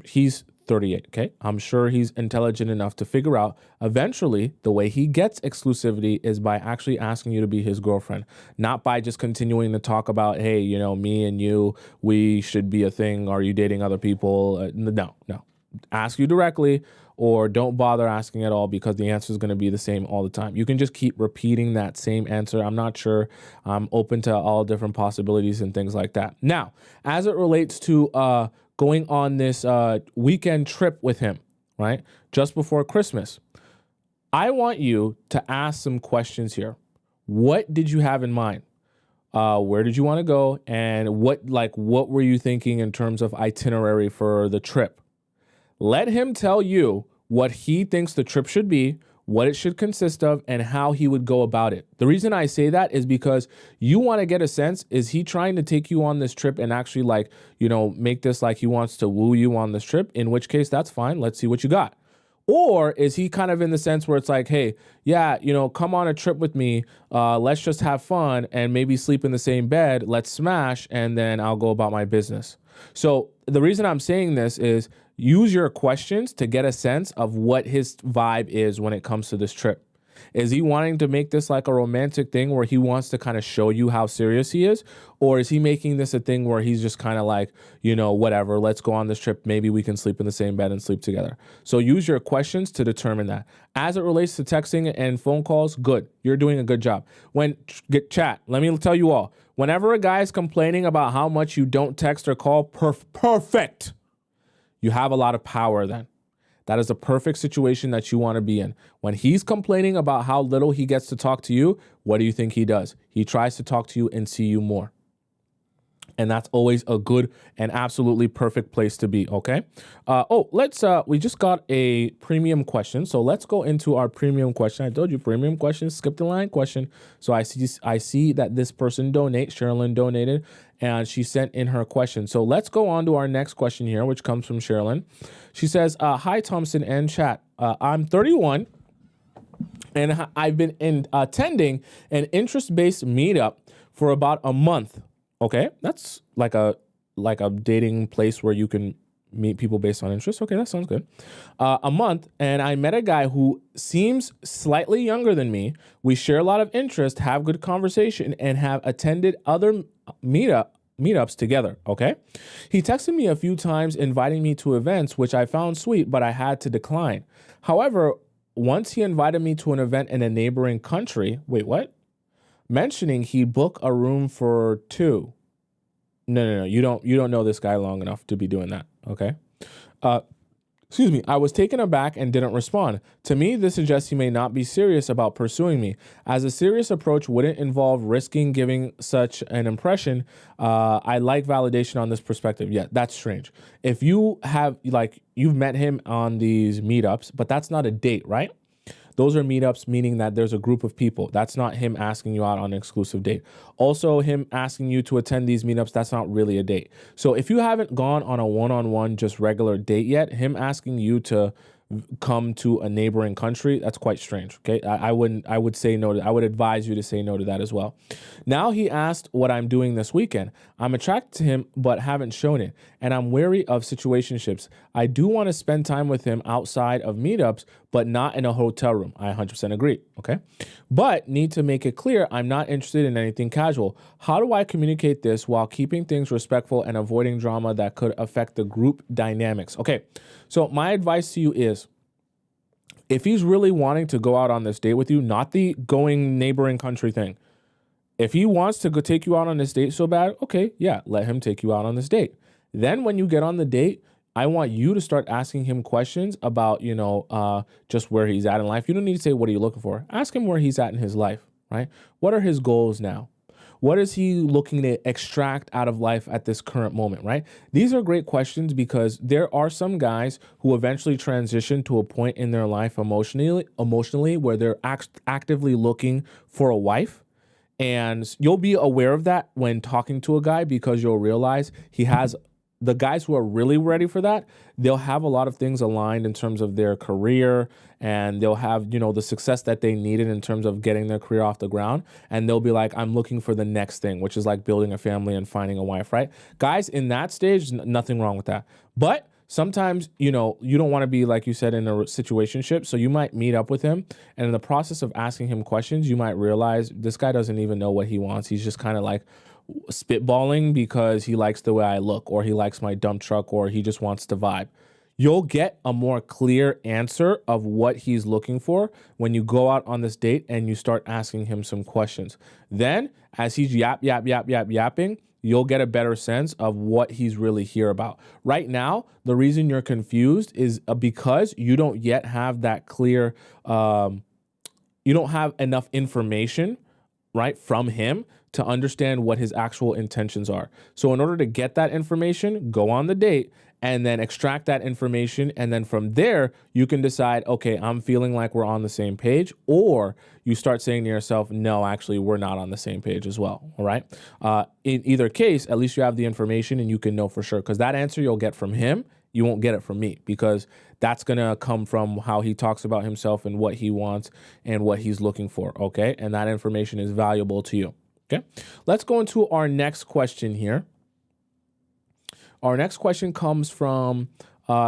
he's 38, okay? I'm sure he's intelligent enough to figure out eventually the way he gets exclusivity is by actually asking you to be his girlfriend, not by just continuing to talk about, hey, me and you, we should be a thing. Are you dating other people? No. Ask you directly, or don't bother asking at all, because the answer is going to be the same all the time. You can just keep repeating that same answer. I'm not sure. I'm open to all different possibilities and things like that. Now, as it relates to going on this weekend trip with him, right, just before Christmas, I want you to ask some questions here. What did you have in mind? Where did you want to go? And what were you thinking in terms of itinerary for the trip? Let him tell you what he thinks the trip should be, what it should consist of, and how he would go about it. The reason I say that is because you want to get a sense, is he trying to take you on this trip and actually make this like he wants to woo you on this trip? In which case, that's fine. Let's see what you got. Or is he kind of in the sense where it's like, hey, yeah, come on a trip with me. Let's just have fun and maybe sleep in the same bed. Let's smash, and then I'll go about my business. So the reason I'm saying this is use your questions to get a sense of what his vibe is when it comes to this trip. Is he wanting to make this like a romantic thing where he wants to kind of show you how serious he is? Or is he making this a thing where he's just kind of like, whatever, let's go on this trip. Maybe we can sleep in the same bed and sleep together. So use your questions to determine that. As it relates to texting and phone calls, good. You're doing a good job. Chat, let me tell you all, whenever a guy is complaining about how much you don't text or call, perfect. You have a lot of power then. That is a perfect situation that you want to be in. When he's complaining about how little he gets to talk to you, what do you think he does? He tries to talk to you and see you more. And that's always a good and absolutely perfect place to be, okay? We just got a premium question. So let's go into our premium question. I told you premium question, skip the line question. So I see that this person Sherilyn donated, and she sent in her question. So let's go on to our next question here, which comes from Sherilyn. She says, hi, Tomisin and chat. I'm 31, and I've been attending an interest-based meetup for about a month. Okay, that's like a dating place where you can meet people based on interest. Okay, that sounds good. A month, and I met a guy who seems slightly younger than me. We share a lot of interest, have good conversation, and have attended other meetups together, okay? He texted me a few times inviting me to events, which I found sweet, but I had to decline. However, once he invited me to an event in a neighboring country, mentioning he'd book a room for two. No, you don't know this guy long enough to be doing that, okay? I was taken aback and didn't respond. To me, this suggests he may not be serious about pursuing me, as a serious approach wouldn't involve risking giving such an impression. I like validation on this perspective. Yeah, that's strange. If you have, you've met him on these meetups, but that's not a date, right? Those are meetups, meaning that there's a group of people. That's not him asking you out on an exclusive date. Also, him asking you to attend these meetups, that's not really a date. So if you haven't gone on a one-on-one, just regular date yet, him asking you to come to a neighboring country, that's quite strange. Okay, I would say no to, I would advise you to say no to that as well. Now he asked what I'm doing this weekend. I'm attracted to him, but haven't shown it, and I'm wary of situationships. I do want to spend time with him outside of meetups, but not in a hotel room. I 100% agree. Okay, but need to make it clear I'm not interested in anything casual. How do I communicate this while keeping things respectful and avoiding drama that could affect the group dynamics? Okay, so my advice to you is, if he's really wanting to go out on this date with you, not the going neighboring country thing. If he wants to go take you out on this date so bad, okay, yeah, let him take you out on this date. Then when you get on the date, I want you to start asking him questions about, just where he's at in life. You don't need to say, what are you looking for? Ask him where he's at in his life, right? What are his goals now? What is he looking to extract out of life at this current moment, right? These are great questions because there are some guys who eventually transition to a point in their life emotionally where they're actively looking for a wife. And you'll be aware of that when talking to a guy, because you'll realize he has the guys who are really ready for that. They'll have a lot of things aligned in terms of their career, and they'll have, the success that they needed in terms of getting their career off the ground. And they'll be like, I'm looking for the next thing, which is like building a family and finding a wife, right? Guys in that stage, nothing wrong with that. But sometimes, you don't want to be, like you said, in a situationship. So you might meet up with him, and in the process of asking him questions, you might realize this guy doesn't even know what he wants. He's just kind of like spitballing because he likes the way I look, or he likes my dump truck, or he just wants to vibe. You'll get a more clear answer of what he's looking for when you go out on this date and you start asking him some questions. Then as he's yapping, you'll get a better sense of what he's really here about. Right now, the reason you're confused is because you don't yet have that clear, you don't have enough information, right, from him to understand what his actual intentions are. So in order to get that information, go on the date and then extract that information. And then from there, you can decide, okay, I'm feeling like we're on the same page. Or you start saying to yourself, no, actually, we're not on the same page as well. All right. In either case, at least you have the information and you can know for sure. Because that answer you'll get from him, you won't get it from me, because that's going to come from how he talks about himself and what he wants and what he's looking for. Okay. And that information is valuable to you. Okay, let's go into our next question here. Our next question comes from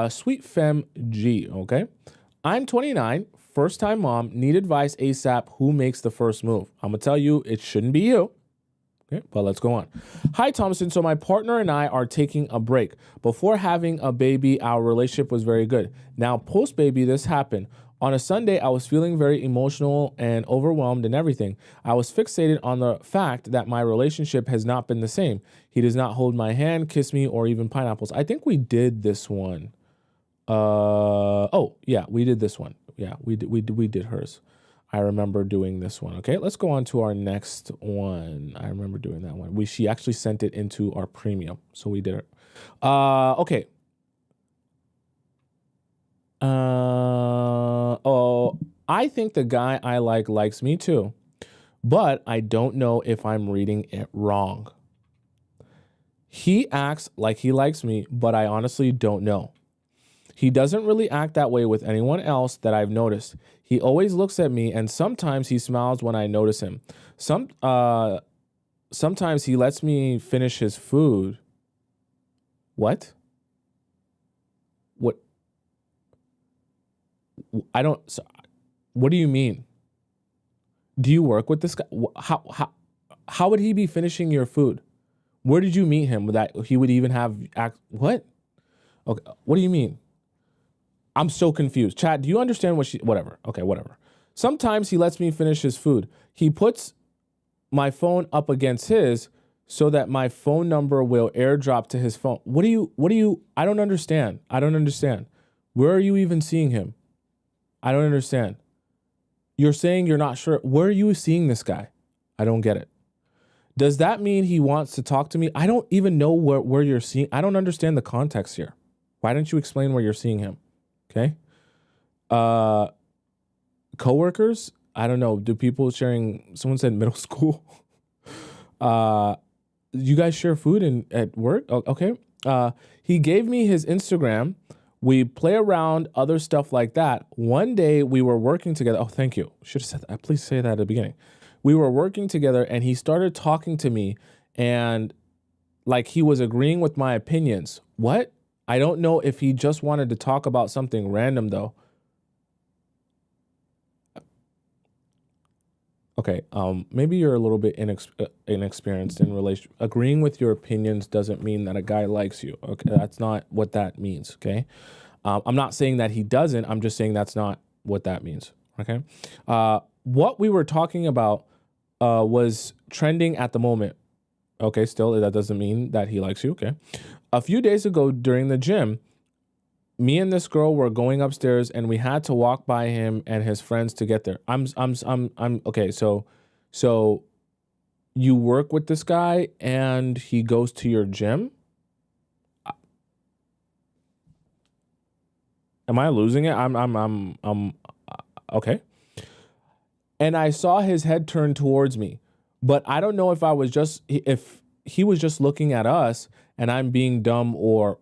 Sweet Femme G. Okay, I'm 29, first time mom, need advice ASAP. Who makes the first move? I'm gonna tell you, it shouldn't be you. Okay, but let's go on. Hi, Tomisin. So my partner and I are taking a break. Before having a baby, our relationship was very good. Now, post-baby, this happened. On a Sunday, I was feeling very emotional and overwhelmed and everything. I was fixated on the fact that my relationship has not been the same. He does not hold my hand, kiss me, or even pineapples. I think we did this one. Oh, yeah, we did this one. Yeah, we did hers. I remember doing this one. Okay, let's go on to our next one. I remember doing that one. She actually sent it into our premium, so we did it. Okay. I think the guy I like likes me too, but I don't know if I'm reading it wrong. He acts like he likes me, but I honestly don't know. He doesn't really act that way with anyone else that I've noticed. He always looks at me, and sometimes he smiles when I notice him. Sometimes he lets me finish his food. What? What do you mean? Do you work with this guy? How would he be finishing your food? Where did you meet him that he would even what? Okay, what do you mean? I'm so confused. Chad, do you understand whatever. Okay, whatever. Sometimes he lets me finish his food. He puts my phone up against his so that my phone number will airdrop to his phone. I don't understand. Where are you even seeing him? I don't understand. You're saying you're not sure. Where are you seeing this guy? I don't get it. Does that mean he wants to talk to me? I don't even know where you're seeing. I don't understand the context here. Why don't you explain where you're seeing him? Okay. Coworkers? I don't know. Do people sharing, someone said middle school. You guys share food at work? Okay. He gave me his Instagram We play around, other stuff like that. One day we were working together. Oh, thank you. Should have said that. Please say that at the beginning. We were working together and he started talking to me and like he was agreeing with my opinions. What? I don't know if he just wanted to talk about something random though. Okay, maybe you're a little bit inexperienced in relation. Agreeing with your opinions doesn't mean that a guy likes you. Okay, that's not what that means. Okay, I'm not saying that he doesn't. I'm just saying that's not what that means. Okay, what we were talking about was trending at the moment. Okay, still that doesn't mean that he likes you. Okay, a few days ago during the gym, me and this girl were going upstairs and we had to walk by him and his friends to get there. I'm okay. So you work with this guy and he goes to your gym. Am I losing it? I'm okay. And I saw his head turn towards me, but I don't know if if he was just looking at us and I'm being dumb or.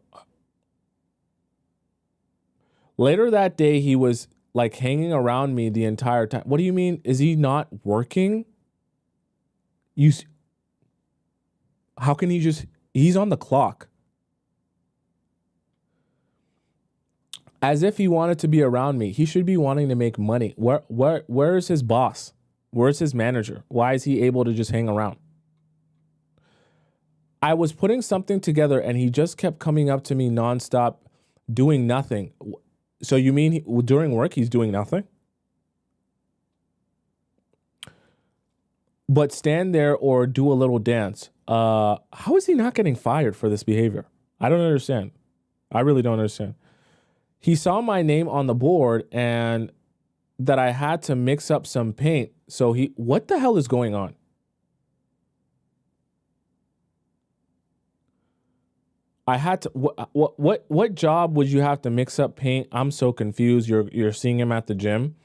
Later that day, he was like hanging around me the entire time. What do you mean? Is he not working? How can he he's on the clock. As if he wanted to be around me. He should be wanting to make money. Where is his boss? Where's his manager? Why is he able to just hang around? I was putting something together and he just kept coming up to me nonstop, doing nothing. So you mean during work, he's doing nothing? But stand there or do a little dance. How is he not getting fired for this behavior? I don't understand. I really don't understand. He saw my name on the board and that I had to mix up some paint. So what the hell is going on? I had to. What job would you have to mix up paint? I'm so confused. You're seeing him at the gym.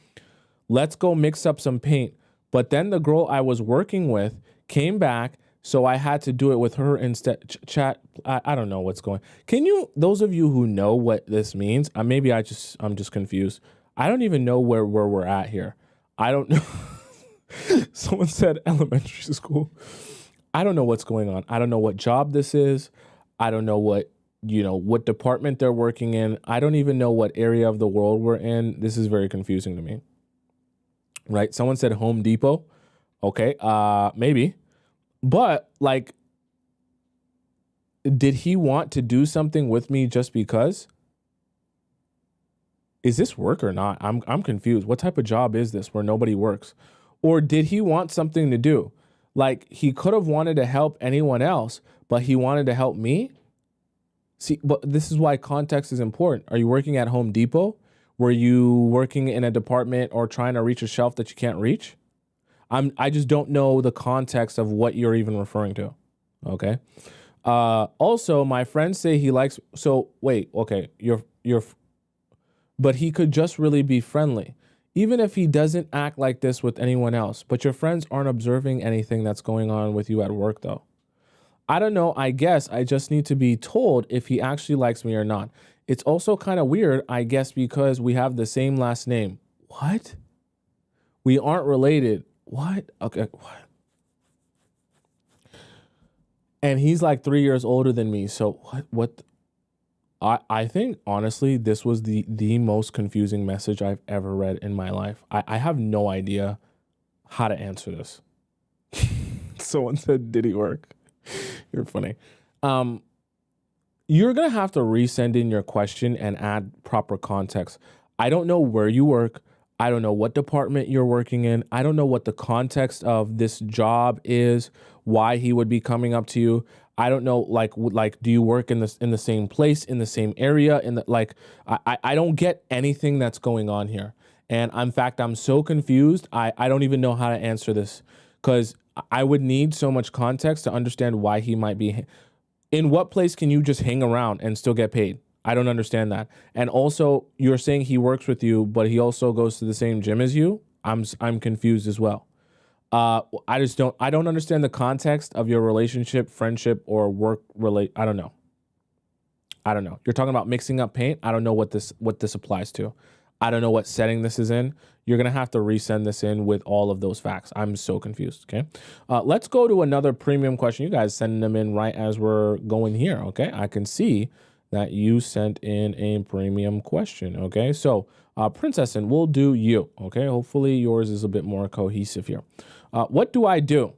Let's go mix up some paint. But then the girl I was working with came back, so I had to do it with her instead. Chat. I don't know what's going. Can you? Those of you who know what this means, maybe I'm just confused. I don't even know where we're at here. I don't know. Someone said elementary school. I don't know what's going on. I don't know what job this is. I don't know what department they're working in. I don't even know what area of the world we're in. This is very confusing to me. Right? Someone said Home Depot. Okay, maybe. But like, did he want to do something with me just because? Is this work or not? I'm confused. What type of job is this where nobody works? Or did he want something to do? Like, he could have wanted to help anyone else, but he wanted to help me? See, but this is why context is important. Are you working at Home Depot? Were you working in a department or trying to reach a shelf that you can't reach? I just don't know the context of what you're even referring to. Okay. Also, my friends say he likes. So wait. Okay. But he could just really be friendly, even if he doesn't act like this with anyone else. But your friends aren't observing anything that's going on with you at work, though. I don't know. I guess I just need to be told if he actually likes me or not. It's also kind of weird, I guess, because we have the same last name. What? We aren't related. What? Okay. What? And he's like 3 years older than me. So what? I think, honestly, this was the most confusing message I've ever read in my life. I have no idea how to answer this. Someone said, did he work? You're funny. You're going to have to resend in your question and add proper context. I don't know where you work. I don't know what department you're working in. I don't know what the context of this job is, why he would be coming up to you. I don't know, like, do you work in the same place, in the same area? I don't get anything that's going on here. And in fact, I'm so confused. I don't even know how to answer this because I would need so much context to understand why he might be. In what place can you just hang around and still get paid? I don't understand that. And also, you're saying he works with you, but he also goes to the same gym as you. I'm confused as well. I don't understand the context of your relationship, friendship, or work I don't know. I don't know. You're talking about mixing up paint. I don't know what this applies to. I don't know what setting this is in. You're going to have to resend this in with all of those facts. I'm so confused, okay? Let's go to another premium question. You guys sending them in right as we're going here, okay? I can see that you sent in a premium question, okay? So, Princessin, we'll do you, okay? Hopefully yours is a bit more cohesive here. What do I do?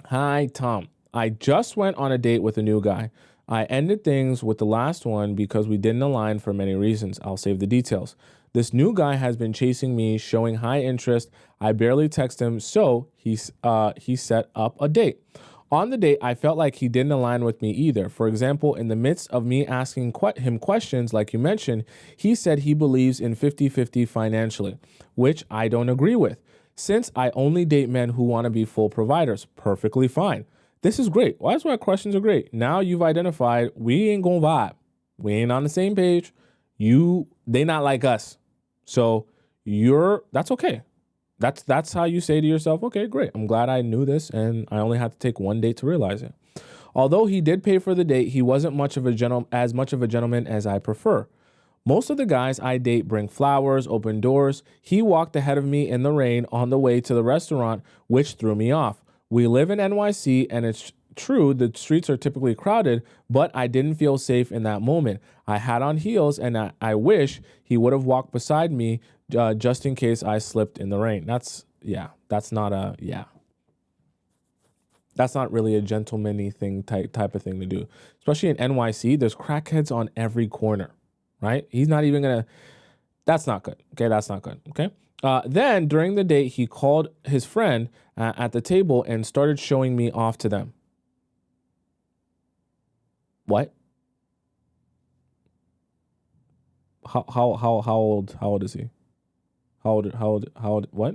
Hi, Tom. I just went on a date with a new guy. I ended things with the last one because we didn't align for many reasons. I'll save the details. This new guy has been chasing me, showing high interest. I barely text him, so he set up a date. On the date, I felt like he didn't align with me either. For example, in the midst of me asking him questions, like you mentioned, he said he believes in 50-50 financially, which I don't agree with. Since I only date men who want to be full providers, perfectly fine. This is great. Well, that's why questions are great. Now you've identified we ain't gonna vibe. We ain't on the same page. They not like us. So that's okay. That's how you say to yourself, okay, great. I'm glad I knew this and I only had to take one date to realize it. Although he did pay for the date, he wasn't as much of a gentleman as I prefer. Most of the guys I date bring flowers, open doors. He walked ahead of me in the rain on the way to the restaurant, which threw me off. We live in NYC, and it's true the streets are typically crowded, but I didn't feel safe in that moment. I had on heels, and I wish he would have walked beside me just in case I slipped in the rain. That's not really a gentlemanly thing type of thing to do. Especially in NYC, there's crackheads on every corner, right? He's not even gonna, that's not good. Okay, that's not good, okay? Then during the date, he called his friend at the table and started showing me off to them. What? How old is he? How old, what?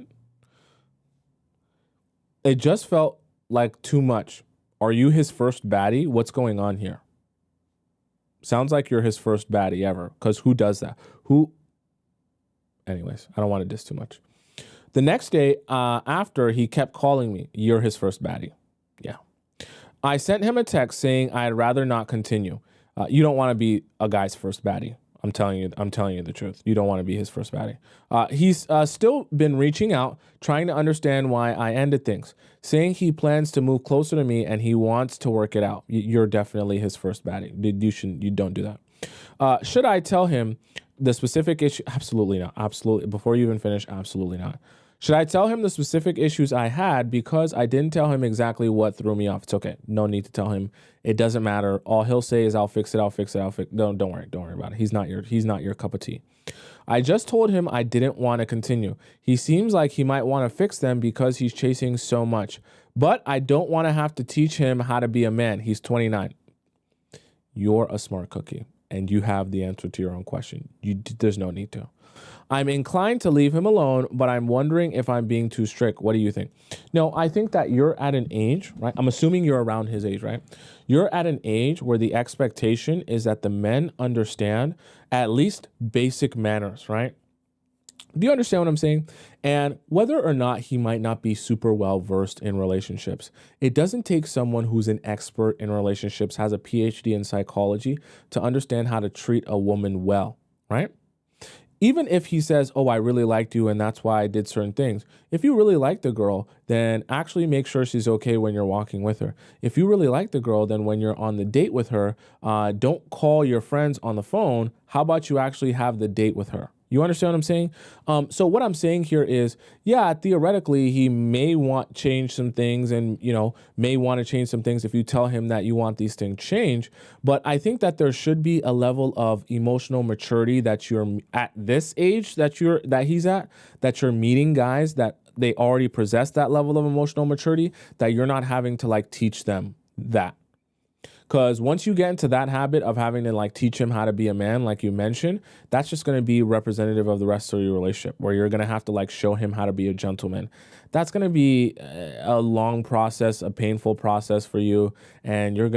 It just felt like too much. Are you his first baddie? What's going on here? Sounds like you're his first baddie ever, because who does that? Anyways, I don't want to diss too much. The next day after, he kept calling me, you're his first baddie. Yeah. I sent him a text saying I'd rather not continue. You don't want to be a guy's first baddie. I'm telling you the truth. You don't want to be his first baddie. He's still been reaching out, trying to understand why I ended things, saying he plans to move closer to me and he wants to work it out. You're definitely his first baddie. You don't do that. Should I tell him the specific issue? Absolutely not. Absolutely. Before you even finish, absolutely not. Should I tell him the specific issues I had because I didn't tell him exactly what threw me off? It's okay. No need to tell him. It doesn't matter. All he'll say is, I'll fix it. Don't worry about it. He's not your cup of tea. I just told him I didn't want to continue. He seems like he might want to fix them because he's chasing so much. But I don't want to have to teach him how to be a man. He's 29. You're a smart cookie, and you have the answer to your own question. There's no need to. I'm inclined to leave him alone, but I'm wondering if I'm being too strict. What do you think? No, I think that you're at an age, right? I'm assuming you're around his age, right? You're at an age where the expectation is that the men understand at least basic manners, right? Do you understand what I'm saying? And whether or not he might not be super well versed in relationships, it doesn't take someone who's an expert in relationships, has a PhD in psychology, to understand how to treat a woman well, right? Even if he says, oh, I really liked you and that's why I did certain things. If you really like the girl, then actually make sure she's okay when you're walking with her. If you really like the girl, then when you're on the date with her, don't call your friends on the phone. How about you actually have the date with her? You understand what I'm saying? So what I'm saying here is, yeah, theoretically, he may want to change some things and, may want to change some things if you tell him that you want these things changed. But I think that there should be a level of emotional maturity that you're at this age that he's at, that you're meeting guys that they already possess that level of emotional maturity, that you're not having to teach them that. Because once you get into that habit of having to teach him how to be a man, like you mentioned, that's just going to be representative of the rest of your relationship, where you're going to have to show him how to be a gentleman. That's going to be a long process, a painful process for you, and you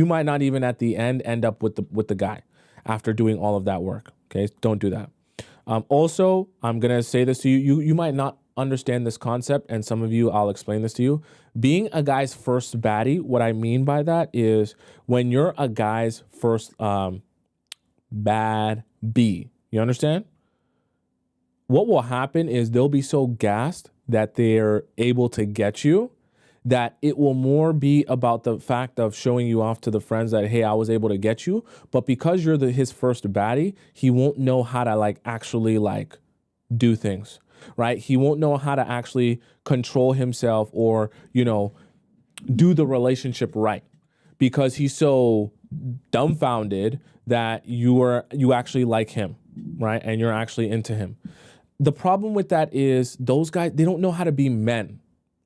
might not even at the end up with the guy after doing all of that work. Okay, don't do that. Also, I'm going to say this to you. You might not understand this concept, and some of you, I'll explain this to you. Being a guy's first baddie, what I mean by that is when you're a guy's first bad B, you understand? What will happen is they'll be so gassed that they're able to get you that it will more be about the fact of showing you off to the friends that, hey, I was able to get you. But because you're his first baddie, he won't know how to like actually like do things, right? He won't know how to actually control himself or, you know, do the relationship right because he's so dumbfounded that you actually like him, right? And you're actually into him. The problem with that is those guys, they don't know how to be men.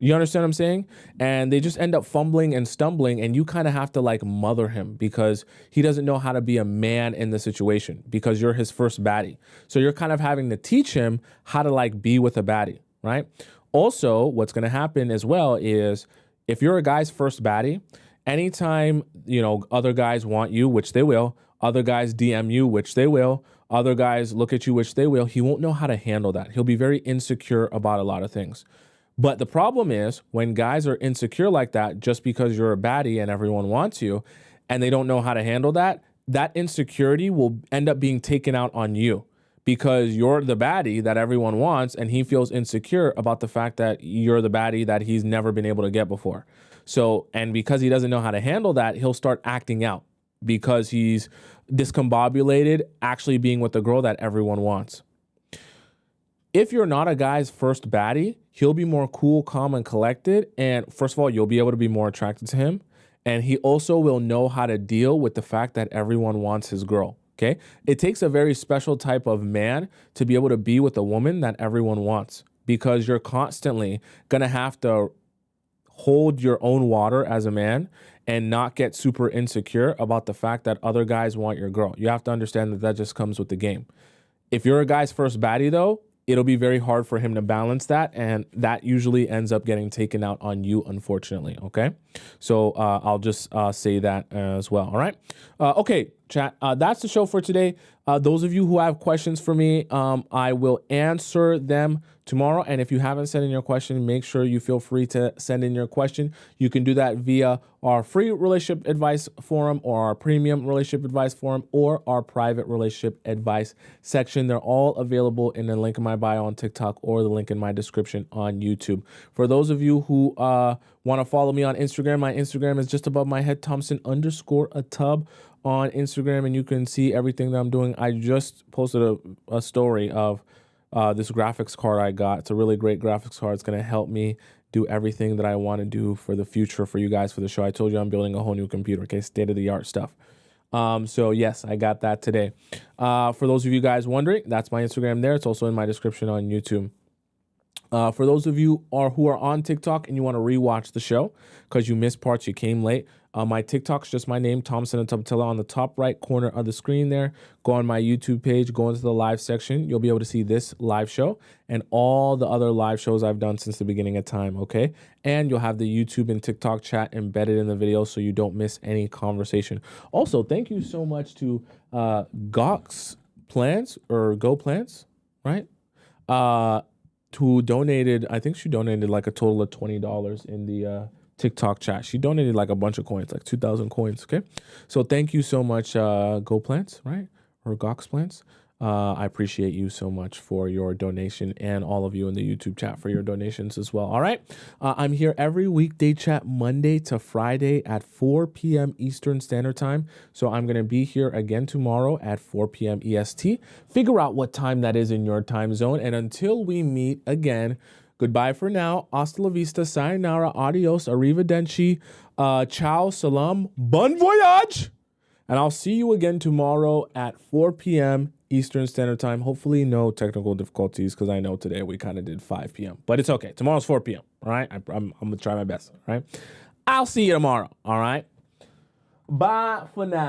You understand what I'm saying? And they just end up fumbling and stumbling, and you kind of have to like mother him because he doesn't know how to be a man in the situation because you're his first baddie. So you're kind of having to teach him how to like be with a baddie, right? Also, what's going to happen as well is if you're a guy's first baddie, anytime, you know, other guys want you, which they will, other guys DM you, which they will, other guys look at you, which they will, he won't know how to handle that. He'll be very insecure about a lot of things. But the problem is when guys are insecure like that, just because you're a baddie and everyone wants you and they don't know how to handle that, that insecurity will end up being taken out on you because you're the baddie that everyone wants and he feels insecure about the fact that you're the baddie that he's never been able to get before. So, and because he doesn't know how to handle that, he'll start acting out because he's discombobulated actually being with the girl that everyone wants. If you're not a guy's first baddie, he'll be more cool, calm, and collected. And first of all, you'll be able to be more attracted to him. And he also will know how to deal with the fact that everyone wants his girl, okay? It takes a very special type of man to be able to be with a woman that everyone wants because you're constantly going to have to hold your own water as a man and not get super insecure about the fact that other guys want your girl. You have to understand that that just comes with the game. If you're a guy's first baddie, though, it'll be very hard for him to balance that, and that usually ends up getting taken out on you, unfortunately, okay? So I'll just say that as well, all right? Okay, chat, that's the show for today. Those of you who have questions for me, I will answer them tomorrow, and if you haven't sent in your question, make sure you feel free to send in your question. You can do that via our free relationship advice forum or our premium relationship advice forum or our private relationship advice section. They're all available in the link in my bio on TikTok or the link in my description on YouTube. For those of you who want to follow me on Instagram, my Instagram is just above my head, Tomisin_a_tub on Instagram, and you can see everything that I'm doing. I just posted a story of this graphics card I got. It's a really great graphics card. It's going to help me do everything that I want to do for the future for you guys for the show. I told you I'm building a whole new computer, okay? State-of-the-art stuff. So yes, I got that today. For those of you guys wondering, that's my Instagram there. It's also in my description on YouTube. For those of you who are on TikTok and you want to rewatch the show because you missed parts, you came late, my TikTok's just my name, Tomisin Atobatele, on the top right corner of the screen there. Go on my YouTube page, go into the live section. You'll be able to see this live show and all the other live shows I've done since the beginning of time, okay? And you'll have the YouTube and TikTok chat embedded in the video so you don't miss any conversation. Also, thank you so much to Gox Plants or Go Plants, right? Who donated, I think she donated like a total of $20 in the TikTok chat. She donated like a bunch of coins, like 2,000 coins, okay? So thank you so much, Go Plants, right? Or Gox Plants. I appreciate you so much for your donation and all of you in the YouTube chat for your donations as well, all right? I'm here every weekday chat Monday to Friday at 4 p.m. Eastern Standard Time. So I'm going to be here again tomorrow at 4 p.m. EST. Figure out what time that is in your time zone. And until we meet again, goodbye for now. Hasta la vista, sayonara, adios, arrivederci, ciao, salam, bon voyage. And I'll see you again tomorrow at 4 p.m. Eastern Standard Time. Hopefully no technical difficulties because I know today we kind of did 5 p.m. But it's okay. Tomorrow's 4 p.m. All right? I'm going to try my best. All right? I'll see you tomorrow. All right? Bye for now.